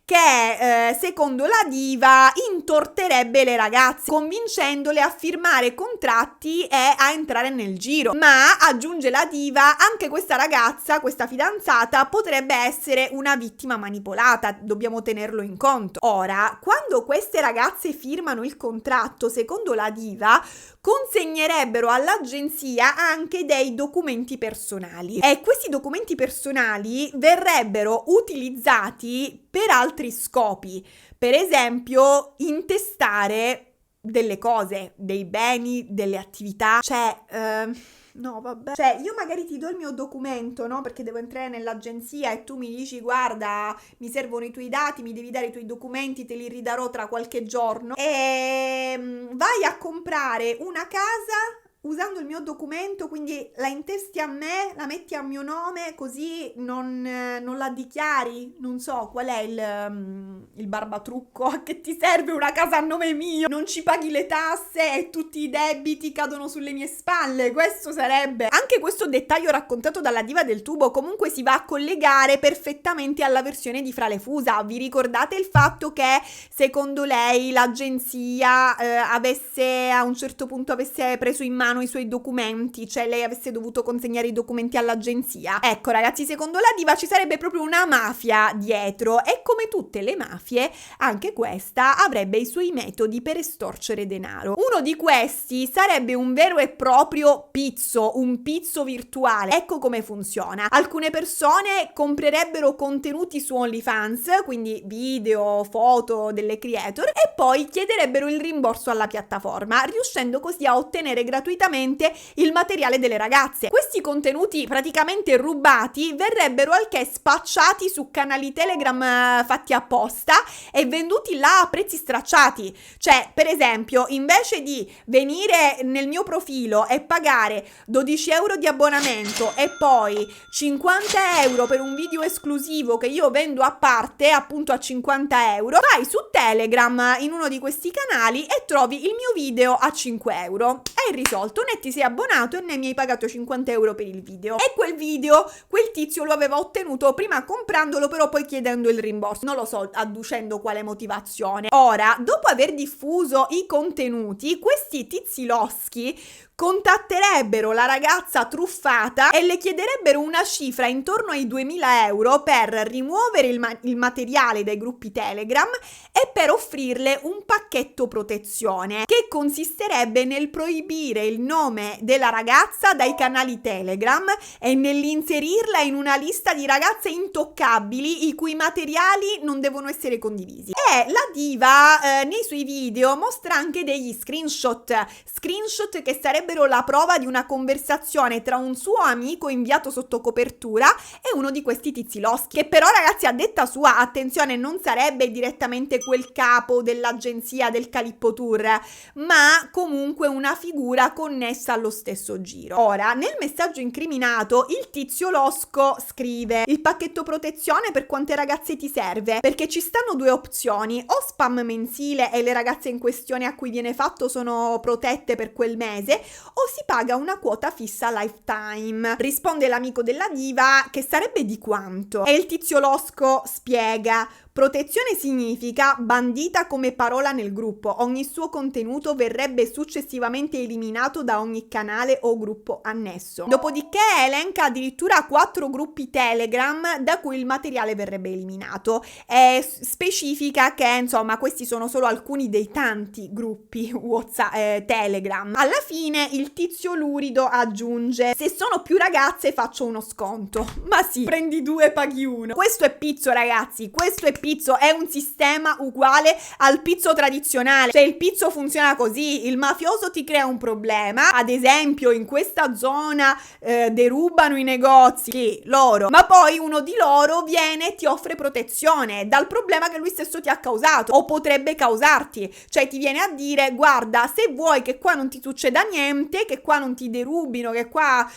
che secondo la diva intorterebbe le ragazze, convincendole a firmare contratti e a entrare nel giro. Ma, aggiunge la diva, anche questa ragazza, questa fidanzata, potrebbe essere una vittima manipolata, dobbiamo tenerlo in conto. Ora, quando queste ragazze firmano il contratto, secondo la diva, consegnerebbero all'agenzia anche dei documenti personali e questi documenti personali verrebbero utilizzati per altri scopi, per esempio intestare delle cose, dei beni, delle attività, no, vabbè. Cioè, io magari ti do il mio documento, no? Perché devo entrare nell'agenzia e tu mi dici: guarda, mi servono i tuoi dati, mi devi dare i tuoi documenti, te li ridarò tra qualche giorno. E vai a comprare una casa usando il mio documento, quindi la intesti a me, la metti a mio nome, così non la dichiari. Non so qual è il barbatrucco. A che ti serve una casa a nome mio? Non ci paghi le tasse e tutti i debiti cadono sulle mie spalle. Questo sarebbe. Anche questo dettaglio raccontato dalla diva del tubo comunque si va a collegare perfettamente alla versione di Fra le Fusa. Vi ricordate il fatto che secondo lei l'agenzia avesse a un certo punto avesse preso in mano i suoi documenti, cioè lei avesse dovuto consegnare i documenti all'agenzia? Ecco ragazzi, secondo la diva ci sarebbe proprio una mafia dietro e come tutte le mafie anche questa avrebbe i suoi metodi per estorcere denaro. Uno di questi sarebbe un vero e proprio pizzo, un pizzo virtuale. Ecco come funziona. Alcune persone comprerebbero contenuti su OnlyFans, quindi video, foto delle creator, e poi chiederebbero il rimborso alla piattaforma, riuscendo così a ottenere gratuitamente il materiale delle ragazze. Questi contenuti praticamente rubati verrebbero anche spacciati su canali Telegram fatti apposta e venduti là a prezzi stracciati. Cioè, per esempio, invece di venire nel mio profilo e pagare 12 euro di abbonamento e poi 50 euro per un video esclusivo che io vendo a parte, appunto a 50 euro, vai su Telegram in uno di questi canali e trovi il mio video a 5 euro. Hai risolto, né ti sei abbonato e né mi hai pagato 50 euro per il video. E quel video, quel tizio lo aveva ottenuto prima comprandolo, però poi chiedendo il rimborso. Non lo so, adducendo quale motivazione. Ora, dopo aver diffuso i contenuti, questi tizi loschi contatterebbero la ragazza truffata e le chiederebbero una cifra intorno ai 2000 euro per rimuovere il materiale dai gruppi Telegram e per offrirle un pacchetto protezione che consisterebbe nel proibire il nome della ragazza dai canali Telegram e nell'inserirla in una lista di ragazze intoccabili i cui materiali non devono essere condivisi. E la diva nei suoi video mostra anche degli screenshot che sarebbero sarebbero la prova di una conversazione tra un suo amico inviato sotto copertura e uno di questi tizi loschi, che però, ragazzi, a detta sua, attenzione, non sarebbe direttamente quel capo dell'agenzia del Calippo Tour, ma comunque una figura connessa allo stesso giro. Ora, nel messaggio incriminato, il tizio losco scrive: il pacchetto protezione per quante ragazze ti serve? Perché ci stanno due opzioni: o spam mensile e le ragazze in questione a cui viene fatto sono protette per quel mese, o si paga una quota fissa lifetime. Risponde l'amico della diva che sarebbe di quanto? E il tizio losco spiega: protezione significa bandita come parola nel gruppo, ogni suo contenuto verrebbe successivamente eliminato da ogni canale o gruppo annesso. Dopodiché elenca addirittura 4 gruppi Telegram da cui il materiale verrebbe eliminato e specifica che, insomma, questi sono solo alcuni dei tanti gruppi WhatsApp, Telegram. Alla fine il tizio lurido aggiunge: se sono più ragazze faccio uno sconto. Ma sì, prendi 2 paghi 1. Questo è pizzo, ragazzi, questo è pizzo, è un sistema uguale al pizzo tradizionale. Cioè, il pizzo funziona così: il mafioso ti crea un problema, ad esempio in questa zona derubano i negozi loro, ma poi uno di loro viene e ti offre protezione dal problema che lui stesso ti ha causato o potrebbe causarti. Cioè ti viene a dire: guarda, se vuoi che qua non ti succeda niente, che qua non ti derubino, che qua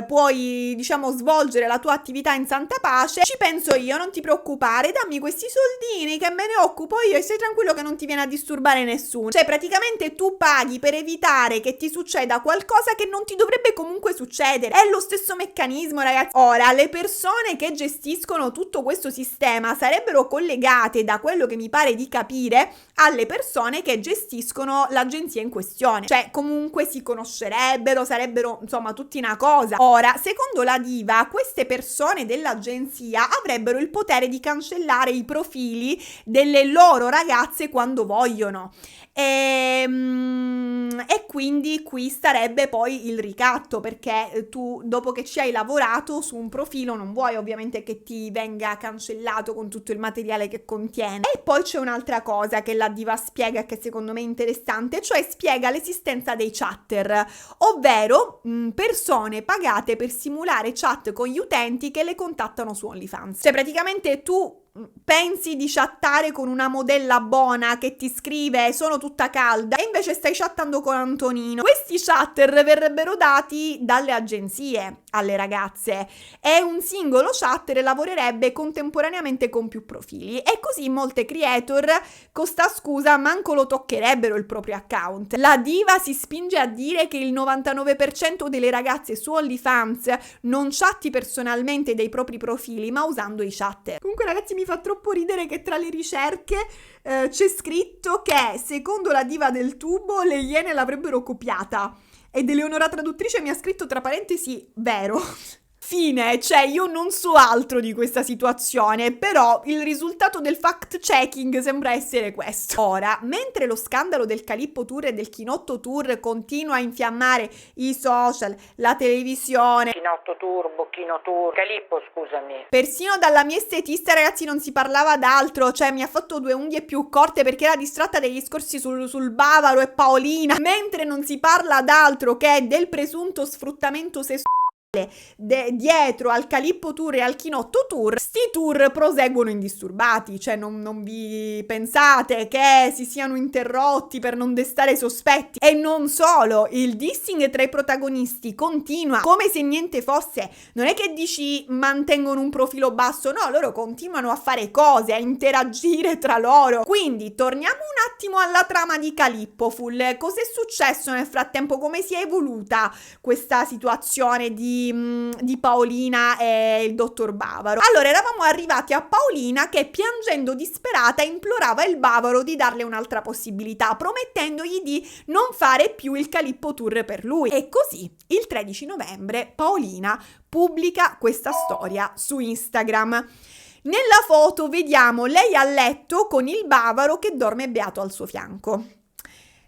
puoi, diciamo, svolgere la tua attività in santa pace, ci penso io, non ti preoccupare, dammi questi soldini che me ne occupo io e stai tranquillo che non ti viene a disturbare nessuno. Cioè praticamente tu paghi per evitare che ti succeda qualcosa che non ti dovrebbe comunque succedere. È lo stesso meccanismo, ragazzi. Ora, le persone che gestiscono tutto questo sistema sarebbero collegate, da quello che mi pare di capire, alle persone che gestiscono l'agenzia in questione. Cioè comunque si conoscerebbero, sarebbero insomma tutti una cosa. Ora, secondo la diva, queste persone dell'agenzia avrebbero il potere di cancellare i profili delle loro ragazze quando vogliono. E quindi qui starebbe poi il ricatto, perché tu, dopo che ci hai lavorato su un profilo, non vuoi ovviamente che ti venga cancellato con tutto il materiale che contiene. E poi c'è un'altra cosa che la diva spiega, che secondo me è interessante, cioè spiega l'esistenza dei chatter, ovvero persone pagate per simulare chat con gli utenti che le contattano su OnlyFans. Cioè praticamente tu pensi di chattare con una modella buona che ti scrive sono tutta calda e invece stai chattando con Antonino. Questi chatter verrebbero dati dalle agenzie alle ragazze e un singolo chatter lavorerebbe contemporaneamente con più profili, e così molte creator con sta scusa manco lo toccherebbero il proprio account. La diva si spinge a dire che il 99% delle ragazze su OnlyFans non chatti personalmente dei propri profili ma usando i chatter. Comunque, ragazzi, mi fa troppo ridere che tra le ricerche c'è scritto che secondo la diva del tubo le Iene l'avrebbero copiata, ed Eleonora traduttrice mi ha scritto tra parentesi vero. Fine, cioè io non so altro di questa situazione, però il risultato del fact checking sembra essere questo. Ora, mentre lo scandalo del Calippo Tour e del Chinotto Tour continua a infiammare i social, la televisione, Chinotto Tour, Bocchino Tour, Calippo, scusami, persino dalla mia estetista, ragazzi, non si parlava d'altro. Cioè mi ha fatto 2 unghie più corte perché era distratta dai discorsi sul Bavaro e Paolina, mentre non si parla d'altro che del presunto sfruttamento sessuale dietro al Calippo Tour e al Chinotto Tour. Sti tour proseguono indisturbati, cioè non vi pensate che si siano interrotti per non destare sospetti. E non solo, il dissing tra i protagonisti continua come se niente fosse. Non è che dici mantengono un profilo basso, no, loro continuano a fare cose, a interagire tra loro. Quindi torniamo un attimo alla trama di Calippo Full. Cos'è successo nel frattempo? Come si è evoluta questa situazione di Paolina e il dottor Bavaro? Allora, eravamo arrivati a Paolina che, piangendo disperata, implorava il Bavaro di darle un'altra possibilità, promettendogli di non fare più il Calippo Tour per lui. E così il 13 novembre Paolina pubblica questa storia su Instagram. Nella foto vediamo lei a letto con il Bavaro che dorme beato al suo fianco.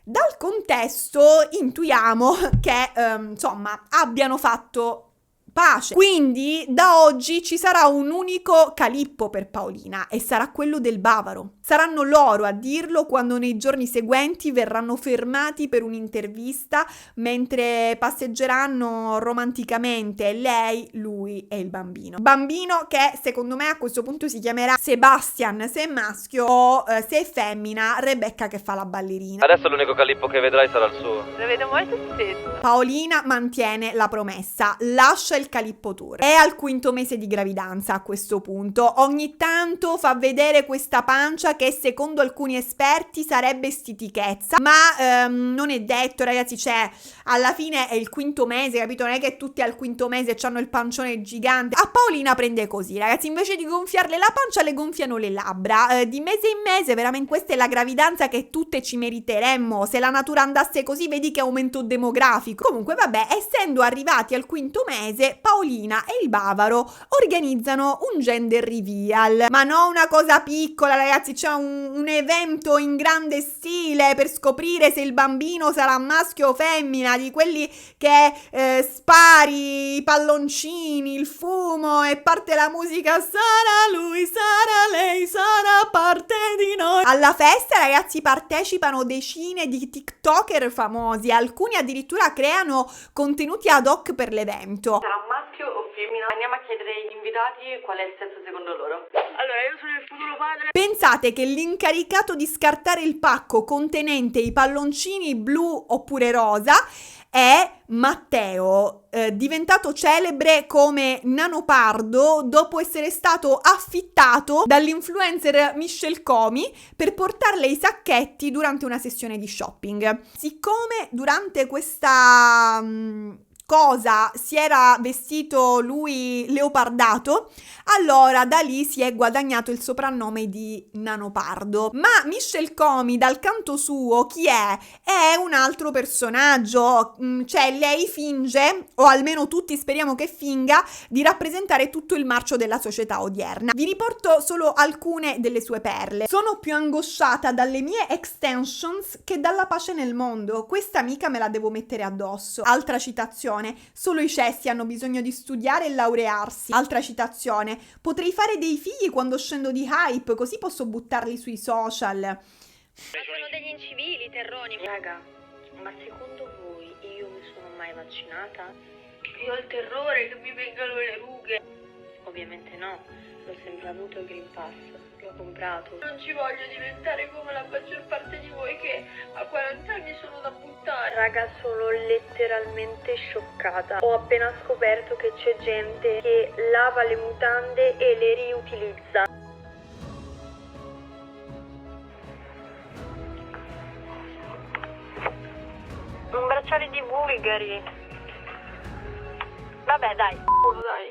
Dal contesto intuiamo che insomma abbiano fatto pace. Quindi da oggi ci sarà un unico Calippo per Paolina e sarà quello del bavaro. Saranno loro a dirlo quando nei giorni seguenti verranno fermati per un'intervista mentre passeggeranno romanticamente lei, lui e il bambino. Bambino che secondo me a questo punto si chiamerà Sebastian se è maschio o se è femmina Rebecca che fa la ballerina. Adesso l'unico Calippo che vedrai sarà il suo. Lo vedo molto spesso. Paolina mantiene la promessa, lascia il Calippo Tour. È al 5° mese di gravidanza a questo punto. Ogni tanto fa vedere questa pancia che secondo alcuni esperti sarebbe stitichezza, ma non è detto, ragazzi, cioè alla fine è il 5° mese, capito? Non è che tutti al 5° mese hanno il pancione gigante. A Paolina prende così, ragazzi, invece di gonfiarle la pancia le gonfiano le labbra. Di mese in mese, veramente questa è la gravidanza che tutte ci meriteremmo. Se la natura andasse così, vedi che aumento demografico. Comunque vabbè, essendo arrivati al 5° mese, Paolina e il bavaro organizzano un gender reveal, ma non una cosa piccola, ragazzi, c'è un evento in grande stile per scoprire se il bambino sarà maschio o femmina, di quelli che spari i palloncini, il fumo e parte la musica, sarà lui, sarà lei, sarà parte di noi. Alla festa, ragazzi, partecipano decine di TikToker famosi, alcuni addirittura creano contenuti ad hoc per l'evento. Sarà un maschio o femmina? Andiamo a chiedere agli invitati qual è il sesso secondo loro. Allora, io sono il futuro padre. Pensate che l'incaricato di scartare il pacco contenente i palloncini blu oppure rosa è Matteo, diventato celebre come Nano Pardo dopo essere stato affittato dall'influencer Michelle Comi per portarle i sacchetti durante una sessione di shopping. Siccome durante questa cosa si era vestito lui leopardato, allora da lì si è guadagnato il soprannome di Nano Pardo. Ma Michelle Comi dal canto suo chi è? È un altro personaggio, cioè lei finge, o almeno tutti speriamo che finga, di rappresentare tutto il marcio della società odierna. Vi riporto solo alcune delle sue perle. Sono più angosciata dalle mie extensions che dalla pace nel mondo. Questa amica me la devo mettere addosso. Altra citazione. Solo i cessi hanno bisogno di studiare e laurearsi. Altra citazione. Potrei fare dei figli quando scendo di hype, così posso buttarli sui social. Ma sono degli incivili, terroni. Raga, ma secondo voi io mi sono mai vaccinata? Io ho il terrore che mi vengano le rughe. Ovviamente no, l'ho sempre avuto il Green Pass, l'ho comprato. Non ci voglio diventare come la maggior parte di voi che a 40 anni sono da buttare. Raga, sono letteralmente scioccata. Ho appena scoperto che c'è gente che lava le mutande e le riutilizza. Un bracciale di bulgari. Vabbè, dai.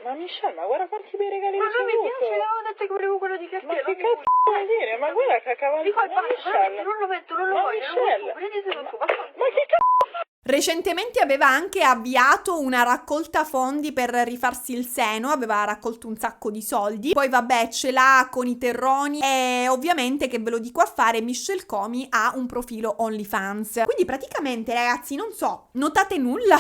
Ma Michelle, ma guarda quanti bei regali ma non mi ricevuto. piace, avevo detto che volevo quello di Castello. Ma che cazzo vuoi dire? Ma guarda che cavallo. Dico al padre, non lo metto, non lo ma voglio. Michelle, Prendetelo tu, ma che cazzo? Recentemente aveva anche avviato una raccolta fondi per rifarsi il seno, aveva raccolto un sacco di soldi, poi vabbè ce l'ha con i terroni e ovviamente, che ve lo dico a fare, Michelle Comi ha un profilo OnlyFans. Quindi praticamente, ragazzi, non so, notate nulla?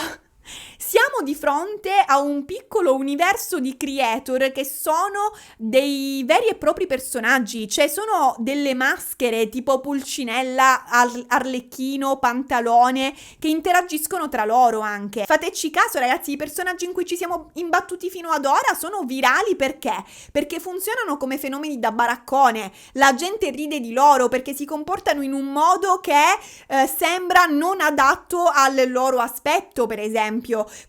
Siamo di fronte a un piccolo universo di creator che sono dei veri e propri personaggi, cioè sono delle maschere tipo Pulcinella, Arlecchino, Pantalone, che interagiscono tra loro anche. Fateci caso, ragazzi, i personaggi in cui ci siamo imbattuti fino ad ora sono virali perché? Perché funzionano come fenomeni da baraccone, la gente ride di loro perché si comportano in un modo che sembra non adatto al loro aspetto, per esempio.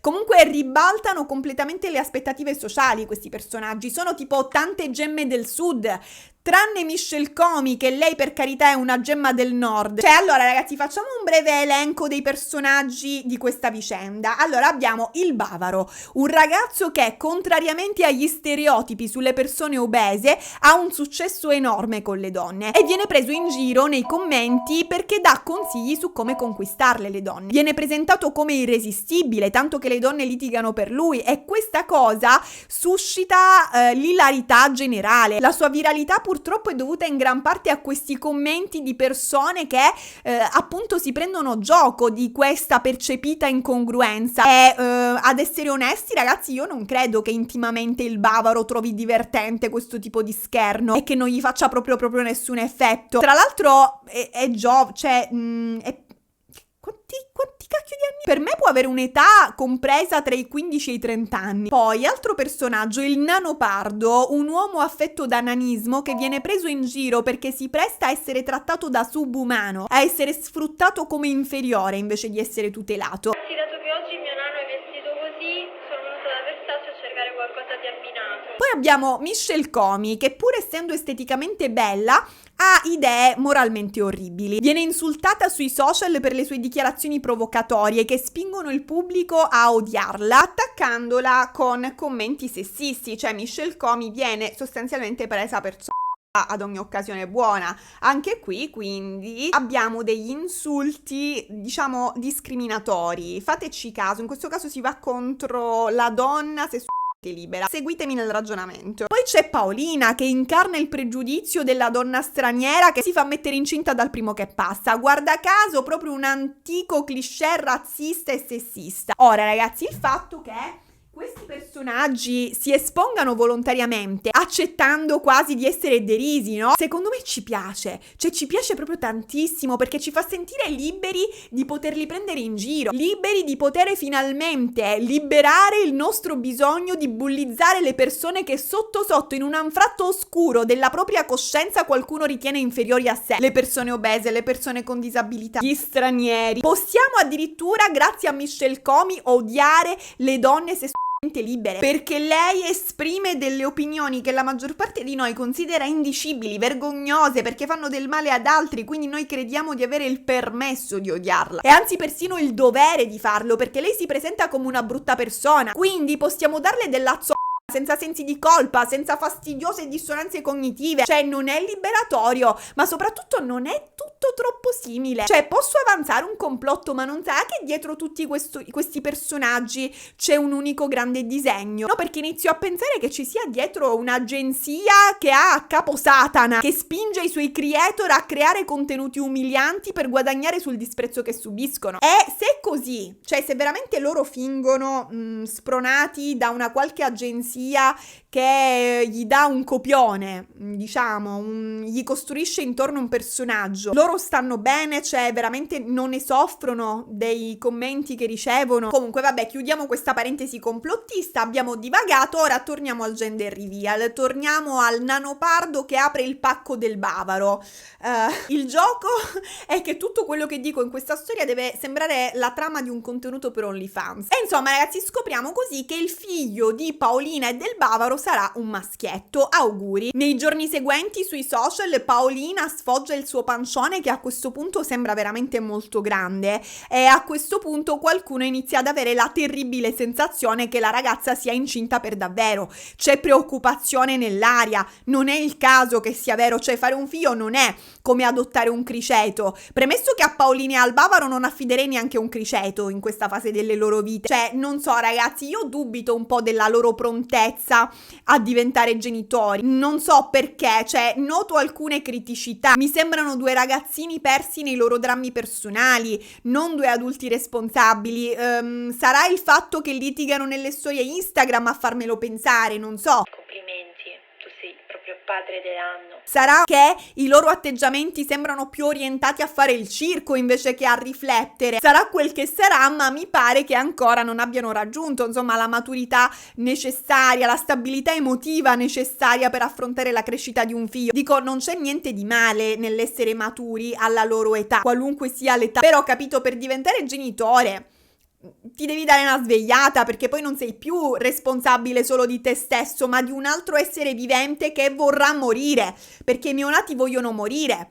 Comunque ribaltano completamente le aspettative sociali questi personaggi, sono tipo tante gemme del sud, tranne Michelle Comi, che lei per carità è una gemma del nord. Cioè, allora ragazzi, facciamo un breve elenco dei personaggi di questa vicenda. Allora abbiamo il bavaro, un ragazzo che contrariamente agli stereotipi sulle persone obese ha un successo enorme con le donne e viene preso in giro nei commenti perché dà consigli su come conquistarle le donne. Viene presentato come irresistibile, tanto che le donne litigano per lui, e questa cosa suscita l'ilarità generale. La sua viralità pure purtroppo è dovuta in gran parte a questi commenti di persone che appunto si prendono gioco di questa percepita incongruenza. E ad essere onesti, ragazzi, io non credo che intimamente il bavaro trovi divertente questo tipo di scherno e che non gli faccia proprio nessun effetto. Tra l'altro è cioè quanti cacchio di anni? Per me può avere un'età compresa tra i 15 e i 30 anni. Poi, altro personaggio, il nano pardo, un uomo affetto da nanismo che viene preso in giro perché si presta a essere trattato da subumano, a essere sfruttato come inferiore invece di essere tutelato. Sì, dato che oggi mio nano è vestito così, sono venuta da Versace a cercare qualcosa di abbinato. Poi abbiamo Michelle Comi, che pur essendo esteticamente bella ha idee moralmente orribili. Viene insultata sui social per le sue dichiarazioni provocatorie che spingono il pubblico a odiarla, attaccandola con commenti sessisti. Cioè Michelle Comi viene sostanzialmente presa per ad ogni occasione buona. Anche qui quindi abbiamo degli insulti, diciamo, discriminatori. Fateci caso, in questo caso si va contro la donna sessualmente libera. Seguitemi nel ragionamento. Poi c'è Paolina, che incarna il pregiudizio della donna straniera che si fa mettere incinta dal primo che passa. Guarda caso proprio un antico cliché razzista e sessista. Ora ragazzi, il fatto che questi personaggi si espongano volontariamente, accettando quasi di essere derisi, no? Secondo me ci piace, cioè ci piace proprio tantissimo, perché ci fa sentire liberi di poterli prendere in giro, liberi di poter finalmente liberare il nostro bisogno di bullizzare le persone che sotto sotto, in un anfratto oscuro della propria coscienza, qualcuno ritiene inferiori a sé. Le persone obese, le persone con disabilità, gli stranieri. Possiamo addirittura, grazie a Michelle Comi, odiare le donne sessualmente libere, perché lei esprime delle opinioni che la maggior parte di noi considera indicibili, vergognose, perché fanno del male ad altri, quindi noi crediamo di avere il permesso di odiarla e anzi persino il dovere di farlo, perché lei si presenta come una brutta persona, quindi possiamo darle della senza sensi di colpa, senza fastidiose dissonanze cognitive. Cioè non è liberatorio, ma soprattutto non è tutto troppo simile. Cioè posso avanzare un complotto, ma non sarà che dietro tutti questi personaggi c'è un unico grande disegno? No, perché inizio a pensare che ci sia dietro un'agenzia che ha a capo Satana, che spinge i suoi creator a creare contenuti umilianti per guadagnare sul disprezzo che subiscono. E se è così, cioè se veramente loro fingono spronati da una qualche agenzia che gli dà un copione, diciamo, gli costruisce intorno un personaggio, loro stanno bene, cioè veramente non ne soffrono dei commenti che ricevono. Comunque vabbè, chiudiamo questa parentesi complottista, abbiamo divagato, ora torniamo al gender reveal, torniamo al nano pardo che apre il pacco del bavaro. Il gioco è che tutto quello che dico in questa storia deve sembrare la trama di un contenuto per OnlyFans. E insomma ragazzi, scopriamo così che il figlio di Paolina e del bavaro sarà un maschietto. Auguri. Nei giorni seguenti sui social Paolina sfoggia il suo pancione, che a questo punto sembra veramente molto grande, e a questo punto qualcuno inizia ad avere la terribile sensazione che la ragazza sia incinta per davvero. C'è preoccupazione nell'aria, non è il caso che sia vero, cioè fare un figlio non è come adottare un criceto. Premesso che a Paolina e al bavaro non affiderei neanche un criceto in questa fase delle loro vite, cioè non so ragazzi, io dubito un po' della loro prontezza a diventare genitori, non so perché, cioè noto alcune criticità, mi sembrano due ragazzini persi nei loro drammi personali, non due adulti responsabili. Sarà il fatto che litigano nelle storie Instagram a farmelo pensare, non so. Complimenti, tu sei proprio padre dell'anno. Sarà che i loro atteggiamenti sembrano più orientati a fare il circo invece che a riflettere. Sarà quel che sarà, ma mi pare che ancora non abbiano raggiunto, insomma, la maturità necessaria, la stabilità emotiva necessaria per affrontare la crescita di un figlio. Dico, non c'è niente di male nell'essere maturi alla loro età, qualunque sia l'età, però capito, per diventare genitore ti devi dare una svegliata, perché poi non sei più responsabile solo di te stesso, ma di un altro essere vivente che vorrà morire, perché i neonati vogliono morire.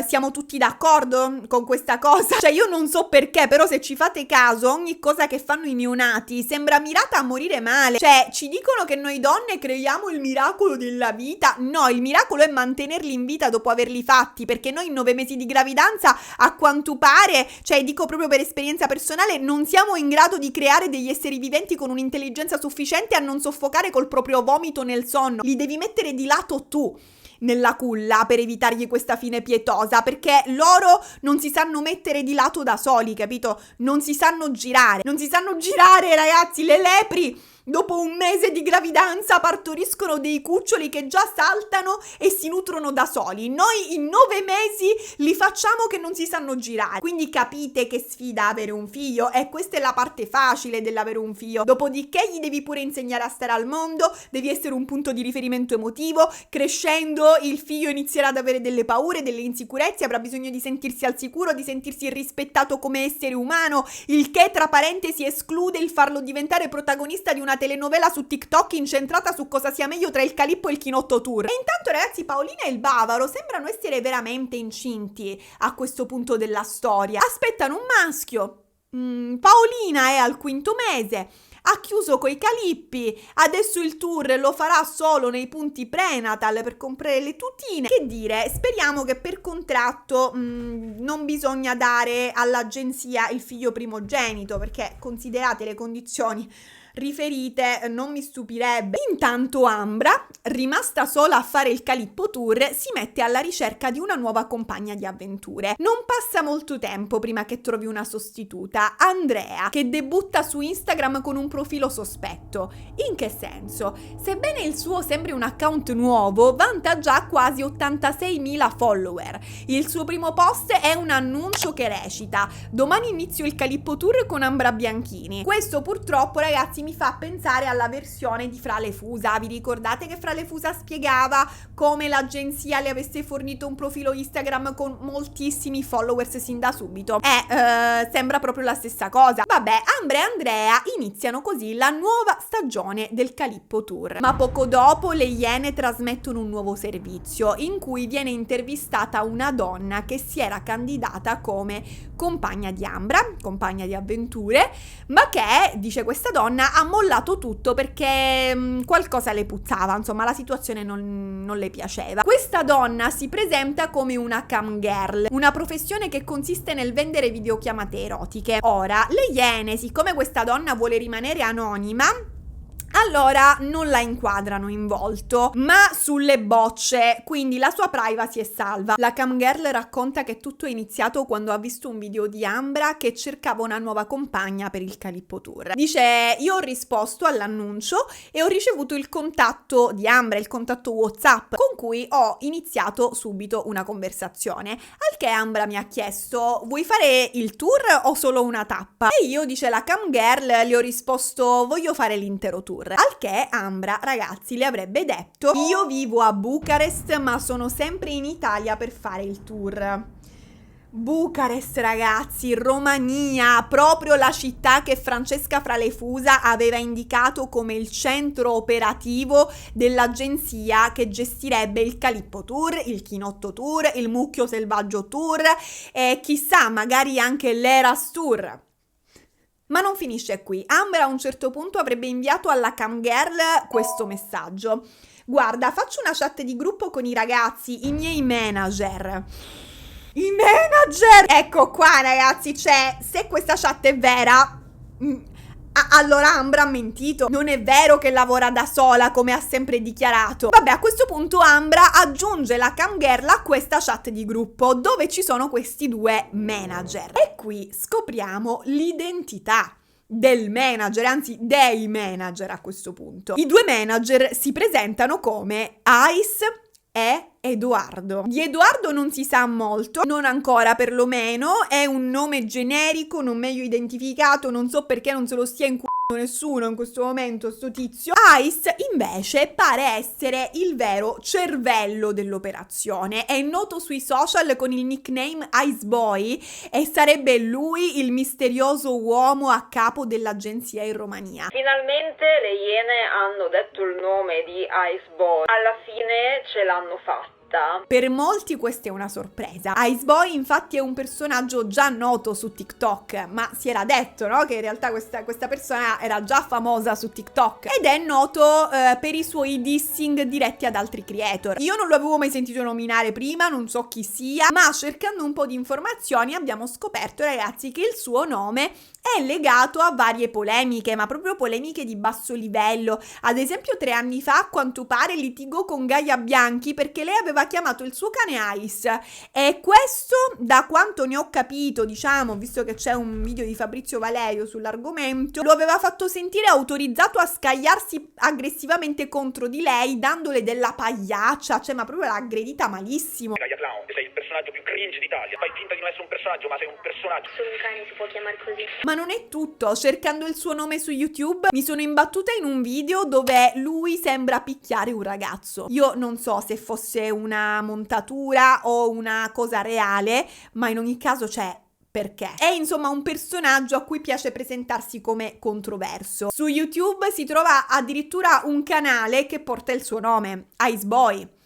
Siamo tutti d'accordo con questa cosa? Cioè io non so perché, però se ci fate caso, ogni cosa che fanno i neonati sembra mirata a morire male. Cioè ci dicono che noi donne creiamo il miracolo della vita. No, il miracolo è mantenerli in vita dopo averli fatti, perché noi in 9 mesi di gravidanza, a quanto pare, cioè dico proprio per esperienza personale, non siamo in grado di creare degli esseri viventi con un'intelligenza sufficiente a non soffocare col proprio vomito nel sonno. Li devi mettere di lato tu. nella culla per evitargli questa fine pietosa, perché loro non si sanno mettere di lato da soli, capito? Non si sanno girare, ragazzi, le lepri dopo un mese di gravidanza partoriscono dei cuccioli che già saltano e si nutrono da soli. Noi in 9 mesi li facciamo che non si sanno girare. Quindi capite che sfida avere un figlio, e questa è la parte facile dell'avere un figlio. Dopodiché gli devi pure insegnare a stare al mondo, devi essere un punto di riferimento emotivo. Crescendo il figlio inizierà ad avere delle paure, delle insicurezze, avrà bisogno di sentirsi al sicuro, di sentirsi rispettato come essere umano, il che tra parentesi esclude il farlo diventare protagonista di una telenovela su TikTok incentrata su cosa sia meglio tra il Calippo e il Chinotto Tour. E intanto, ragazzi, Paolina e il Bavaro sembrano essere veramente incinti a questo punto della storia. Aspettano un maschio. Paolina è al 5° mese, ha chiuso coi Calippi, adesso il tour lo farà solo nei punti prenatal per comprare le tutine. Che dire, speriamo che per contratto non bisogna dare all'agenzia il figlio primogenito, perché considerate le condizioni riferite non mi stupirebbe. Intanto Ambra, rimasta sola a fare il Calippo Tour, si mette alla ricerca di una nuova compagna di avventure. Non passa molto tempo prima che trovi una sostituta, Andrea, che debutta su Instagram con un profilo sospetto. In che senso? Sebbene il suo sembri un account nuovo, vanta già quasi 86.000 follower. Il suo primo post è un annuncio che recita: domani inizio il Calippo Tour con Ambra Bianchini. Questo purtroppo, ragazzi, mi fa pensare alla versione di Fra le Fusa. Vi ricordate che Fra le Fusa spiegava come l'agenzia le avesse fornito un profilo Instagram con moltissimi followers sin da subito? Sembra proprio la stessa cosa. Vabbè, Ambra e Andrea iniziano così la nuova stagione del Calippo Tour. Ma poco dopo le Iene trasmettono un nuovo servizio in cui viene intervistata una donna che si era candidata come compagna di Ambra, compagna di avventure, ma che, dice questa donna, ha mollato tutto perché qualcosa le puzzava, insomma la situazione non le piaceva. Questa donna si presenta come una cam girl, una professione che consiste nel vendere videochiamate erotiche. Ora, le Iene, siccome questa donna vuole rimanere anonima, allora non la inquadrano in volto, ma sulle bocce, quindi la sua privacy è salva. La cam girl racconta che tutto è iniziato quando ha visto un video di Ambra che cercava una nuova compagna per il Calippo Tour. Dice: io ho risposto all'annuncio e ho ricevuto il contatto di Ambra, il contatto WhatsApp, con cui ho iniziato subito una conversazione, al che Ambra mi ha chiesto: vuoi fare il tour o solo una tappa? E io, dice la cam girl, le ho risposto: voglio fare l'intero tour. Al che Ambra, ragazzi, le avrebbe detto: io vivo a Bucarest ma sono sempre in Italia per fare il tour. Bucarest, ragazzi, Romania, proprio la città che Francesca Fra le Fusa aveva indicato come il centro operativo dell'agenzia che gestirebbe il Calippo Tour, il Chinotto Tour, il Mucchio Selvaggio Tour e chissà, magari anche l'Eras Tour. Ma non finisce qui. Ambra a un certo punto avrebbe inviato alla cam girl questo messaggio: guarda, faccio una chat di gruppo con i ragazzi, i miei manager. I manager! Ecco qua, ragazzi, cioè, se questa chat è vera, allora Ambra ha mentito. Non è vero che lavora da sola, come ha sempre dichiarato. Vabbè, a questo punto Ambra aggiunge la cam girl a questa chat di gruppo dove ci sono questi due manager. E qui scopriamo l'identità del manager, anzi dei manager a questo punto. I due manager si presentano come Ice e Edoardo. Di Edoardo non si sa molto, non ancora perlomeno, è un nome generico, non meglio identificato, non so perché non se lo stia inculando nessuno in questo momento sto tizio. Ice invece pare essere il vero cervello dell'operazione, è noto sui social con il nickname Ice Boy e sarebbe lui il misterioso uomo a capo dell'agenzia in Romania. Finalmente le Iene hanno detto il nome di Ice Boy, alla fine ce l'hanno fatta. vista. Per molti questa è una sorpresa. Iceboy infatti è un personaggio già noto su TikTok, ma si era detto, no, che in realtà questa persona era già famosa su TikTok ed è noto per i suoi dissing diretti ad altri creator. Io non lo avevo mai sentito nominare prima, non so chi sia, ma cercando un po' di informazioni abbiamo scoperto, ragazzi, che il suo nome è legato a varie polemiche, ma proprio polemiche di basso livello. Ad esempio 3 anni fa, a quanto pare, litigò con Gaia Bianchi perché lei aveva chiamato il suo cane Ice, e questo, da quanto ne ho capito, diciamo, visto che c'è un video di Fabrizio Valerio sull'argomento, lo aveva fatto sentire autorizzato a scagliarsi aggressivamente contro di lei, dandole della pagliaccia, cioè ma proprio l'ha aggredita malissimo. Gaia Clown, sei il personaggio più cringe d'Italia, fai finta di non essere un personaggio, ma sei un personaggio. Solo un cane si può chiamare così. Ma non è tutto, cercando il suo nome su YouTube mi sono imbattuta in un video dove lui sembra picchiare un ragazzo. Io non so se fosse una montatura o una cosa reale, ma in ogni caso c'è. Perché? È insomma un personaggio a cui piace presentarsi come controverso. Su YouTube si trova addirittura un canale che porta il suo nome, Iceboy.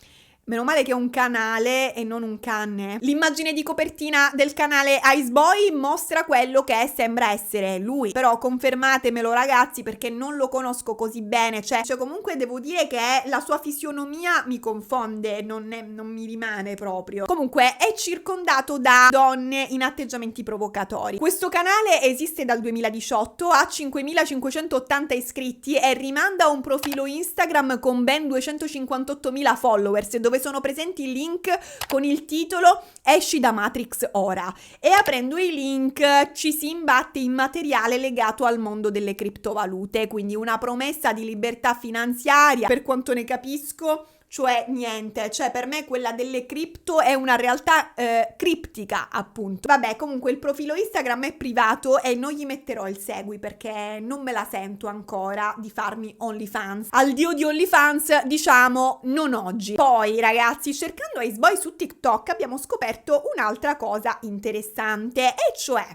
Meno male che è un canale e non un cane. L'immagine di copertina del canale Iceboy mostra quello che sembra essere lui. Però confermatemelo, ragazzi, perché non lo conosco così bene. Cioè comunque devo dire che la sua fisionomia mi confonde, non mi rimane proprio. Comunque è circondato da donne in atteggiamenti provocatori. Questo canale esiste dal 2018, ha 5.580 iscritti e rimanda a un profilo Instagram con ben 258.000 followers, dove sono presenti i link con il titolo "Esci da Matrix ora", e aprendo i link ci si imbatte in materiale legato al mondo delle criptovalute, quindi una promessa di libertà finanziaria, per quanto ne capisco. Cioè niente, cioè per me quella delle cripto è una realtà criptica, appunto. Vabbè, comunque il profilo Instagram è privato e non gli metterò il segui perché non me la sento ancora di farmi OnlyFans. Al dio di OnlyFans, diciamo, non oggi. Poi, ragazzi, cercando Iceboy su TikTok abbiamo scoperto un'altra cosa interessante, e cioè,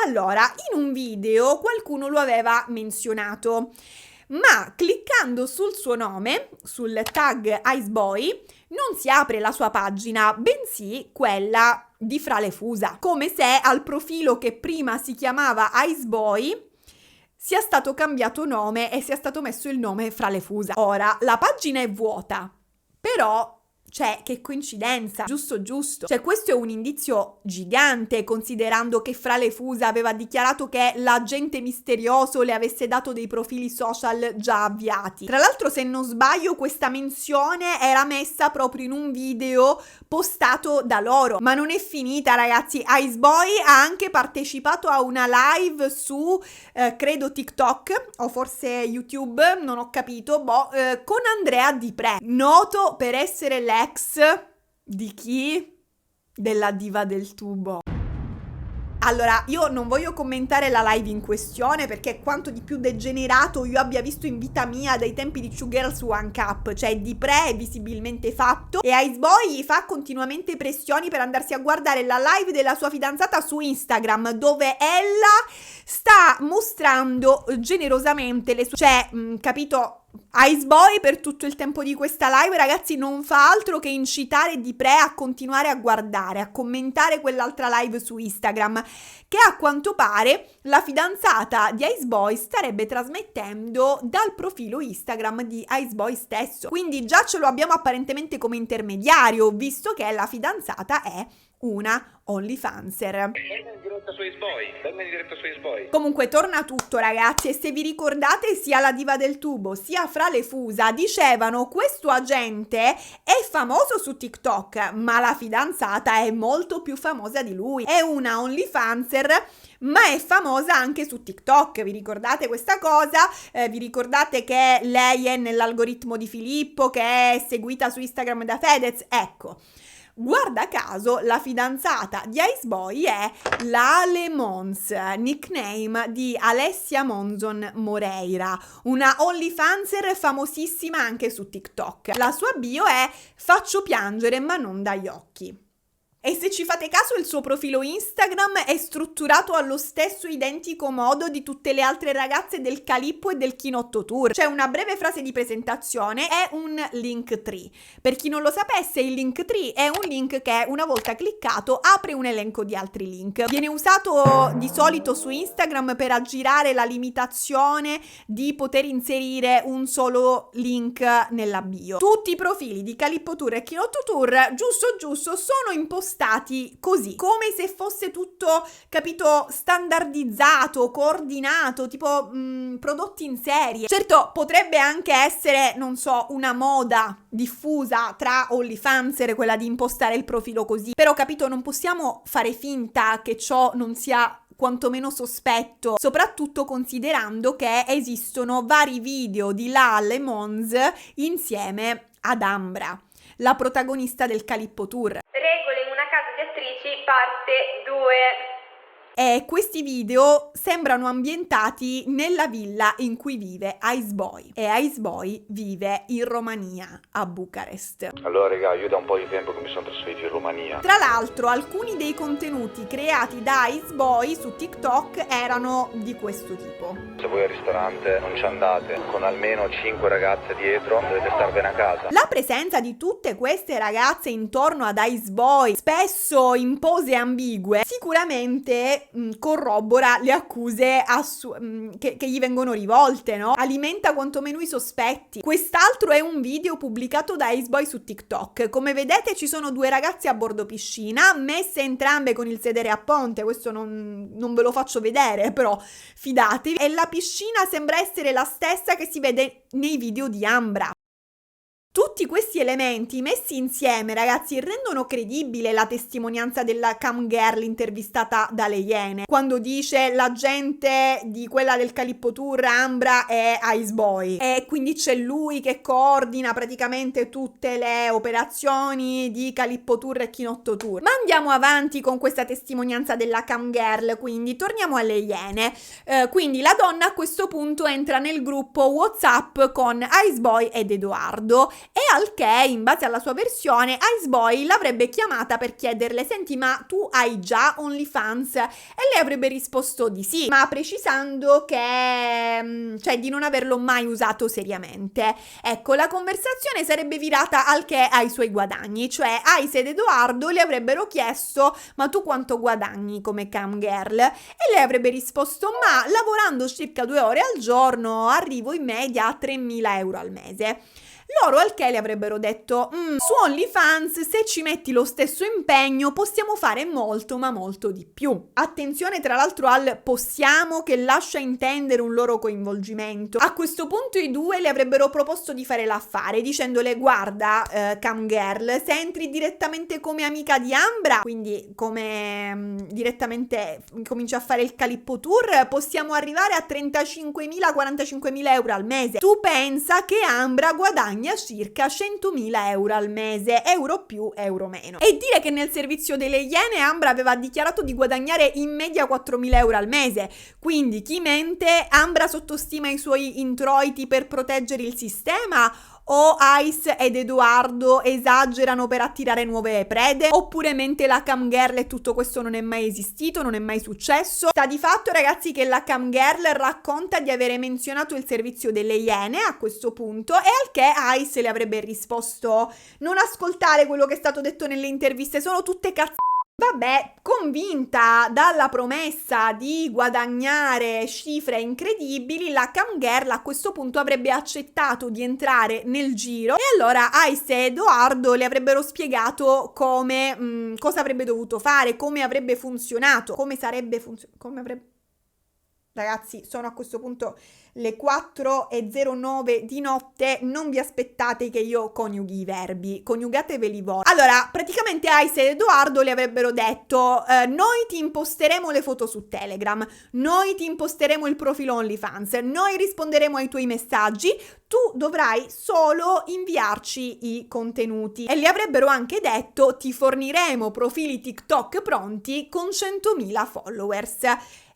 allora, in un video qualcuno lo aveva menzionato, ma cliccando sul suo nome, sul tag Iceboy, non si apre la sua pagina, bensì quella di Fra le Fusa, come se al profilo che prima si chiamava Iceboy sia stato cambiato nome e sia stato messo il nome Fra le Fusa. Ora, la pagina è vuota, però cioè, che coincidenza, giusto. Cioè, questo è un indizio gigante, considerando che Fra le Fusa aveva dichiarato che l'agente misterioso le avesse dato dei profili social già avviati. Tra l'altro, se non sbaglio, questa menzione era messa proprio in un video postato da loro. Ma non è finita, ragazzi. Iceboy ha anche partecipato a una live su, credo, TikTok, o forse YouTube, non ho capito, con Andrea Di Pre, noto per essere l'ex di chi? Della diva del tubo. Allora, io non voglio commentare la live in questione perché quanto di più degenerato io abbia visto in vita mia dai tempi di Two Girls One Cup, cioè Di Pre è visibilmente fatto e Iceboy gli fa continuamente pressioni per andarsi a guardare la live della sua fidanzata su Instagram, dove ella sta mostrando generosamente le sue... Cioè, capito... Iceboy per tutto il tempo di questa live, ragazzi, non fa altro che incitare Di Pre a continuare a guardare, a commentare quell'altra live su Instagram, che a quanto pare la fidanzata di Iceboy starebbe trasmettendo dal profilo Instagram di Iceboy stesso. Quindi già ce lo abbiamo apparentemente come intermediario, visto che la fidanzata è una OnlyFanser. Comunque torna tutto, ragazzi, e se vi ricordate sia la diva del tubo sia Fra le Fusa dicevano questo agente è famoso su TikTok ma la fidanzata è molto più famosa di lui, è una OnlyFanser ma è famosa anche su TikTok. Vi ricordate questa cosa? Vi ricordate che lei è nell'algoritmo di Filippo, che è seguita su Instagram da Fedez? Ecco, guarda caso la fidanzata di Iceboy è la Ale Mons, nickname di Alessia Monzon Moreira, una OnlyFanser famosissima anche su TikTok. La sua bio è "faccio piangere ma non dagli occhi". E se ci fate caso, il suo profilo Instagram è strutturato allo stesso identico modo di tutte le altre ragazze del Calippo e del Chinotto Tour. C'è una breve frase di presentazione e un Linktree. Per chi non lo sapesse, il Linktree è un link che una volta cliccato apre un elenco di altri link. Viene usato di solito su Instagram per aggirare la limitazione di poter inserire un solo link nella bio. Tutti i profili di Calippo Tour e Chinotto Tour, giusto, sono impostati così, come se fosse tutto, capito, standardizzato, coordinato, tipo prodotti in serie. Certo, potrebbe anche essere, non so, una moda diffusa tra OnlyFanser, quella di impostare il profilo così, però, capito, non possiamo fare finta che ciò non sia quantomeno sospetto, soprattutto considerando che esistono vari video di Lal e Mons insieme ad Ambra, la protagonista del Calippo Tour. Regole in una casa di attrici, parte 2. E questi video sembrano ambientati nella villa in cui vive Ice Boy. E Ice Boy vive in Romania, a Bucarest. Allora raga, io da un po' di tempo che mi sono trasferito in Romania. Tra l'altro, alcuni dei contenuti creati da Ice Boy su TikTok erano di questo tipo. Se voi al ristorante non ci andate con almeno 5 ragazze dietro, dovete starvene a casa. La presenza di tutte queste ragazze intorno ad Ice Boy, spesso in pose ambigue, sicuramente corrobora le accuse che gli vengono rivolte, no? Alimenta quantomeno i sospetti. Quest'altro è un video pubblicato da Ice Boy su TikTok. Come vedete ci sono due ragazze a bordo piscina, messe entrambe con il sedere a ponte. Questo non ve lo faccio vedere, però fidatevi. E la piscina sembra essere la stessa che si vede nei video di Ambra. Tutti questi elementi messi insieme, ragazzi, rendono credibile la testimonianza della cam girl intervistata dalle Iene, quando dice la gente di quella del Calippo Tour, Ambra e Ice Boy, e quindi c'è lui che coordina praticamente tutte le operazioni di Calippo Tour e Chinotto Tour. Ma andiamo avanti con questa testimonianza della cam girl, quindi torniamo alle Iene. Quindi la donna a questo punto entra nel gruppo WhatsApp con Ice Boy ed Edoardo, e al che, in base alla sua versione, Ice Boy l'avrebbe chiamata per chiederle: senti, ma tu hai già OnlyFans? E lei avrebbe risposto di sì, ma precisando che cioè di non averlo mai usato seriamente. Ecco, la conversazione sarebbe virata al che ai suoi guadagni, cioè Ice ed Edoardo le avrebbero chiesto: ma tu quanto guadagni come cam girl? E lei avrebbe risposto: ma lavorando circa 2 ore al giorno arrivo in media a 3.000 euro al mese. Loro al che le avrebbero detto: su OnlyFans, se ci metti lo stesso impegno, possiamo fare molto ma molto di più. Attenzione tra l'altro al possiamo, che lascia intendere un loro coinvolgimento. A questo punto i due le avrebbero proposto di fare l'affare, dicendole: guarda cam girl, se entri direttamente come amica di Ambra, quindi come direttamente cominci a fare il Calippo Tour, possiamo arrivare a 35.000-45.000 euro al mese. Tu pensa che Ambra guadagna circa 100.000 euro al mese, euro più, euro meno. E dire che nel servizio delle Iene Ambra aveva dichiarato di guadagnare in media 4.000 euro al mese. Quindi chi mente? Ambra sottostima i suoi introiti per proteggere il sistema? O Ice ed Edoardo esagerano per attirare nuove prede? Oppure mente la cam girl e tutto questo non è mai esistito, non è mai successo? Sta di fatto, ragazzi, che la cam girl racconta di avere menzionato il servizio delle Iene a questo punto, e al che Ice le avrebbe risposto: non ascoltare quello che è stato detto nelle interviste, sono tutte cazzate. Vabbè, convinta dalla promessa di guadagnare cifre incredibili, la cam girl a questo punto avrebbe accettato di entrare nel giro, e allora Ice e Edoardo le avrebbero spiegato come cosa avrebbe dovuto fare, come avrebbe funzionato, come sarebbe funzionato, Ragazzi, sono a questo punto le 4:09 di notte, non vi aspettate che io coniughi i verbi, coniugateveli voi. Allora, praticamente Ice ed Edoardo le avrebbero detto: noi ti imposteremo le foto su Telegram, noi ti imposteremo il profilo OnlyFans, noi risponderemo ai tuoi messaggi, tu dovrai solo inviarci i contenuti. E gli avrebbero anche detto: ti forniremo profili TikTok pronti con 100.000 followers.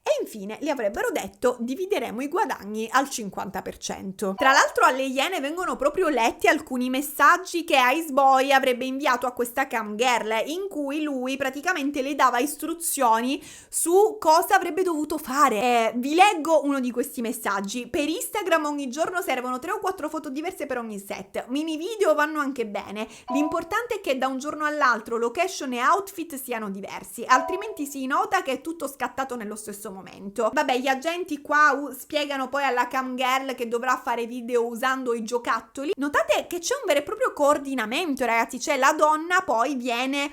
E infine le avrebbero detto: divideremo i guadagni al 50%. Tra l'altro alle Iene vengono proprio letti alcuni messaggi che Ice Boy avrebbe inviato a questa cam girl, in cui lui praticamente le dava istruzioni su cosa avrebbe dovuto fare. Vi leggo uno di questi messaggi. Per Instagram ogni giorno servono 3 o 4 foto diverse per ogni set. Mini video vanno anche bene. L'importante è che da un giorno all'altro location e outfit siano diversi, altrimenti si nota che è tutto scattato nello stesso momento. Vabbè, gli agenti qua spiegano poi alla cam girl che dovrà fare video usando i giocattoli. Notate che c'è un vero e proprio coordinamento, ragazzi, cioè la donna poi viene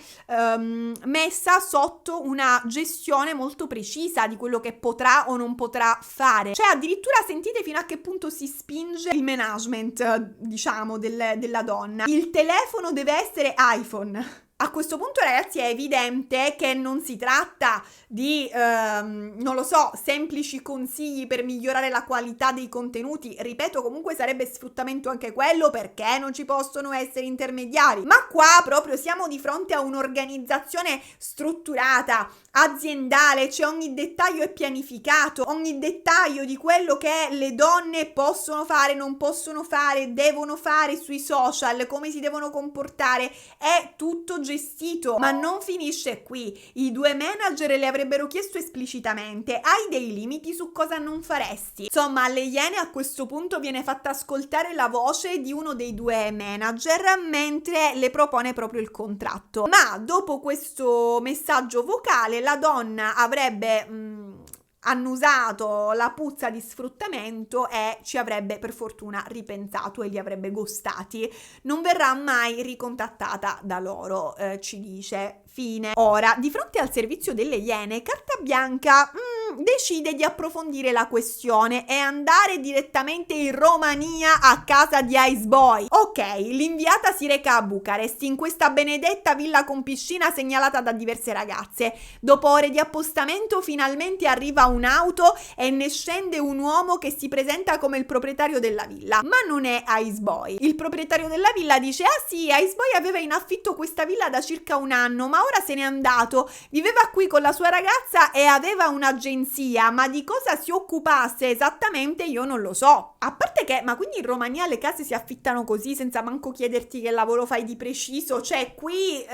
messa sotto una gestione molto precisa di quello che potrà o non potrà fare. Cioè addirittura sentite fino a che punto si spinge il management, diciamo, della donna. Il telefono deve essere iPhone. A questo punto, ragazzi, è evidente che non si tratta di, non lo so, semplici consigli per migliorare la qualità dei contenuti. Ripeto, comunque sarebbe sfruttamento anche quello, perché non ci possono essere intermediari. Ma qua proprio siamo di fronte a un'organizzazione strutturata, aziendale, cioè ogni dettaglio è pianificato, ogni dettaglio di quello che le donne possono fare, non possono fare, devono fare sui social, come si devono comportare, è tutto gestito. Ma non finisce qui. I due manager le avrebbero chiesto esplicitamente: hai dei limiti su cosa non faresti? Insomma, alle Iene a questo punto viene fatta ascoltare la voce di uno dei due manager mentre le propone proprio il contratto. Ma dopo questo messaggio vocale la donna avrebbe annusato la puzza di sfruttamento e ci avrebbe per fortuna ripensato e li avrebbe ghostati. Non verrà mai ricontattata da loro, ci dice. Fine. Ora, di fronte al servizio delle Iene, Cartabianca decide di approfondire la questione e andare direttamente in Romania a casa di Ice Boy. Ok, l'inviata si reca a Bucarest, in questa benedetta villa con piscina segnalata da diverse ragazze. Dopo ore di appostamento finalmente arriva un'auto e ne scende un uomo che si presenta come il proprietario della villa, ma non è Ice Boy. Il proprietario della villa dice: ah sì, Ice Boy aveva in affitto questa villa da circa un anno, ma ora se n'è andato, viveva qui con la sua ragazza e aveva un'agenzia, ma di cosa si occupasse esattamente io non lo so. A parte che, ma quindi in Romania le case si affittano così senza manco chiederti che lavoro fai di preciso? Cioè qui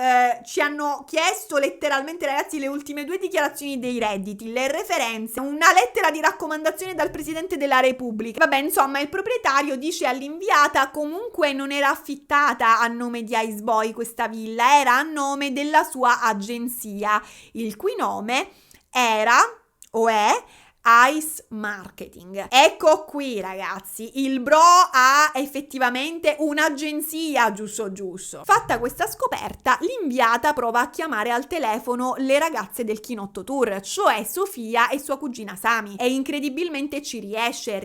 ci hanno chiesto letteralmente, ragazzi, le ultime 2 dichiarazioni dei redditi, le referenze, una lettera di raccomandazione dal Presidente della Repubblica. Vabbè, insomma, il proprietario dice all'inviata: comunque non era affittata a nome di Ice Boy questa villa, era a nome della sua agenzia, il cui nome era o è Ice Marketing. Ecco qui, ragazzi, il bro ha effettivamente un'agenzia, giusto. Fatta questa scoperta, l'inviata prova a chiamare al telefono le ragazze del Chinotto Tour, cioè Sofia e sua cugina Sami, e incredibilmente ci riesce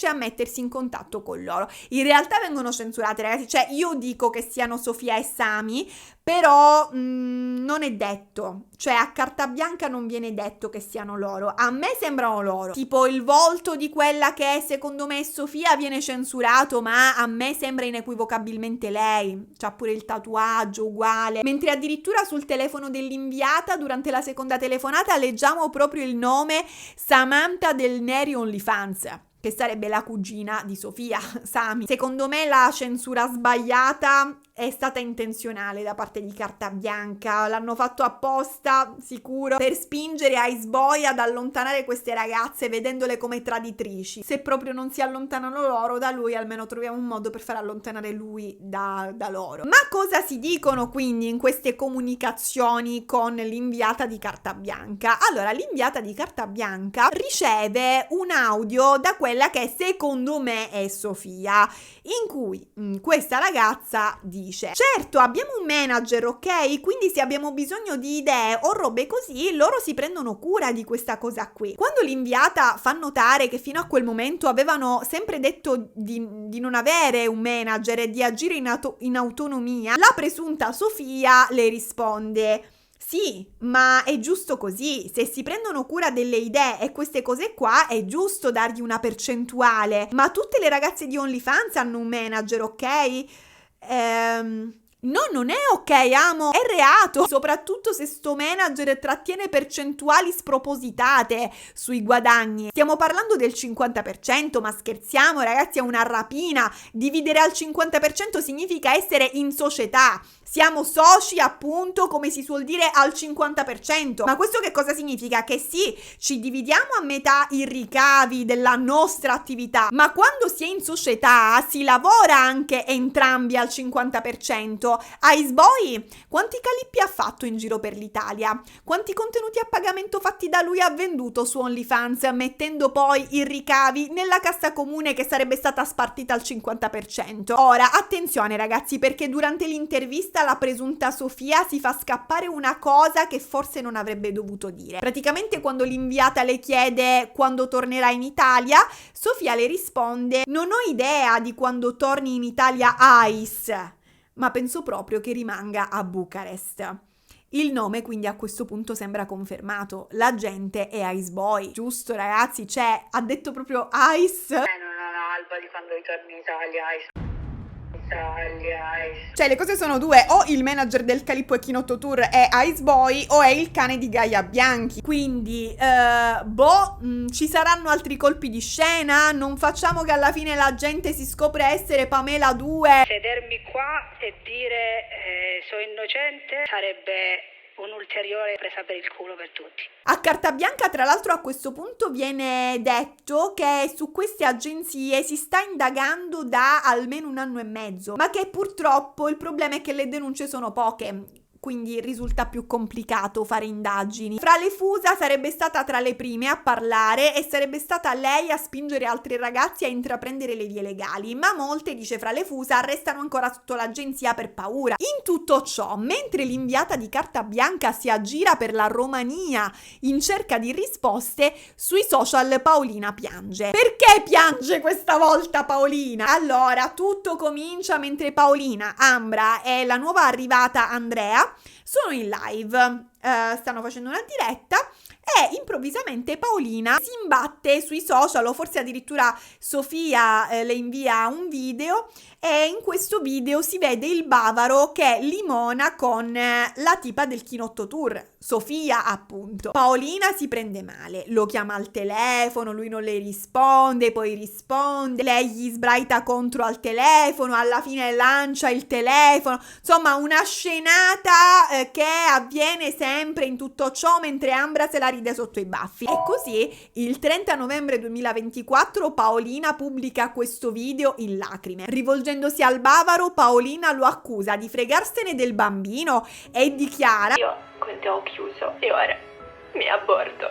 a mettersi in contatto con loro. In realtà vengono censurate, ragazzi, cioè io dico che siano Sofia e Sami, però non è detto, cioè a carta bianca non viene detto che siano loro. A me sembrano loro, tipo il volto di quella che secondo me è Sofia viene censurato, ma a me sembra inequivocabilmente lei, c'ha pure il tatuaggio uguale, mentre addirittura sul telefono dell'inviata durante la seconda telefonata leggiamo proprio il nome Samantha del Neri OnlyFans, che sarebbe la cugina di Sofia, Sami. Secondo me la censura sbagliata è stata intenzionale da parte di Carta Bianca, l'hanno fatto apposta, sicuro, per spingere Ice Boy ad allontanare queste ragazze vedendole come traditrici. Se proprio non si allontanano loro da lui, almeno troviamo un modo per far allontanare lui da loro. Ma cosa si dicono quindi in queste comunicazioni con l'inviata di Carta Bianca? Allora, l'inviata di Carta Bianca riceve un audio da quella che secondo me è Sofia, in cui questa ragazza dice: certo, abbiamo un manager, ok? Quindi se abbiamo bisogno di idee o robe così, loro si prendono cura di questa cosa qui. Quando l'inviata fa notare che fino a quel momento avevano sempre detto di non avere un manager e di agire in autonomia, la presunta Sofia le risponde: sì, ma è giusto così, se si prendono cura delle idee e queste cose qua è giusto dargli una percentuale, ma tutte le ragazze di OnlyFans hanno un manager, ok? No, non è ok, amo, è reato, soprattutto se sto manager trattiene percentuali spropositate sui guadagni. Stiamo parlando del 50%, ma scherziamo ragazzi, è una rapina. Dividere al 50% significa essere in società. Siamo soci, appunto, come si suol dire, al 50%. Ma questo che cosa significa? Che sì, ci dividiamo a metà i ricavi della nostra attività, ma quando si è in società si lavora anche entrambi al 50%. Iceboy, quanti calippi ha fatto in giro per l'Italia? Quanti contenuti a pagamento fatti da lui ha venduto su OnlyFans, mettendo poi i ricavi nella cassa comune che sarebbe stata spartita al 50%? Ora, attenzione ragazzi, perché durante l'intervista la presunta Sofia si fa scappare una cosa che forse non avrebbe dovuto dire. Praticamente quando l'inviata le chiede quando tornerà in Italia, Sofia le risponde: non ho idea di quando torni in Italia Ice, ma penso proprio che rimanga a Bucarest. Il nome quindi a questo punto sembra confermato, la gente è Iceboy, giusto ragazzi? Cioè, ha detto proprio Ice. Non ho alba di quando ritorni in Italia, Ice. Cioè le cose sono due: o il manager del Calippo Echinotto Tour è Iceboy o è il cane di Gaia Bianchi. Quindi ci saranno altri colpi di scena? Non facciamo che alla fine la gente si scopre essere Pamela 2. Sedermi qua e dire sono innocente sarebbe un'ulteriore presa per il culo per tutti. A carta bianca, tra l'altro, a questo punto viene detto che su queste agenzie si sta indagando da almeno 1 anno e mezzo, ma che purtroppo il problema è che le denunce sono poche, quindi risulta più complicato fare indagini. Fra le Fusa sarebbe stata tra le prime a parlare e sarebbe stata lei a spingere altri ragazzi a intraprendere le vie legali, ma molte, dice Fra le Fusa, restano ancora sotto l'agenzia per paura. In tutto ciò, mentre l'inviata di carta bianca si aggira per la Romania in cerca di risposte, sui social Paolina piange. Perché piange questa volta Paolina? Allora, tutto comincia mentre Paolina, Ambra e la nuova arrivata Andrea sono in live, stanno facendo una diretta e improvvisamente Paolina si imbatte sui social, o forse addirittura Sofia le invia un video, e in questo video si vede il bavaro che limona con la tipa del Chinotto Tour, Sofia appunto. Paolina si prende male, lo chiama al telefono, lui non le risponde, poi risponde, lei gli sbraita contro al telefono, alla fine lancia il telefono, insomma una scenata che avviene sempre in tutto ciò mentre Ambra se la ride sotto i baffi. E così il 30 novembre 2024 Paolina pubblica questo video in lacrime. Rivolgendosi al bavaro, Paolina lo accusa di fregarsene del bambino e dichiara: io con te ho chiuso e ora mi aborto,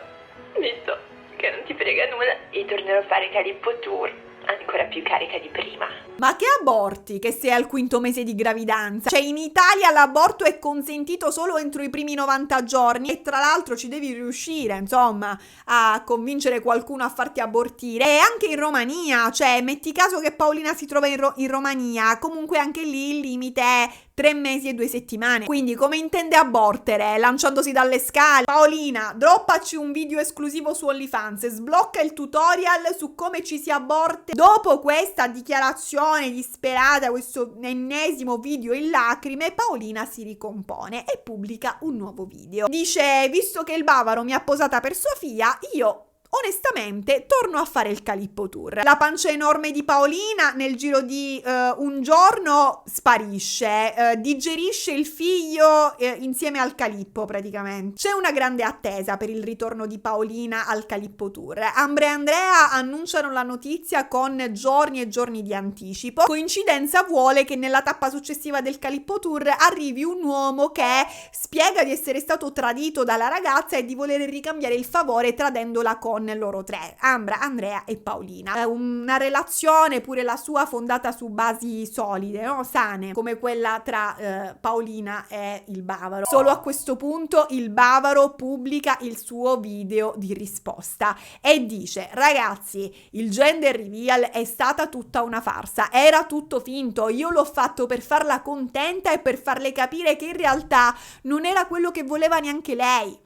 visto che non ti frega nulla, e tornerò a fare Calippo Tour ancora più carica di prima. Ma che aborti, che sei al 5° mese di gravidanza? Cioè in Italia l'aborto è consentito solo entro i primi 90 giorni e tra l'altro ci devi riuscire, insomma, a convincere qualcuno a farti abortire. E anche in Romania, cioè metti caso che Paolina si trova in Romania, comunque anche lì il limite è 3 mesi e 2 settimane. Quindi come intende abortere? Lanciandosi dalle scale? Paolina, droppaci un video esclusivo su OnlyFans, sblocca il tutorial su come ci si aborta. Dopo questa dichiarazione disperata, questo ennesimo video in lacrime, Paolina si ricompone e pubblica un nuovo video. Dice: visto che il bavaro mi ha posata per Sofia, io onestamente torno a fare il Calippo Tour. La pancia enorme di Paolina nel giro di un giorno sparisce, digerisce il figlio insieme al Calippo praticamente. C'è una grande attesa per il ritorno di Paolina al Calippo Tour. Ambra e Andrea annunciano la notizia con giorni e giorni di anticipo. Coincidenza vuole che nella tappa successiva del Calippo Tour arrivi un uomo che spiega di essere stato tradito dalla ragazza e di voler ricambiare il favore tradendola con loro tre, Ambra, Andrea e Paolina. Una relazione pure la sua fondata su basi solide, no? Sane, come quella tra Paolina e il bavaro. Solo a questo punto il bavaro pubblica il suo video di risposta e dice: ragazzi, il gender reveal è stata tutta una farsa, era tutto finto, io l'ho fatto per farla contenta e per farle capire che in realtà non era quello che voleva neanche lei.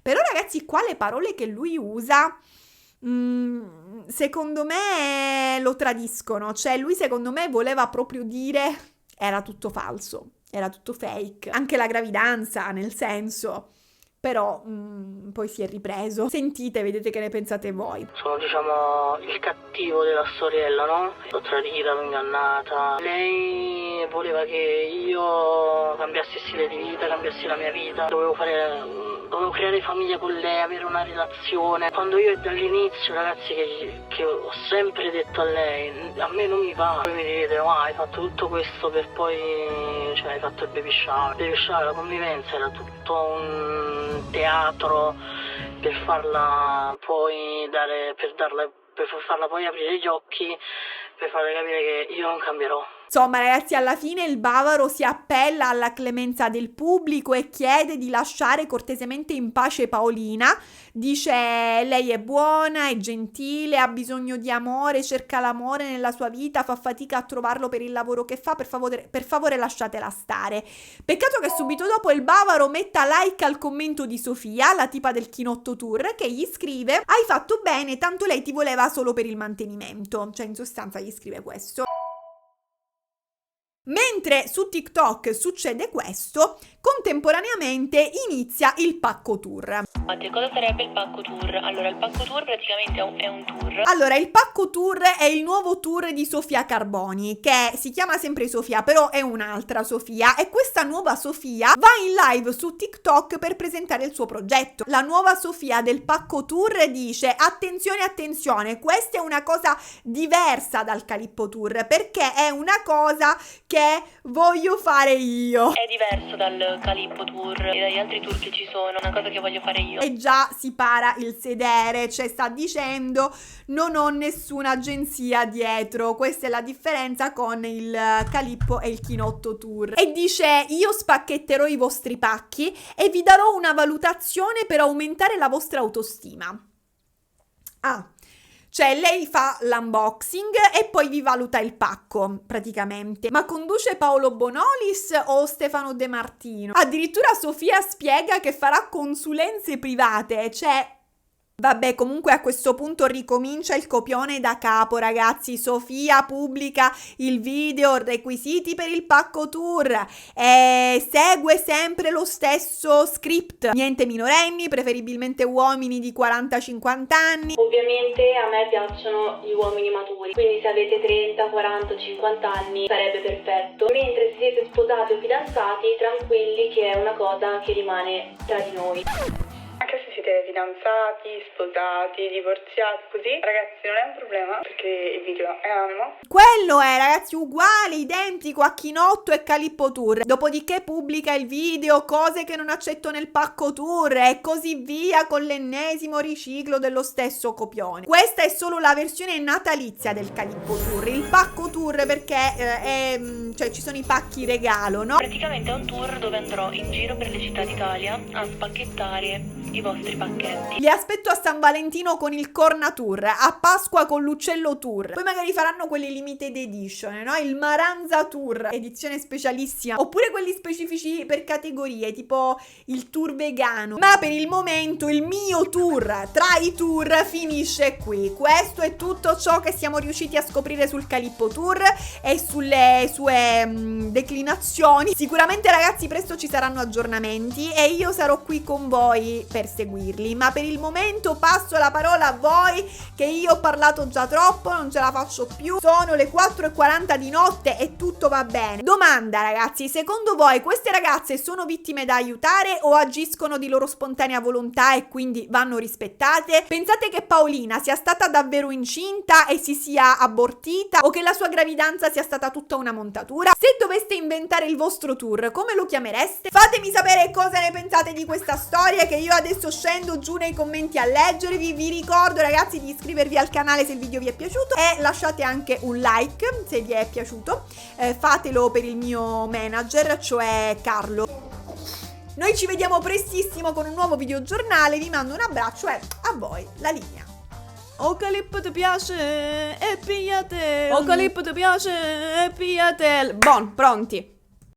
Però ragazzi, qua le parole che lui usa secondo me lo tradiscono, cioè lui secondo me voleva proprio dire era tutto falso. era tutto fake, anche la gravidanza, nel senso, però poi si è ripreso. Sentite, vedete che ne pensate voi. Sono, diciamo, il cattivo della storiella, no? L'ho tradita, l'ho ingannata. Lei voleva che io cambiassi stile di vita, cambiassi la mia vita. Dovevo creare famiglia con lei, avere una relazione. Quando io dall'inizio, ragazzi, che ho sempre detto a lei, a me non mi va. Poi mi direte, hai fatto tutto questo per poi, cioè hai fatto il baby shower. Il baby shower, la convivenza era tutto un teatro per farla poi per farla poi aprire gli occhi, per farle capire che io non cambierò. Insomma, ragazzi, alla fine il bavaro si appella alla clemenza del pubblico e chiede di lasciare cortesemente in pace Paolina. Dice lei è buona, è gentile, ha bisogno di amore, cerca l'amore nella sua vita, fa fatica a trovarlo per il lavoro che fa, per favore lasciatela stare. Peccato che subito dopo il bavaro metta like al commento di Sofia, la tipa del Chinotto Tour, che gli scrive: hai fatto bene, tanto lei ti voleva solo per il mantenimento. Cioè, in sostanza gli scrive questo. Mentre su TikTok succede questo, contemporaneamente inizia il Pacco Tour. Cosa sarebbe il Pacco Tour? Allora, il Pacco Tour praticamente è un tour. Allora, il Pacco Tour è il nuovo tour di Sofia Carboni, che si chiama sempre Sofia, però è un'altra Sofia, e questa nuova Sofia va in live su TikTok per presentare il suo progetto. La nuova Sofia del Pacco Tour dice: attenzione, attenzione, questa è una cosa diversa dal Calippo Tour, perché è una cosa che voglio fare io. È diverso dal Calippo Tour e dagli altri tour che ci sono, una cosa che voglio fare io. E già si para il sedere, cioè sta dicendo: non ho nessuna agenzia dietro. Questa è la differenza con il Calippo e il Chinotto Tour. E dice: io spacchetterò i vostri pacchi e vi darò una valutazione per aumentare la vostra autostima. Cioè lei fa l'unboxing e poi vi valuta il pacco, praticamente. Ma conduce Paolo Bonolis o Stefano De Martino? Addirittura Sofia spiega che farà consulenze private, cioè... Vabbè, comunque a questo punto ricomincia il copione da capo, ragazzi. Sofia pubblica il video, requisiti per il Pacco Tour, e segue sempre lo stesso script. Niente minorenni, preferibilmente uomini di 40-50 anni. Ovviamente a me piacciono gli uomini maturi, quindi se avete 30, 40, 50 anni sarebbe perfetto. Mentre se siete sposati o fidanzati, tranquilli che è una cosa che rimane tra di noi. Anche se siete fidanzati, sposati, divorziati, così, ragazzi, non è un problema, perché il video è anonimo. Quello è, ragazzi, uguale, identico a Chinotto e Calippo Tour. Dopodiché pubblica il video, cose che non accetto nel Pacco Tour, e così via, con l'ennesimo riciclo dello stesso copione. Questa è solo la versione natalizia del Calippo Tour. Il Pacco Tour perché cioè ci sono i pacchi regalo, no? Praticamente è un tour dove andrò in giro per le città d'Italia a spacchettare i vostri pacchetti. Li aspetto a San Valentino con il Corna Tour, a Pasqua con l'Uccello Tour, poi magari faranno quelli limited edition, no? Il Maranza Tour, edizione specialissima, oppure quelli specifici per categorie, tipo il tour vegano. Ma per il momento il mio tour tra i tour finisce qui. Questo è tutto ciò che siamo riusciti a scoprire sul Calippo Tour e sulle sue declinazioni. Sicuramente, ragazzi, presto ci saranno aggiornamenti e io sarò qui con voi per seguirli, ma per il momento passo la parola a voi, che io ho parlato già troppo, non ce la faccio più. Sono le 4:40 di notte e tutto va bene. Domanda, ragazzi: secondo voi queste ragazze sono vittime da aiutare o agiscono di loro spontanea volontà e quindi vanno rispettate? Pensate che Paolina sia stata davvero incinta e si sia abortita, o che la sua gravidanza sia stata tutta una montatura? Se doveste inventare il vostro tour, come lo chiamereste? Fatemi sapere cosa ne pensate di questa storia, che io adesso scendo giù nei commenti a leggervi. Vi ricordo, ragazzi, di iscrivervi al canale se il video vi è piaciuto e lasciate anche un like se vi è piaciuto. Fatelo per il mio manager, cioè Carlo. Noi ci vediamo prestissimo con un nuovo videogiornale. Vi mando un abbraccio e a voi la linea. O Calippo ti piace e pigliate. O Calippo ti piace e pigliate. Bon, pronti.